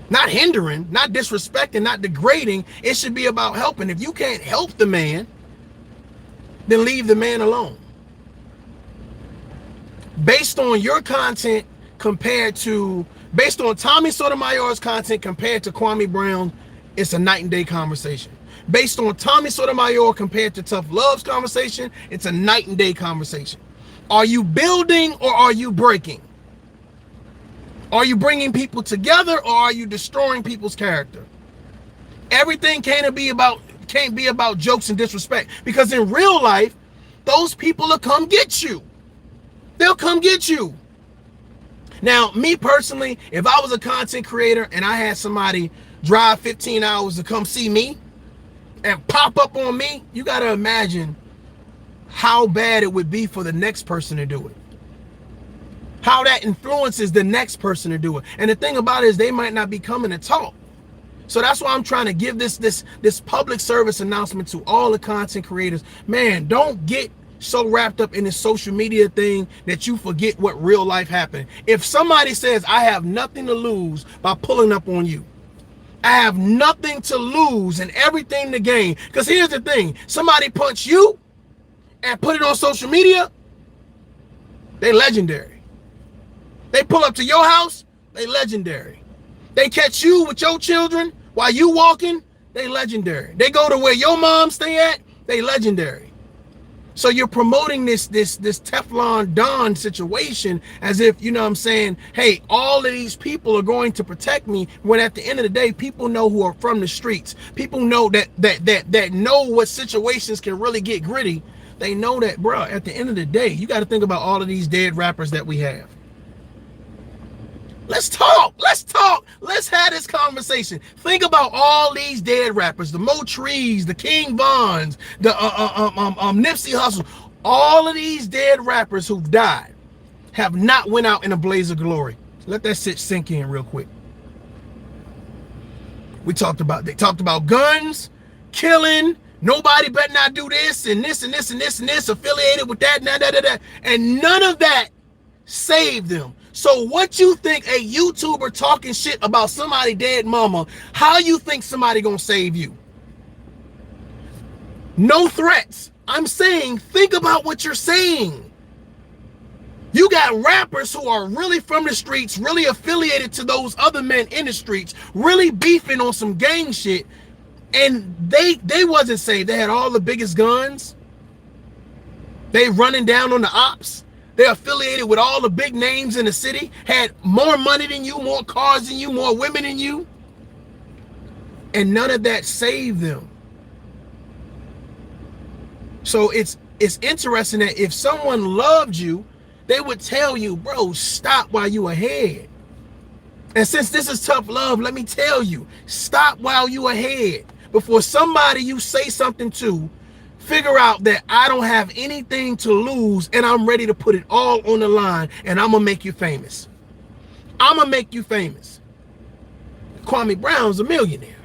Not hindering, not disrespecting, not degrading. It should be about helping. If you can't help the man, then leave the man alone. Based on your content based on Tommy Sotomayor's content compared to Kwame Brown, it's a night and day conversation. Based on Tommy Sotomayor compared to Tough Love's conversation, it's a night and day conversation. Are you building or are you breaking? Are you bringing people together or are you destroying people's character? Everything can't be about jokes and disrespect, because in real life, those people will come get you. They'll come get you. Now, me personally, if I was a content creator and I had somebody drive 15 hours to come see me and pop up on me, you got to imagine how bad it would be for the next person to do it. How that influences the next person to do it. And the thing about it is, they might not be coming to talk. So that's why I'm trying to give this public service announcement to all the content creators. Man, don't get so wrapped up in this social media thing that you forget what real life happened. If somebody says, I have nothing to lose by pulling up on you, I have nothing to lose and everything to gain. Because here's the thing, somebody punch you and put it on social media, they legendary. They pull up to your house, they legendary. They catch you with your children while you walking, they legendary. They go to where your mom stay at, they legendary. So you're promoting this Teflon Don situation as if, you know what I'm saying, hey, all of these people are going to protect me, when at the end of the day, people know who are from the streets. People know that know what situations can really get gritty. They know that, bro, at the end of the day, you got to think about all of these dead rappers that we have. Let's talk. Let's have this conversation. Think about all these dead rappers, the Mo Trees, the King Vons, the Nipsey Hussle. All of these dead rappers who've died have not went out in a blaze of glory. Let that sink in real quick. They talked about guns, killing, nobody better not do this and this and this and this and this, affiliated with that, and none of that saved them. So what you think a YouTuber talking shit about somebody dead mama, how you think somebody gonna save you? No threats. I'm saying, think about what you're saying. You got rappers who are really from the streets, really affiliated to those other men in the streets, really beefing on some gang shit, and they wasn't saved. They had all the biggest guns. They running down on the ops. They're affiliated with all the big names in the city, had more money than you, more cars than you, more women than you. And none of that saved them. So it's interesting that if someone loved you, they would tell you, bro, stop while you ahead. And since this is tough love, let me tell you, stop while you ahead. Before somebody you say something to, figure out that I don't have anything to lose and I'm ready to put it all on the line and I'm gonna make you famous. I'm gonna make you famous. Kwame Brown's a millionaire.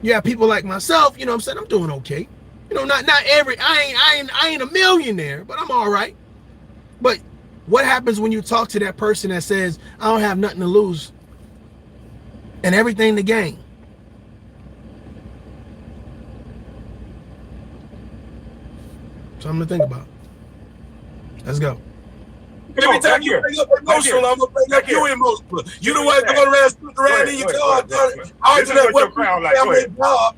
You have people like myself, you know what I'm saying? I'm doing okay. You know, not every, I ain't a millionaire, but I'm all right. But what happens when you talk to that person that says, I don't have nothing to lose and everything to gain? Something to think about. Let's go. Every time you bring up emotional, I'm gonna bring up you emotional. You the one going around in your car, arguing at what family job.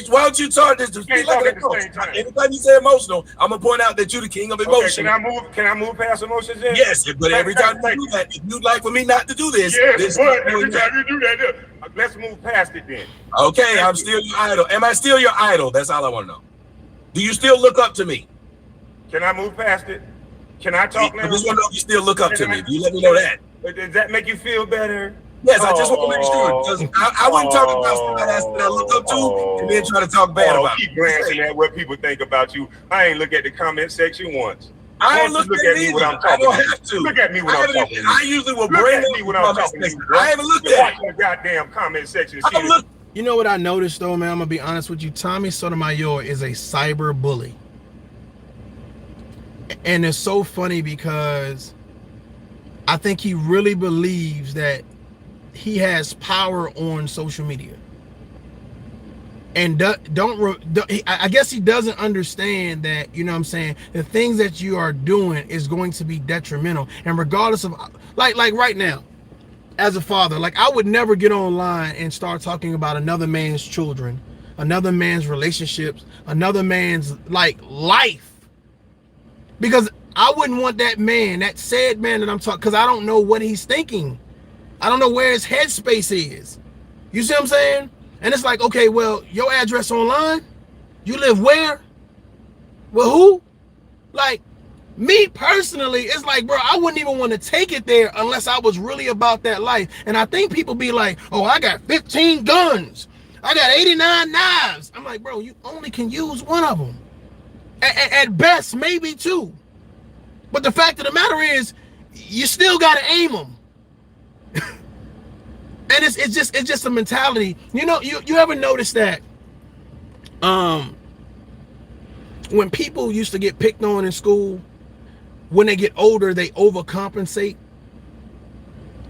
Why don't you talk this to speak like an emotion? Anytime you say emotional, I'm gonna point out that you're the king of emotion. Can I move past emotions then? Yes, but every time you do that, if you'd like for me not to do this, yes, but every time you do that, let's move past it then. Okay, I'm still your idol. Am I still your idol? That's all I want to know. Do you still look up to me? Can I move past it? Can I talk now? I just want to know if you still look up to me. Do you let me know that? Does that make you feel better? Yes, I just want to make sure, because I wouldn't talk about somebody that I look up to and then try to talk bad about. Keep glancing at what people think about you. I ain't look at the comment section once. I ain't looked at me when I'm talking. I don't have to. Look at me when I'm talking. I usually will bring me when I'm talking. I haven't looked at the goddamn comment section. You know what I noticed though, man? I'm gonna be honest with you. Tommy Sotomayor is a cyber bully. And it's so funny because I think he really believes that he has power on social media. And I guess he doesn't understand that, you know what I'm saying, the things that you are doing is going to be detrimental. And regardless of, like right now, as a father, like I would never get online and start talking about another man's children, another man's relationships, another man's like life. Because I wouldn't want that man, that sad man that I'm talking, because I don't know what he's thinking. I don't know where his headspace is. You see what I'm saying? And it's like, okay, well, your address online? You live where? Well, who? Like, me personally, it's like, bro, I wouldn't even want to take it there unless I was really about that life. And I think people be like, oh, I got 15 guns. I got 89 knives. I'm like, bro, you only can use one of them. At best, maybe two. But the fact of the matter is, you still got to aim them. And it's just a mentality. You know, you ever notice that when people used to get picked on in school, when they get older, they overcompensate.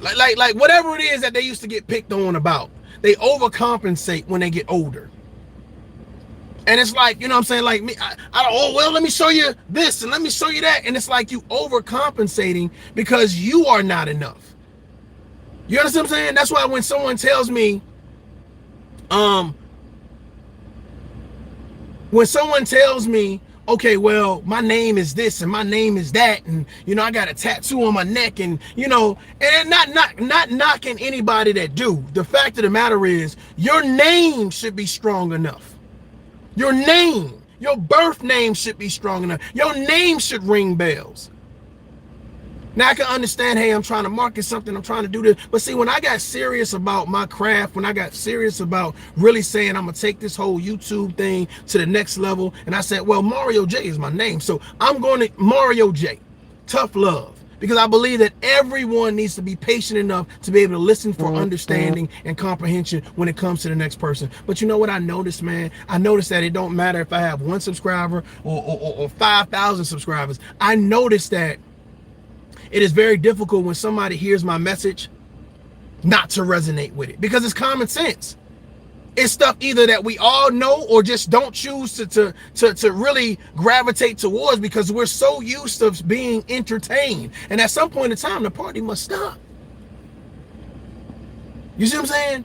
Like whatever it is that they used to get picked on about, they overcompensate when they get older. And it's like, you know what I'm saying? Like me, oh, well, let me show you this and let me show you that. And it's like you overcompensating because you are not enough. You understand what I'm saying? That's why when someone tells me, okay, well, my name is this and my name is that, and you know, I got a tattoo on my neck, and you know, and not knocking anybody that do. The fact of the matter is, your name should be strong enough. Your name, your birth name should be strong enough. Your name should ring bells. Now I can understand, hey, I'm trying to market something, I'm trying to do this. But see, when I got serious about my craft, when I got serious about really saying I'm gonna take this whole YouTube thing to the next level, and I said, well, Mario J is my name, so I'm going to Mario J, tough love. Because I believe that everyone needs to be patient enough to be able to listen for understanding and comprehension when it comes to the next person. But you know what I noticed, man? I noticed that it don't matter if I have 1 subscriber or 5,000 subscribers. I noticed that it is very difficult when somebody hears my message not to resonate with it, because it's common sense. It's stuff either that we all know or just don't choose to really gravitate towards because we're so used to being entertained. And at some point in time, the party must stop. You see what I'm saying?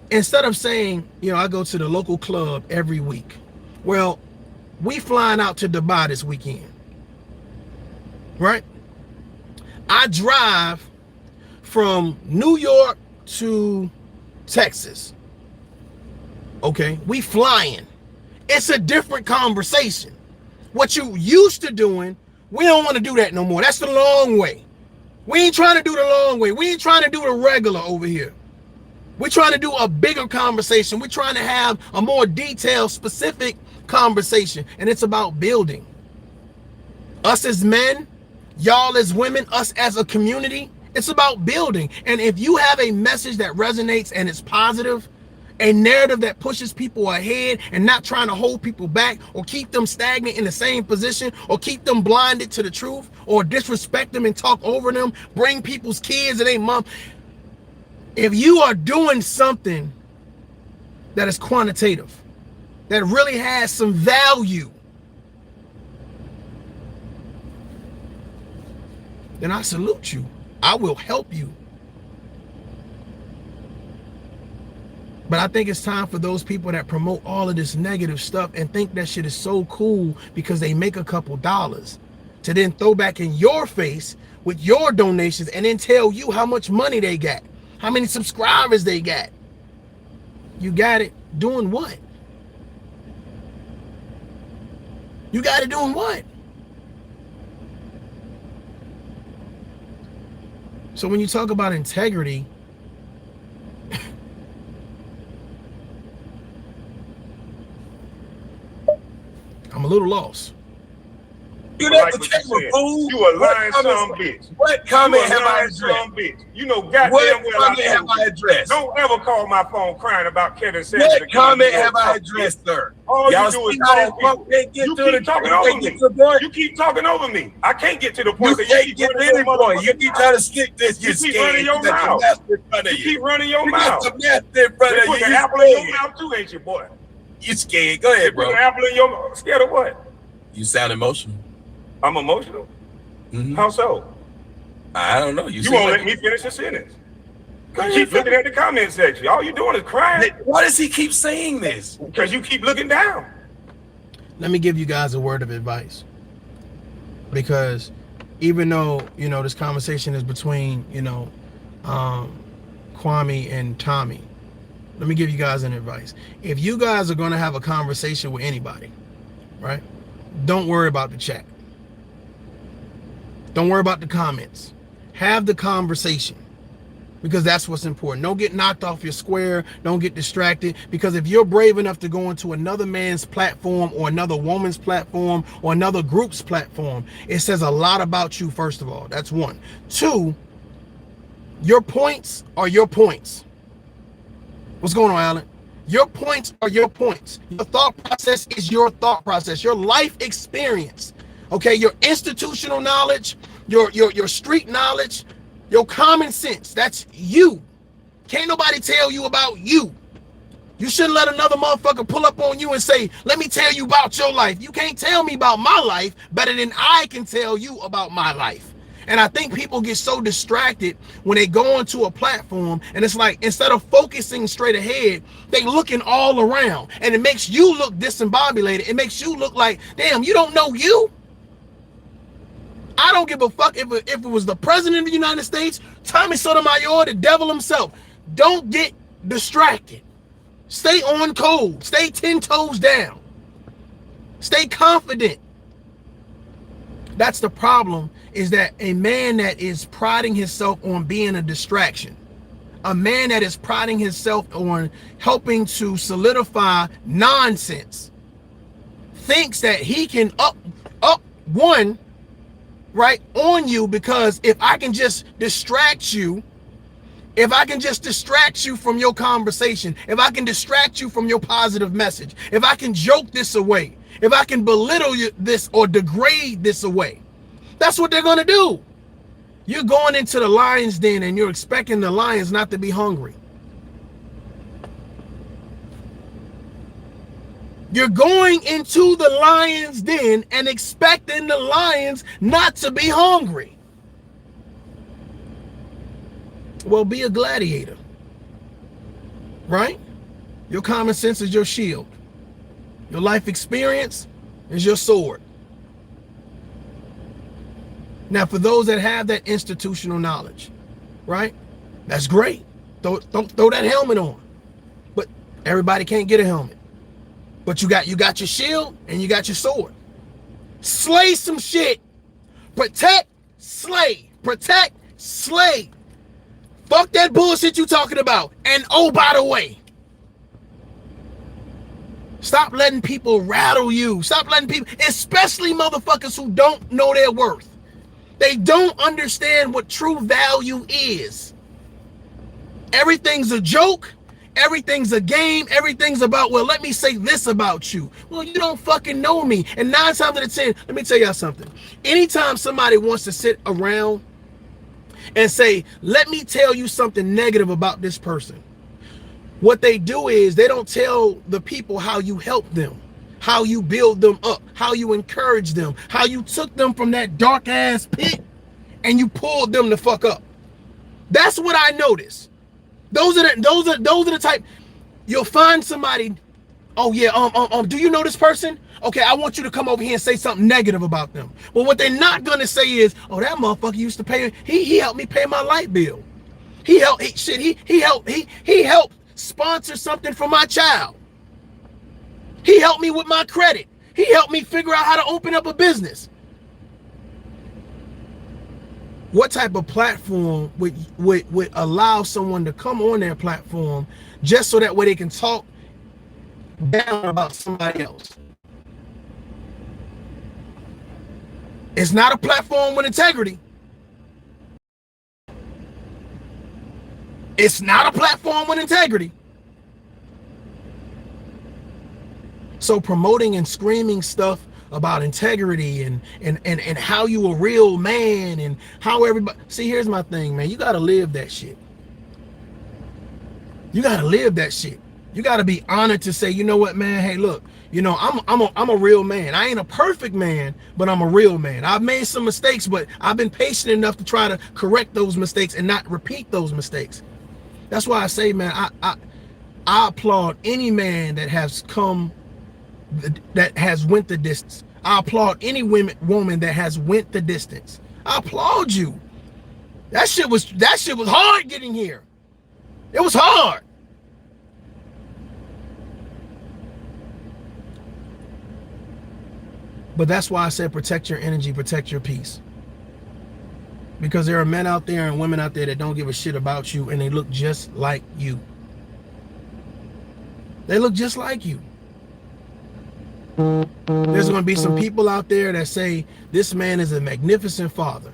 Instead of saying, you know, I go to the local club every week. Well, We flying out to Dubai this weekend, right? I drive from New York to Texas. Okay, we flying. It's a different conversation. What you used to doing, we don't want to do that no more. That's the long way. We ain't trying to do the long way. We ain't trying to do the regular over here. We're trying to do a bigger conversation. We're trying to have a more detailed, specific conversation. And it's about building. Us as men, y'all as women, us as a community, it's about building. And if you have a message that resonates and it's positive, a narrative that pushes people ahead and not trying to hold people back or keep them stagnant in the same position or keep them blinded to the truth or disrespect them and talk over them, bring people's kids and their mom. If you are doing something that is quantitative, that really has some value, then I salute you. I will help you. But I think it's time for those people that promote all of this negative stuff and think that shit is so cool because they make a couple dollars to then throw back in your face with your donations and then tell you how much money they got, how many subscribers they got. You got it doing what? You got it doing what? So when you talk about integrity, I'm a little lost. You Like at the what camera, you said. fool. You a lying What son comment- bitch. What comment You a have I lying addressed? son bitch. You know goddamn What well comment I have told I you. addressed? Don't ever call my phone crying about Kevin Samuels. What comment have I addressed, sir? All Y'all you do is see how that talk. punk can't get You to keep the talking can't over get me. to the point? You keep talking over me. I can't get to the You point. 'cause can't keep get to running any your point. You motherfucking keep mouth. trying to stick this. You're You keep scared. running your You got your mouth. master in front of You you. keep running your You got mouth. your master in front They of put you. the You apple in your scared. mouth too, ain't you, boy? You scared. Go They ahead, put bro. the apple in your mouth. Scared of what? You sound emotional. I'm emotional. Mhm. How so? I don't know. You You seem won't like let me finish the sentence. Go You ahead, keep looking at the comment section. All you doing is crying Why does he keep saying this? because you keep looking down. Let me give you guys a word of advice. Because even though, you know, this conversation is between, you know, Kwame and Tommy, let me give you guys an advice. If you guys are going to have a conversation with anybody, right? Don't worry about the chat. Don't worry about the comments. Have the conversation. Because that's what's important. Don't get knocked off your square. Don't get distracted. Because if you're brave enough to go into another man's platform or another woman's platform or another group's platform, it says a lot about you, first of all. That's one. Two, your points are your points. What's going on, Alan? Your points are your points. Your thought process is your thought process. Your life experience. Okay, your institutional knowledge, your street knowledge, your common sense, that's you. Can't nobody tell you about you. You shouldn't let another motherfucker pull up on you and say, let me tell you about your life. You can't tell me about my life better than I can tell you about my life. And I think people get so distracted when they go onto a platform and it's like, instead of focusing straight ahead, they looking all around and it makes you look discombobulated. It makes you look like, damn, you don't know you. I don't give a fuck if it was the president of the United States, Tommy Sotomayor, the devil himself. Don't get distracted. Stay on code. Stay 10 toes down. Stay confident. That's the problem, is that a man that is priding himself on being a distraction, a man that is priding himself on helping to solidify nonsense, thinks that he can up one right on you, because if I can just distract you, if I can just distract you from your conversation, if I can distract you from your positive message, if I can joke this away, if I can belittle this or degrade this away, that's what they're going to do. You're going into the lion's den and you're expecting the lions not to be hungry. You're going into the lion's den and expecting the lions not to be hungry. Well, be a gladiator, right? Your common sense is your shield. Your life experience is your sword. Now, for those that have that institutional knowledge, right? That's great. Don't throw that helmet on. But everybody can't get a helmet. But you got your shield and you got your sword. Slay some shit. Protect, slay. Protect, slay. Fuck that bullshit you talking about. And oh, by the way, stop letting people rattle you. Stop letting people, especially motherfuckers who don't know their worth. They don't understand what true value is. Everything's a joke. Everything's a game. Everything's about, well, let me say this about you. Well, you don't fucking know me. And 9 times out of 10, let me tell y'all something. Anytime somebody wants to sit around and say, let me tell you something negative about this person, what they do is they don't tell the people how you help them, how you build them up, how you encourage them, how you took them from that dark ass pit and you pulled them the fuck up. That's what I noticed. Those are the type. You'll find somebody, oh yeah, do you know this person? Okay, I want you to come over here and say something negative about them. Well, what they're not gonna say is, oh, that motherfucker used to pay, he helped me pay my light bill. He helped sponsor something for my child. He helped me with my credit. He helped me figure out how to open up a business. What type of platform would allow someone to come on their platform just so that way they can talk down about somebody else? It's not a platform with integrity. It's not a platform with integrity. So promoting and screaming stuff about integrity and how you a real man and how everybody, see, here's my thing, man. You gotta live that shit. You gotta live that shit. You gotta be honored to say, you know what, man, hey, look, you know, I'm a real man. I ain't a perfect man, but I'm a real man. I've made some mistakes, but I've been patient enough to try to correct those mistakes and not repeat those mistakes. That's why I say, man, I applaud any man that has come, that has went the distance. I applaud any woman that has went the distance. I applaud you. That shit was hard getting here. It was hard. But that's why I said protect your energy, protect your peace. Because there are men out there and women out there that don't give a shit about you and they look just like you. They look just like you. There's going to be some people out there that say this man is a magnificent father.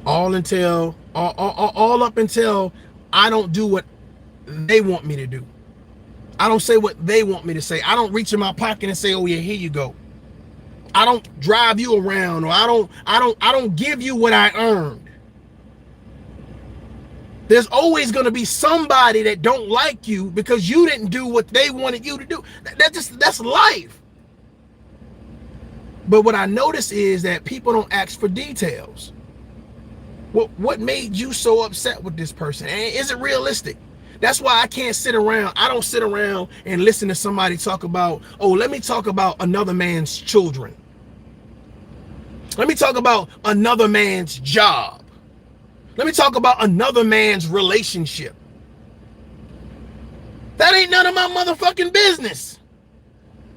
All up until I don't do what they want me to do. I don't say what they want me to say. I don't reach in my pocket and say, oh yeah, here you go. I don't drive you around, or I don't give you what I earned. There's always going to be somebody that don't like you because you didn't do what they wanted you to do. That's life. But what I notice is that people don't ask for details. What made you so upset with this person? And is it realistic? That's why I can't sit around. I don't sit around and listen to somebody talk about, oh, let me talk about another man's children. Let me talk about another man's job. Let me talk about another man's relationship. That ain't none of my motherfucking business.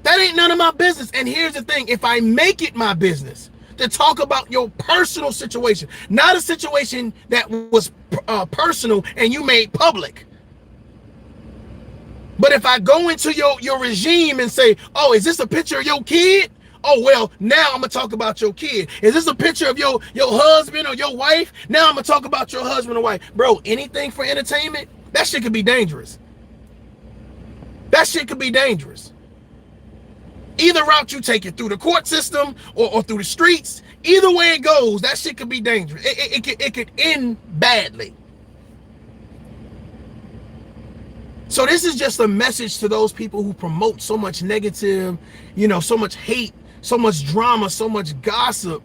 That ain't none of my business. And here's the thing, if I make it my business to talk about your personal situation, not a situation that was personal and you made public. But if I go into your regime and say, oh, is this a picture of your kid? Oh, well, now I'm going to talk about your kid. Is this a picture of your husband or your wife? Now I'm going to talk about your husband or wife. Bro, anything for entertainment, that shit could be dangerous. That shit could be dangerous. Either route you take it, through the court system or through the streets, either way it goes, that shit could be dangerous. It could end badly. So this is just a message to those people who promote so much negative, you know, so much hate, so much drama, so much gossip.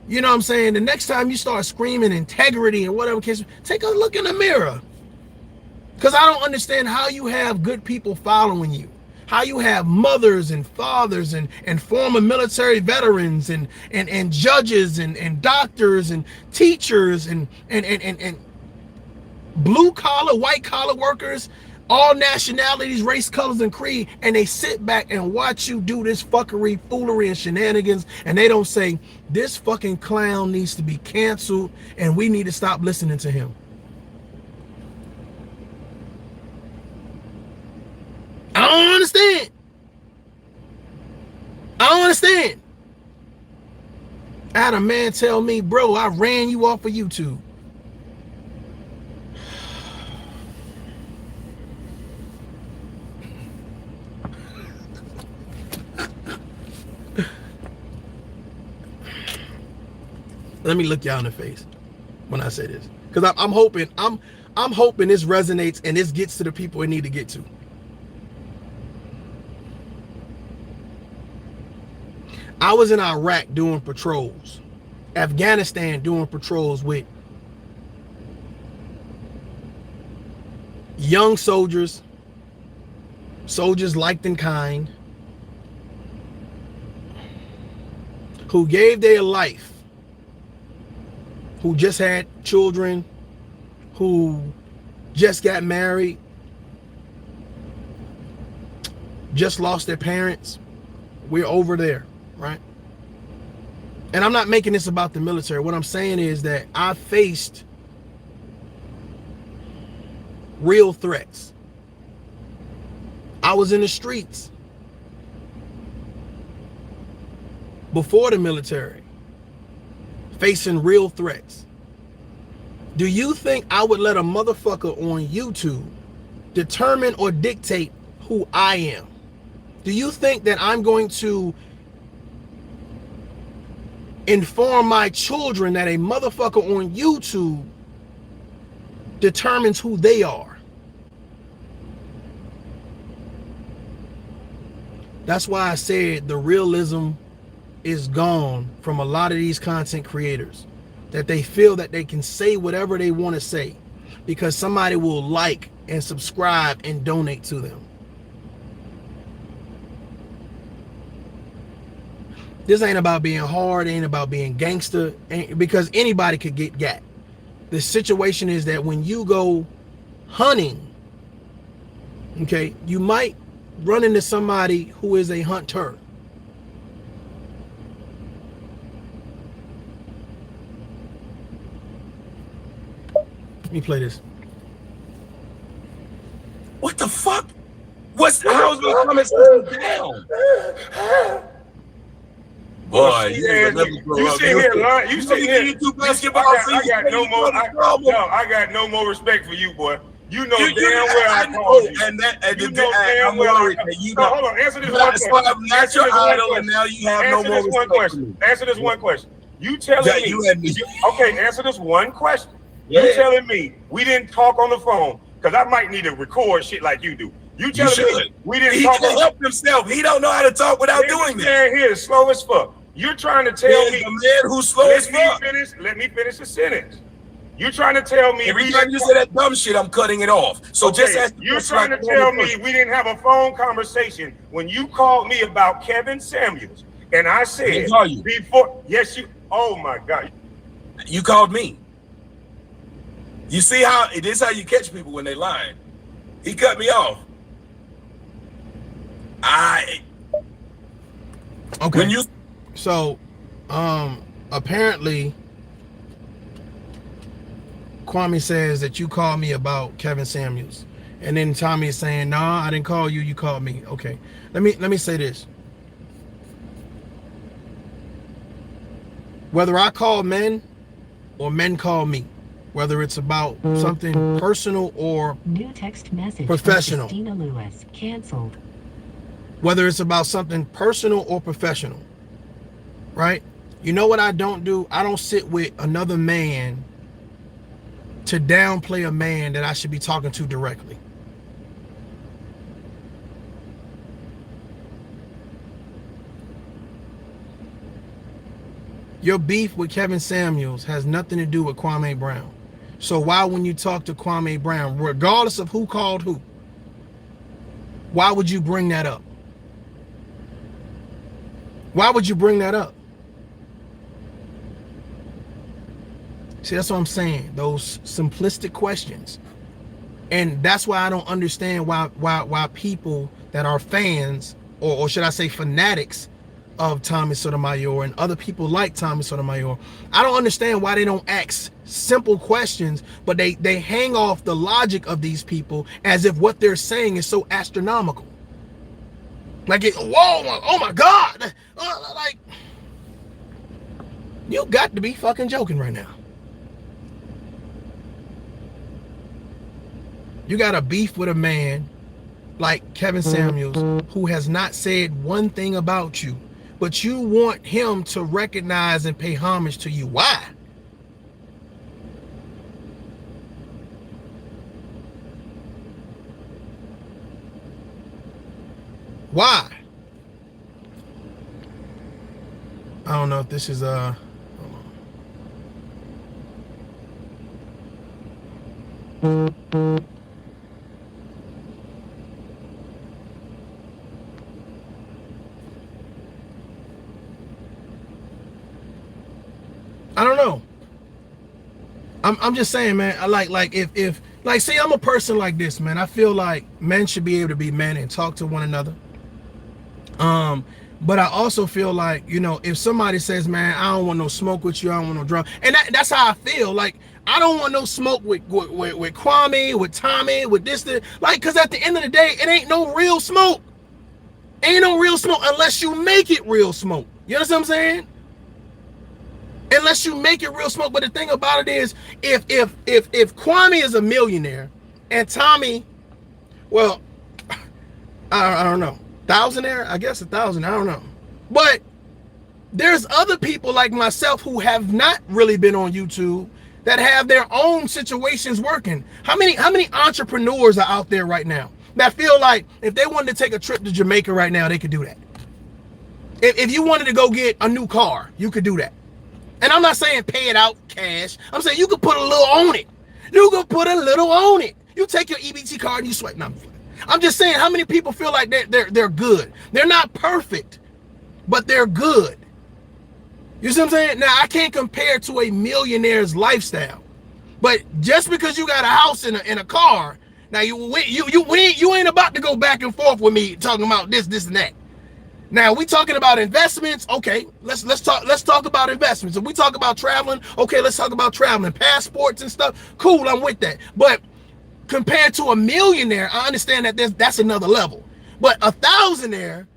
You know what I'm saying? The next time you start screaming integrity and whatever case, take a look in the mirror. Because I don't understand how you have good people following you, How you have mothers and fathers and former military veterans and judges and doctors and teachers and blue collar, white collar workers, all nationalities, race, colors, and creed, and they sit back and watch you do this fuckery, foolery, and shenanigans, and they don't say, this fucking clown needs to be canceled and we need to stop listening to him. I don't understand. I don't understand. I had a man tell me, bro, I ran you off of YouTube. Let me look y'all in the face when I say this, because I'm hoping this resonates and this gets to the people it need to get to. I was in Iraq doing patrols, Afghanistan doing patrols with young soldiers, soldiers liked and kind, who gave their life, who just had children, who just got married, just lost their parents. We're over there, right? And I'm not making this about the military. What I'm saying is that I faced real threats. I was in the streets before the military, facing real threats. Do you think I would let a motherfucker on YouTube determine or dictate who I am? Do you think that I'm going to inform my children that a motherfucker on YouTube determines who they are? That's why I said the realism is gone from a lot of these content creators, that they feel that they can say whatever they want to say because somebody will like and subscribe and donate to them. This ain't about being hard, ain't about being gangster, because anybody could get gat. The situation is that when you go hunting, okay, you might run into somebody who is a hunter. Let me play this. What the fuck? How's my comment system down? Boy, you sit here lying. You sit here. I got no more respect for you, boy. You know damn well I called you. And you know damn well I called you. No, hold on. Answer this one question. That's your idol, and now you have no more respect for me. Answer this one question. You telling me? Okay, answer this one question. Yeah. You telling me we didn't talk on the phone because I might need to record shit like you do. You telling me we didn't talk? He can help himself. He don't know how to talk without doing this. Man here is slow as fuck. You're trying to tell me the man who's slow as fuck. Let me finish the sentence. You're trying to tell me every time you say that dumb shit, I'm cutting it off. So okay, just ask. You're trying to tell me we didn't have a phone conversation when you called me about Kevin Samuels, and I said before. Yes, you. Oh my God. You called me. You see how it is how you catch people when they lying. He cut me off. Okay. When you so apparently Kwame says that you called me about Kevin Samuels, and then Tommy is saying, "Nah, I didn't call you. You called me." Okay. Let me say this. Whether I call men or men call me, whether it's about something personal or new text message professional, Christina Lewis canceled. Whether it's about something personal or professional, right? You know what I don't do? I don't sit with another man to downplay a man that I should be talking to directly. Your beef with Kevin Samuels has nothing to do with Kwame Brown. So why, when you talk to Kwame Brown, regardless of who called who, Why would you bring that up? Why would you bring that up? See, that's what I'm saying. Those simplistic questions. And that's why I don't understand why people that are fans, or should I say fanatics of Tommy Sotomayor and other people like Tommy Sotomayor, I don't understand why they don't ask simple questions, but they hang off the logic of these people as if what they're saying is so astronomical. Like, whoa, oh my God. Like, you got to be fucking joking right now. You got a beef with a man like Kevin Samuels who has not said one thing about you, but you want him to recognize and pay homage to you. Why? Why? I don't know if this is I don't know. I'm just saying, man. I like if see, I'm a person like this, man. I feel like men should be able to be men and talk to one another. But I also feel like, you know, if somebody says, man, I don't want no smoke with you, I don't want no drama, and that's how I feel. Like, I don't want no smoke with Kwame, with Tommy, with this, like, because at the end of the day, it ain't no real smoke. Ain't no real smoke unless you make it real smoke. You know what I'm saying? Unless you make it real smoke. But the thing about it is, if Kwame is a millionaire and Tommy, well, I don't know, thousandaire, I guess 1,000, I don't know. But there's other people like myself who have not really been on YouTube that have their own situations working. How many entrepreneurs are out there right now that feel like if they wanted to take a trip to Jamaica right now, they could do that? If you wanted to go get a new car, you could do that. And I'm not saying pay it out cash. I'm saying you could put a little on it. You could put a little on it. You take your EBT card and you swipe. No, I'm just saying, how many people feel like they're good? They're not perfect, but they're good. You see what I'm saying? Now, I can't compare to a millionaire's lifestyle, but just because you got a house and a car, now you ain't about to go back and forth with me talking about this and that. Now, we talking about investments. Okay, let's talk about investments. If we talk about traveling, okay, let's talk about traveling, passports and stuff. Cool, I'm with that. But compared to a millionaire, I understand that that's another level. But a thousandaire,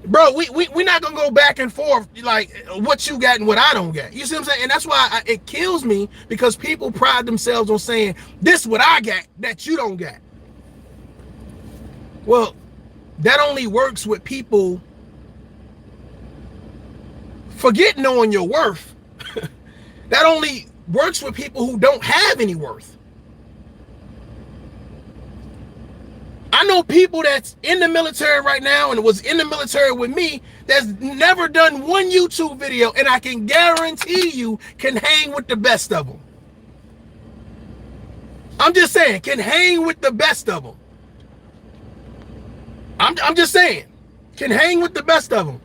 bro, we're not gonna go back and forth like what you got and what I don't get. You see what I'm saying? And that's why it kills me, because people pride themselves on saying this is what I got that you don't get. Well, that only works with people. Forget knowing your worth. That only works with people who don't have any worth. I know people that's in the military right now and was in the military with me that's never done one YouTube video, and I can guarantee you can hang with the best of them. I'm just saying, can hang with the best of them. I'm just saying, can hang with the best of them.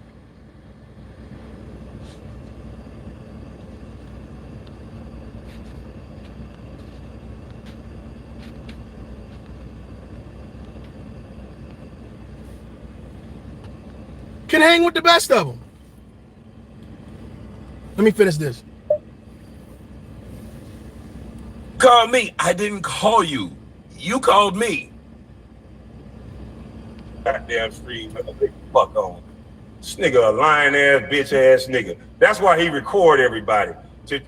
Can hang with the best of them. Let me finish this. Call me. I didn't call you. You called me. Goddamn stream, fuck on. This nigga a lying ass, bitch ass nigga. That's why he record everybody.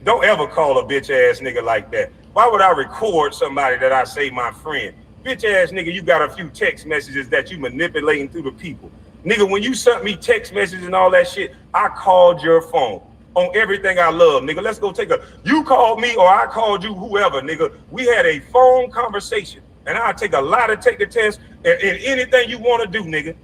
Don't ever call a bitch ass nigga like that. Why would I record somebody that I say my friend? Bitch ass nigga, you got a few text messages that you manipulating through the people. Nigga, when you sent me text messages and all that shit, I called your phone on everything I love, nigga. Let's go take you called me or I called you, whoever, nigga. We had a phone conversation, and I'll take a lie to take the test and anything you want to do, nigga.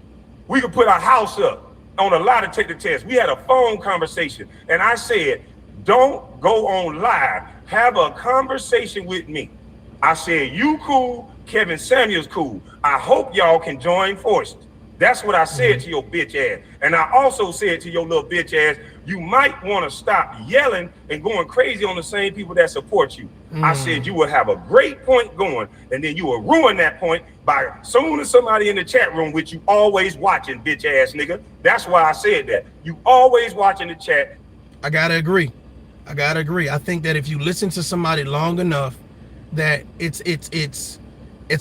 We could put a house up on a lie to take the test. We had a phone conversation, and I said, don't go on live. Have a conversation with me. I said, you cool, Kevin Samuels cool. I hope y'all can join forces. That's what I said to your bitch ass. And I also said to your little bitch ass, you might want to stop yelling and going crazy on the same people that support you. I said you will have a great point going, and then you will ruin that point by soon as somebody in the chat room, which you always watching, bitch ass nigga. That's why I said that. You always watching the chat. I gotta agree. I think that if you listen to somebody long enough, that it's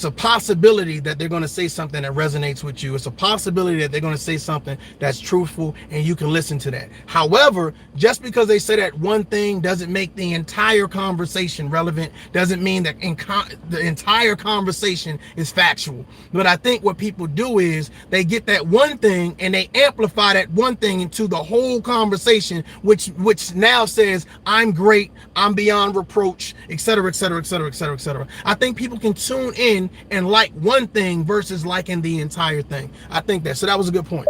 a possibility that they're going to say something that resonates with you. It's a possibility that they're going to say something that's truthful, and you can listen to that. However, just because they say that one thing doesn't make the entire conversation relevant, doesn't mean that the entire conversation is factual. But I think what people do is they get that one thing and they amplify that one thing into the whole conversation, which now says, I'm great, I'm beyond reproach, etc., etc., etc., etc., etc. I think people can tune in and like one thing versus liking the entire thing. I think that. So that was a good point.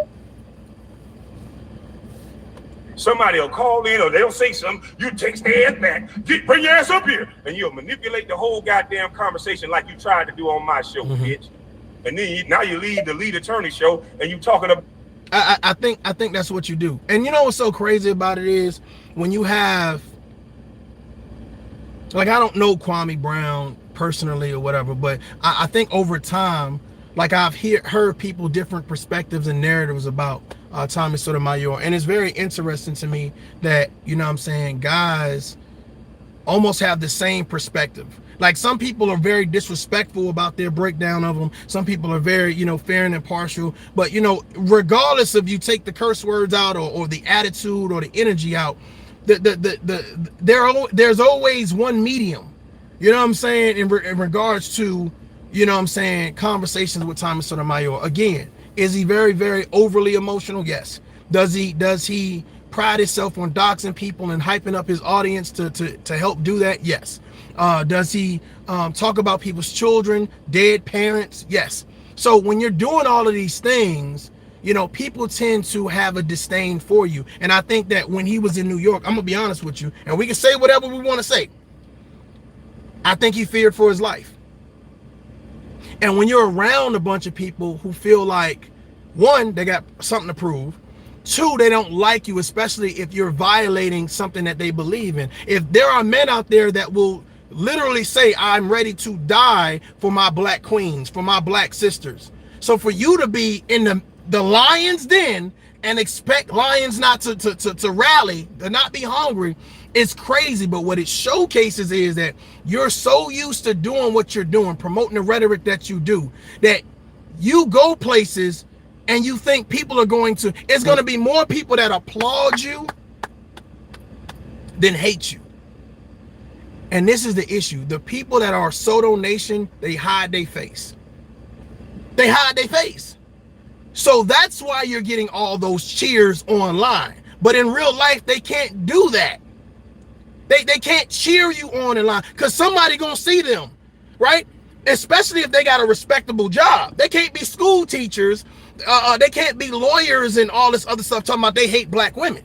Somebody will call in or they'll say something, you take their ass back, bring your ass up here, and you'll manipulate the whole goddamn conversation like you tried to do on my show, bitch. And then now you leave the lead attorney show and you talking about. I think that's what you do. And you know what's so crazy about it is when you have, like, I don't know Kwame Brown personally or whatever, but I think over time, like, I've heard people different perspectives and narratives about Tommy Sotomayor, and it's very interesting to me that, you know what I'm saying, guys almost have the same perspective. Like, some people are very disrespectful about their breakdown of them. Some people are very, you know, fair and impartial. But, you know, regardless if you take the curse words out or the attitude or the energy out, there's always one medium. You know what I'm saying, in regards to, you know what I'm saying, conversations with Tommy Sotomayor. Again, is he very, very overly emotional? Yes. Does he pride himself on doxing people and hyping up his audience to help do that? Yes. Does he talk about people's children, dead parents? Yes. So when you're doing all of these things, you know, people tend to have a disdain for you. And I think that when he was in New York, I'm gonna be honest with you, and we can say whatever we want to say, I think he feared for his life. And when you're around a bunch of people who feel like, one, they got something to prove, two, they don't like you, especially if you're violating something that they believe in. If there are men out there that will literally say, I'm ready to die for my black queens, for my black sisters. So for you to be in the lion's den and expect lions not to rally, to not be hungry, it's crazy. But what it showcases is that you're so used to doing what you're doing, promoting the rhetoric that you do, that you go places and you think people are going to, it's going to be more people that applaud you than hate you. And this is the issue. The people that are Soto Nation, they hide their face. They hide their face. So that's why you're getting all those cheers online. But in real life, they can't do that. They can't cheer you on in line because somebody gonna see them, right? Especially if they got a respectable job. They can't be school teachers. They can't be lawyers and all this other stuff talking about they hate black women.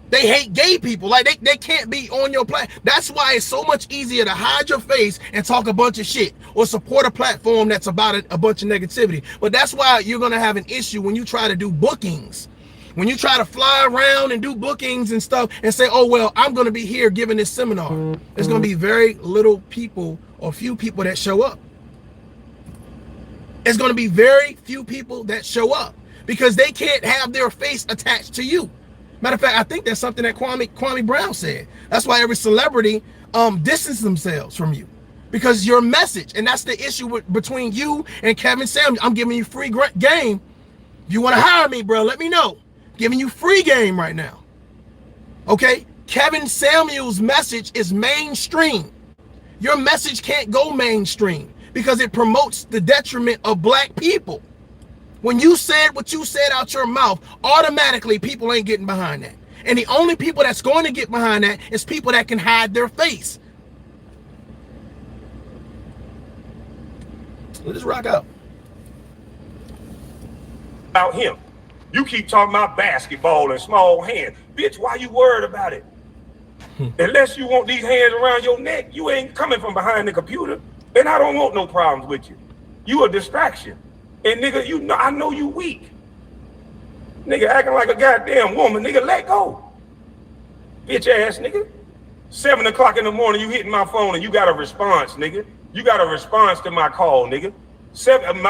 They hate gay people. Like, they can't be on your platform. That's why it's so much easier to hide your face and talk a bunch of shit or support a platform that's about a bunch of negativity. But that's why you're going to have an issue when you try to do bookings. When you try to fly around and do bookings and stuff and say, oh, well, I'm going to be here giving this seminar. There's going to be very little people or few people that show up. It's going to be very few people that show up because they can't have their face attached to you. Matter of fact, I think that's something that Kwame Brown said. That's why every celebrity distances themselves from you because your message, and that's the issue between you and Kevin Samuels. I'm giving you free game. If you want to hire me, bro, let me know. Giving you free game right now. Okay? Kevin Samuels' message is mainstream. Your message can't go mainstream because it promotes the detriment of black people. When you said what you said out your mouth, automatically people ain't getting behind that. And the only people that's going to get behind that is people that can hide their face. Let us rock out. About him. You keep talking about basketball and small hands. Bitch, why you worried about it? Unless you want these hands around your neck, you ain't coming from behind the computer. And I don't want no problems with you. You a distraction. And nigga, you know, I know you weak. Nigga acting like a goddamn woman, nigga, let go. Bitch ass nigga. 7 o'clock in the morning, you hitting my phone and you got a response, nigga. You got a response to my call, nigga.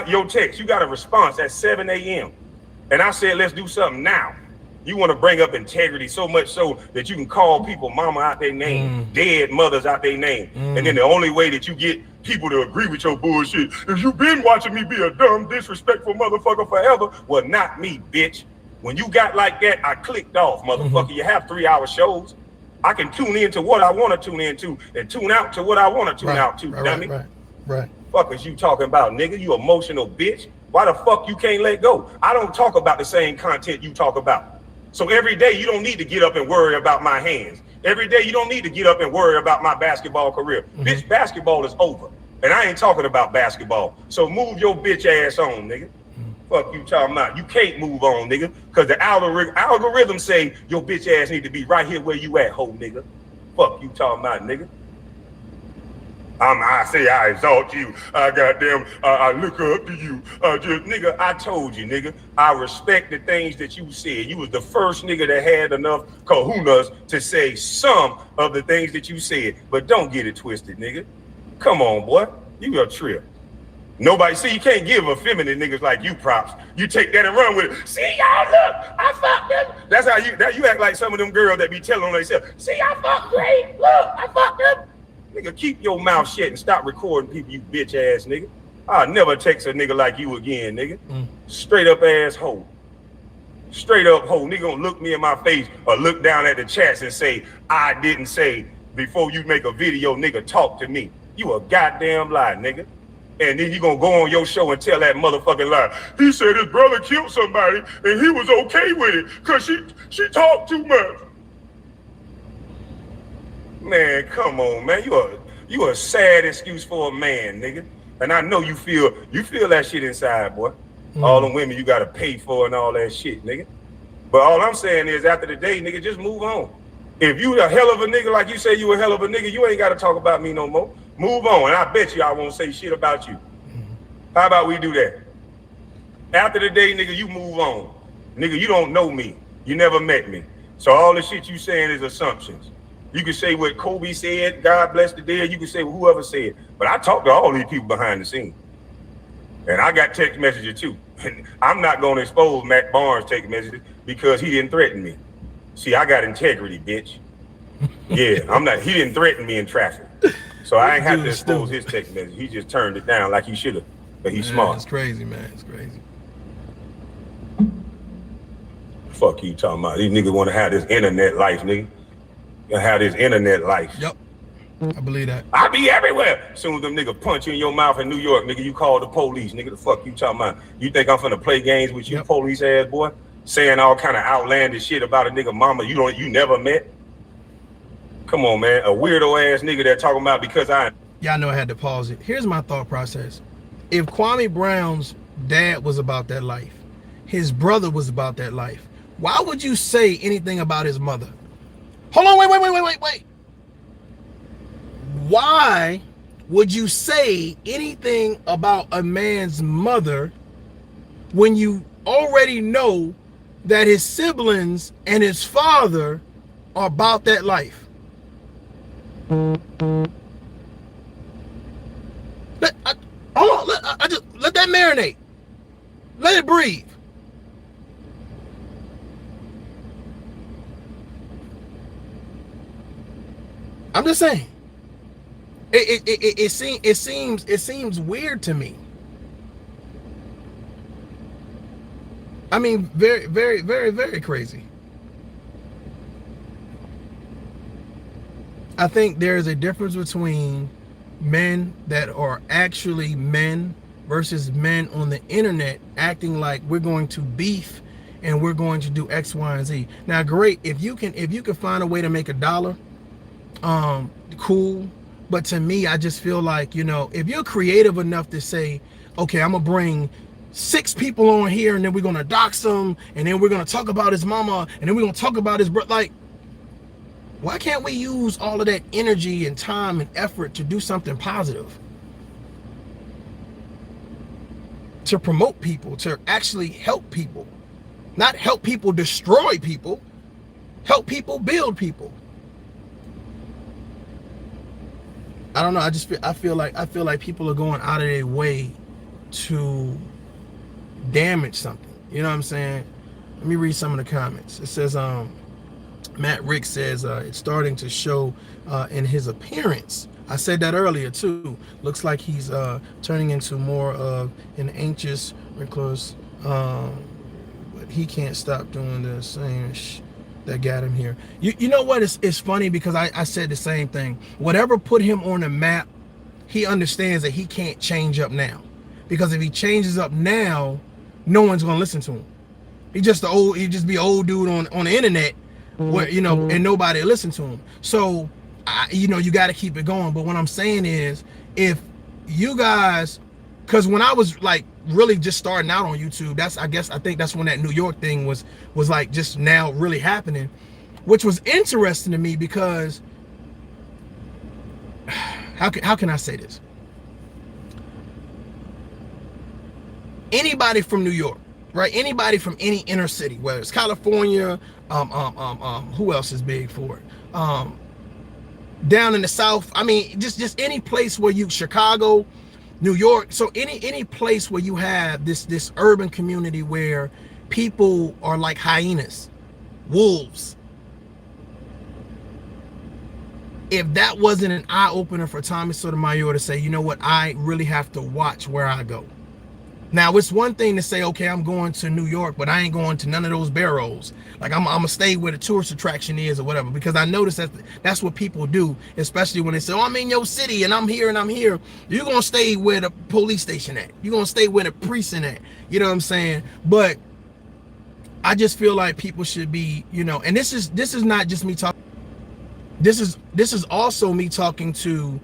Your text, you got a response at 7 a.m. And I said, let's do something now. You want to bring up integrity so much so that you can call people mama out their name, dead mothers out their name. And then the only way that you get people to agree with your bullshit is you been watching me be a dumb, disrespectful motherfucker forever. Well, not me, bitch. When you got like that, I clicked off, motherfucker. You have 3-hour shows. I can tune into what I want to tune into and tune out to what I want to tune out to, dummy. Right. Fuck is you talking about, nigga? You emotional bitch. Why the fuck you can't let go? I don't talk about the same content you talk about. So every day you don't need to get up and worry about my hands. Every day you don't need to get up and worry about my basketball career. Bitch, basketball is over. And I ain't talking about basketball. So move your bitch ass on, nigga. Fuck you talking about. You can't move on, nigga. Because the algorithm say your bitch ass need to be right here where you at, ho, nigga. Fuck you talking about, nigga. I say I exalt you. I look up to you. Nigga, I told you, nigga. I respect the things that you said. You was the first nigga that had enough kahunas to say some of the things that you said. But don't get it twisted, nigga. Come on, boy. You a trip. Nobody, see, you can't give effeminate niggas like you props. You take that and run with it. See, y'all, look, I fucked them. That's how you act like some of them girls that be telling on themselves. See, I fucked great. Look, I fucked them. Nigga, keep your mouth shut and stop recording people, you bitch ass nigga. I'll never text a nigga like you again, nigga. Straight up ass hoe. Straight up hoe. Nigga gonna look me in my face or look down at the chats and say, I didn't say before you make a video, nigga, talk to me. You a goddamn lie, nigga. And then you gonna go on your show and tell that motherfucking lie. He said his brother killed somebody and he was okay with it because she talked too much. Man, come on, man. You a sad excuse for a man, nigga. And I know you feel that shit inside, boy. All the women you gotta pay for and all that shit, nigga. But all I'm saying is after the day, nigga, just move on. If you a hell of a nigga like you say you a hell of a nigga, you ain't gotta talk about me no more. Move on, and I bet you I won't say shit about you. How about we do that? After the day, nigga, you move on. Nigga, you don't know me. You never met me. So all the shit you saying is assumptions. You can say what Kobe said, God bless the dead. You can say what whoever said. But I talked to all these people behind the scenes. And I got text messages too. I'm not going to expose Matt Barnes' text messages because he didn't threaten me. See, I got integrity, bitch. Yeah, he didn't threaten me in traffic. So I ain't have to expose his text message. He just turned it down like he should have. But he's smart. It's crazy, man. It's crazy. Fuck you talking about. These niggas want to have this internet life, nigga. You have this internet life. Yep. I believe that. I be everywhere. As soon as them niggas punch you in your mouth in New York, nigga, you call the police. Nigga, the fuck you talking about? You think I'm finna play games with you, police ass boy? Saying all kind of outlandish shit about a nigga mama you never met? Come on, man. A weirdo ass nigga that talking about because Yeah, I know I had to pause it. Here's my thought process. If Kwame Brown's dad was about that life, his brother was about that life, why would you say anything about his mother? Hold on, wait. Why would you say anything about a man's mother when you already know that his siblings and his father are about that life? Let that marinate. Let it breathe. I'm just saying. It seems weird to me. I mean, very, very, very, very crazy. I think there's a difference between men that are actually men versus men on the internet acting like we're going to beef and we're going to do X, Y, and Z. Now, great, if you can find a way to make $1, cool. But to me, I just feel like, if you're creative enough to say, okay, I'm gonna bring 6 people on here and then we're gonna dox them and then we're gonna talk about his mama and then we're gonna talk about his brother, like, why can't we use all of that energy and time and effort to do something positive? to promote people, to actually help people, not help people destroy people, help people build people. I don't know. I feel like people are going out of their way to damage something. You know what I'm saying? Let me read some of the comments. It says, Matt Rick says, it's starting to show in his appearance. I said that earlier too. Looks like he's turning into more of an anxious recluse, but he can't stop doing the same that got him here. You know what? It's funny because I said the same thing. Whatever put him on the map, he understands that he can't change up now, because if he changes up now, no one's gonna listen to him. He just be an old dude on the internet, where and nobody will listen to him. So you got to keep it going. But what I'm saying is, if you guys, because when I was like really just starting out on YouTube, I think that's when that New York thing was like just now really happening, which was interesting to me because how can I say this? Anybody from New York, right? Anybody from any inner city, whether it's California, who else is big for it? Down in the South, I mean, just any place where Chicago, New York, so any place where you have this urban community where people are like hyenas, wolves. If that wasn't an eye opener for Tommy Sotomayor to say, you know what, I really have to watch where I go. Now, it's one thing to say, okay, I'm going to New York, but I ain't going to none of those barrows. Like, I'm gonna stay where the tourist attraction is or whatever, because I noticed that's what people do, especially when they say, oh, I'm in your city and I'm here and I'm here. You're gonna stay where the police station at. You're gonna stay where the precinct at. You know what I'm saying? But I just feel like people should be, and this is not just me talking. This is also me talking to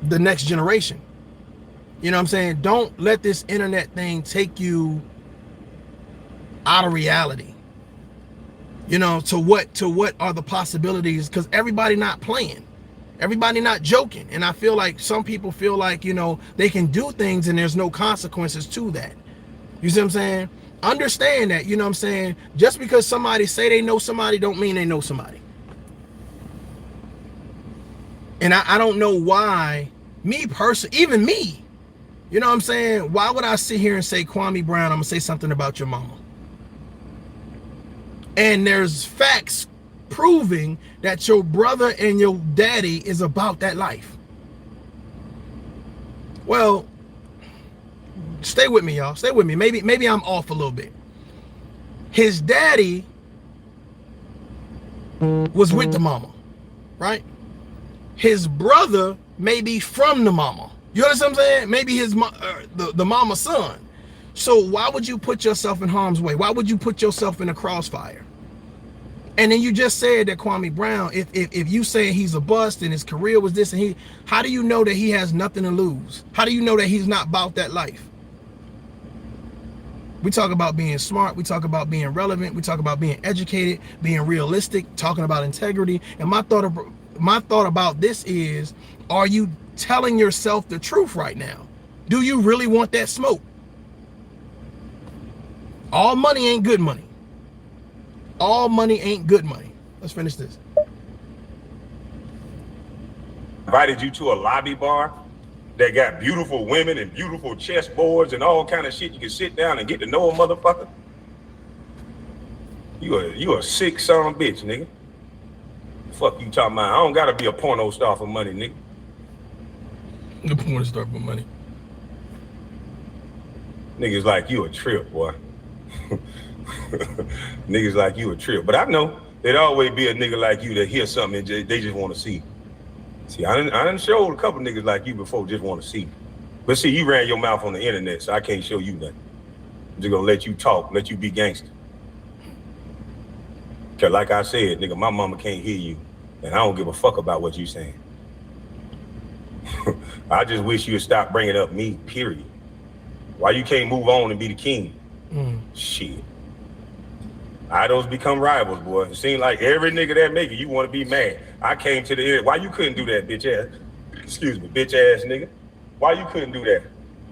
the next generation. You know what I'm saying? Don't let this internet thing take you out of reality. To what are the possibilities? Because everybody not playing, everybody not joking. And I feel like some people feel like, they can do things and there's no consequences to that. You see what I'm saying? Understand that, what I'm saying? Just because somebody say they know somebody don't mean they know somebody. And I don't know why, me personally, even me, you know what I'm saying? Why would I sit here and say, Kwame Brown, I'm gonna say something about your mama? And there's facts proving that your brother and your daddy is about that life. Well, stay with me, y'all. Stay with me. Maybe I'm off a little bit. His daddy was with the mama, right? His brother may be from the mama. You understand what I'm saying? Maybe his the mama's son. So why would you put yourself in harm's way? Why would you put yourself in a crossfire? And then you just said that Kwame Brown, if you say he's a bust and his career was this and how do you know that he has nothing to lose? How do you know that he's not about that life? We talk about being smart. We talk about being relevant. We talk about being educated, being realistic, talking about integrity. And my thought about this is, are you telling yourself the truth right now? Do you really want that smoke? All money ain't good money. All money ain't good money. Let's finish this. Invited you to a lobby bar that got beautiful women and beautiful chessboards and all kind of shit. You can sit down and get to know a motherfucker. You a sick son of a bitch, nigga. Fuck you talking about? I don't gotta be a porno star for money, nigga. The porno star for money. Niggas like you a trip, boy. Niggas like you a trip. But I know there'd always be a nigga like you that hear something and they just want to see. See, I done showed a couple niggas like you before, just want to see. But see, you ran your mouth on the internet, so I can't show you nothing. I'm just gonna let you talk, let you be gangster. Cause like I said, nigga, my mama can't hear you, and I don't give a fuck about what you saying. I just wish you would stop bringing up me, period. Why you can't move on and be the king? Shit. Idols become rivals, boy. It seems like every nigga that make it, you want to be mad. I came to the end. Why you couldn't do that, bitch ass? Excuse me, bitch ass nigga. Why you couldn't do that?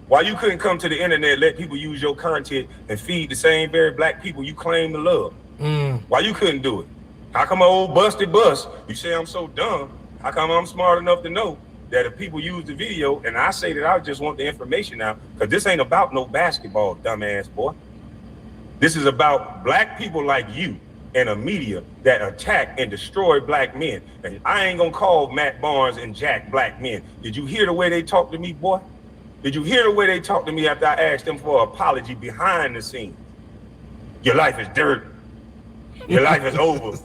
Why you couldn't come to the internet, let people use your content and feed the same very black people you claim to love? Why you couldn't do it? How come an old busted bus, you say I'm so dumb, how come I'm smart enough to know that if people use the video, and I say that I just want the information out, because this ain't about no basketball, dumbass boy. This is about black people like you and a media that attack and destroy black men. And I ain't gonna call Matt Barnes and Jack black men. Did you hear the way they talk to me, boy? Did you hear the way they talk to me after I asked them for an apology behind the scenes? Your life is dirt. Your life is over.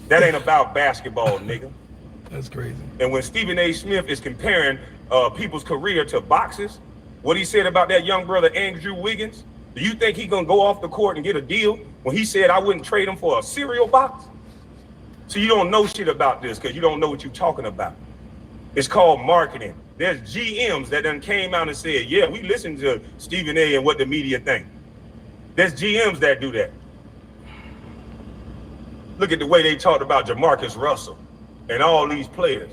That ain't about basketball, nigga. That's crazy. And when Stephen A. Smith is comparing people's career to boxers, what he said about that young brother Andrew Wiggins, do you think he gonna go off the court and get a deal when he said I wouldn't trade him for a cereal box? So you don't know shit about this because you don't know what you're talking about. It's called marketing. There's GMs that done came out and said, yeah, we listen to Stephen A. and what the media think. There's GMs that do that. Look at the way they talked about Jamarcus Russell and all these players.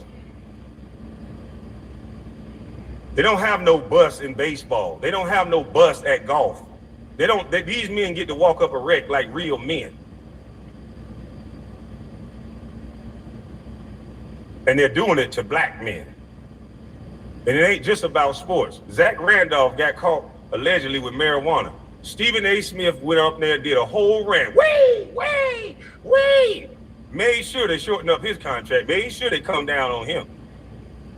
They don't have no bus in baseball. They don't have no bus at golf. These men get to walk up a wreck like real men. And they're doing it to black men. And it ain't just about sports. Zach Randolph got caught allegedly with marijuana. Stephen A. Smith went up there and did a whole rant. Wait. Made sure they shortened up his contract. Made sure they come down on him.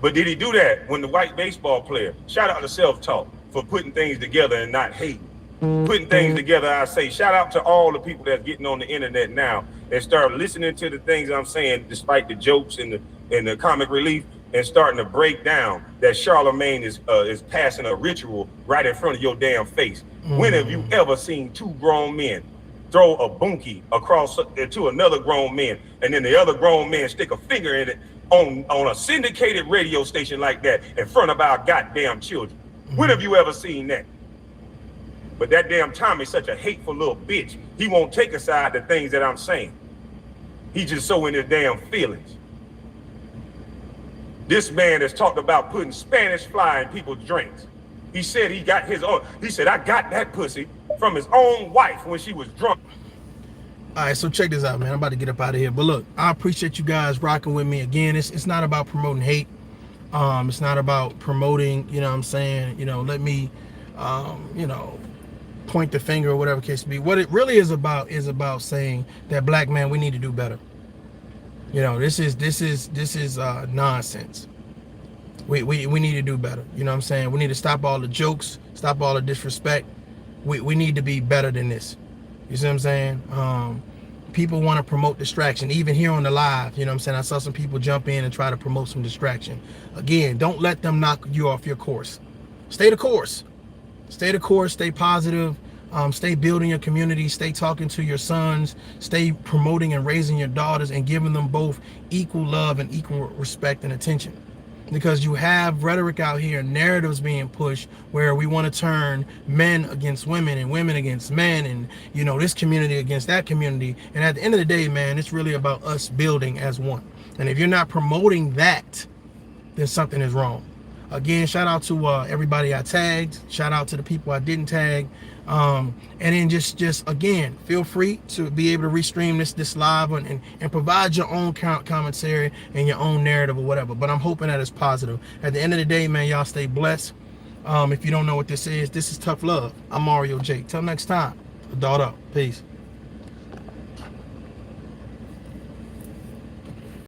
But did he do that when the white baseball player, shout out to Self-Talk for putting things together and not hating. Putting things together, I say, shout out to all the people that's getting on the internet now and start listening to the things I'm saying, despite the jokes and the comic relief, and starting to break down that Charlemagne is passing a ritual right in front of your damn face. When have you ever seen two grown men throw a bunkie across to another grown man, and then the other grown man stick a finger in it on a syndicated radio station like that in front of our goddamn children? When have you ever seen that? But that damn Tommy's such a hateful little bitch. He won't take aside the things that I'm saying. He just so in his damn feelings. This man has talked about putting Spanish fly in people's drinks. He said he got his own. He said, I got that pussy from his own wife when she was drunk. All right, so check this out, man. I'm about to get up out of here. But look, I appreciate you guys rocking with me again. It's not about promoting hate. It's not about promoting, you know what I'm saying, let me, point the finger or whatever case be. What it really is about saying that black man, we need to do better. This is nonsense. We need to do better. You know what I'm saying? We need to stop all the jokes, stop all the disrespect. We need to be better than this. You see what I'm saying? People want to promote distraction, even here on the live. You know what I'm saying? I saw some people jump in and try to promote some distraction. Again, don't let them knock you off your course. Stay the course. Stay the course. Stay positive. Stay building your community. Stay talking to your sons. Stay promoting and raising your daughters and giving them both equal love and equal respect and attention. Because you have rhetoric out here, narratives being pushed where we want to turn men against women and women against men and, this community against that community. And at the end of the day, man, it's really about us building as one. And if you're not promoting that, then something is wrong. Again, shout out to everybody I tagged. Shout out to the people I didn't tag. And then just again, feel free to be able to restream this live and provide your own commentary and your own narrative or whatever. But I'm hoping that it's positive. At the end of the day, man, y'all stay blessed. If you don't know what this is Tough Love. I'm Mario J. Till next time, adult up. Peace.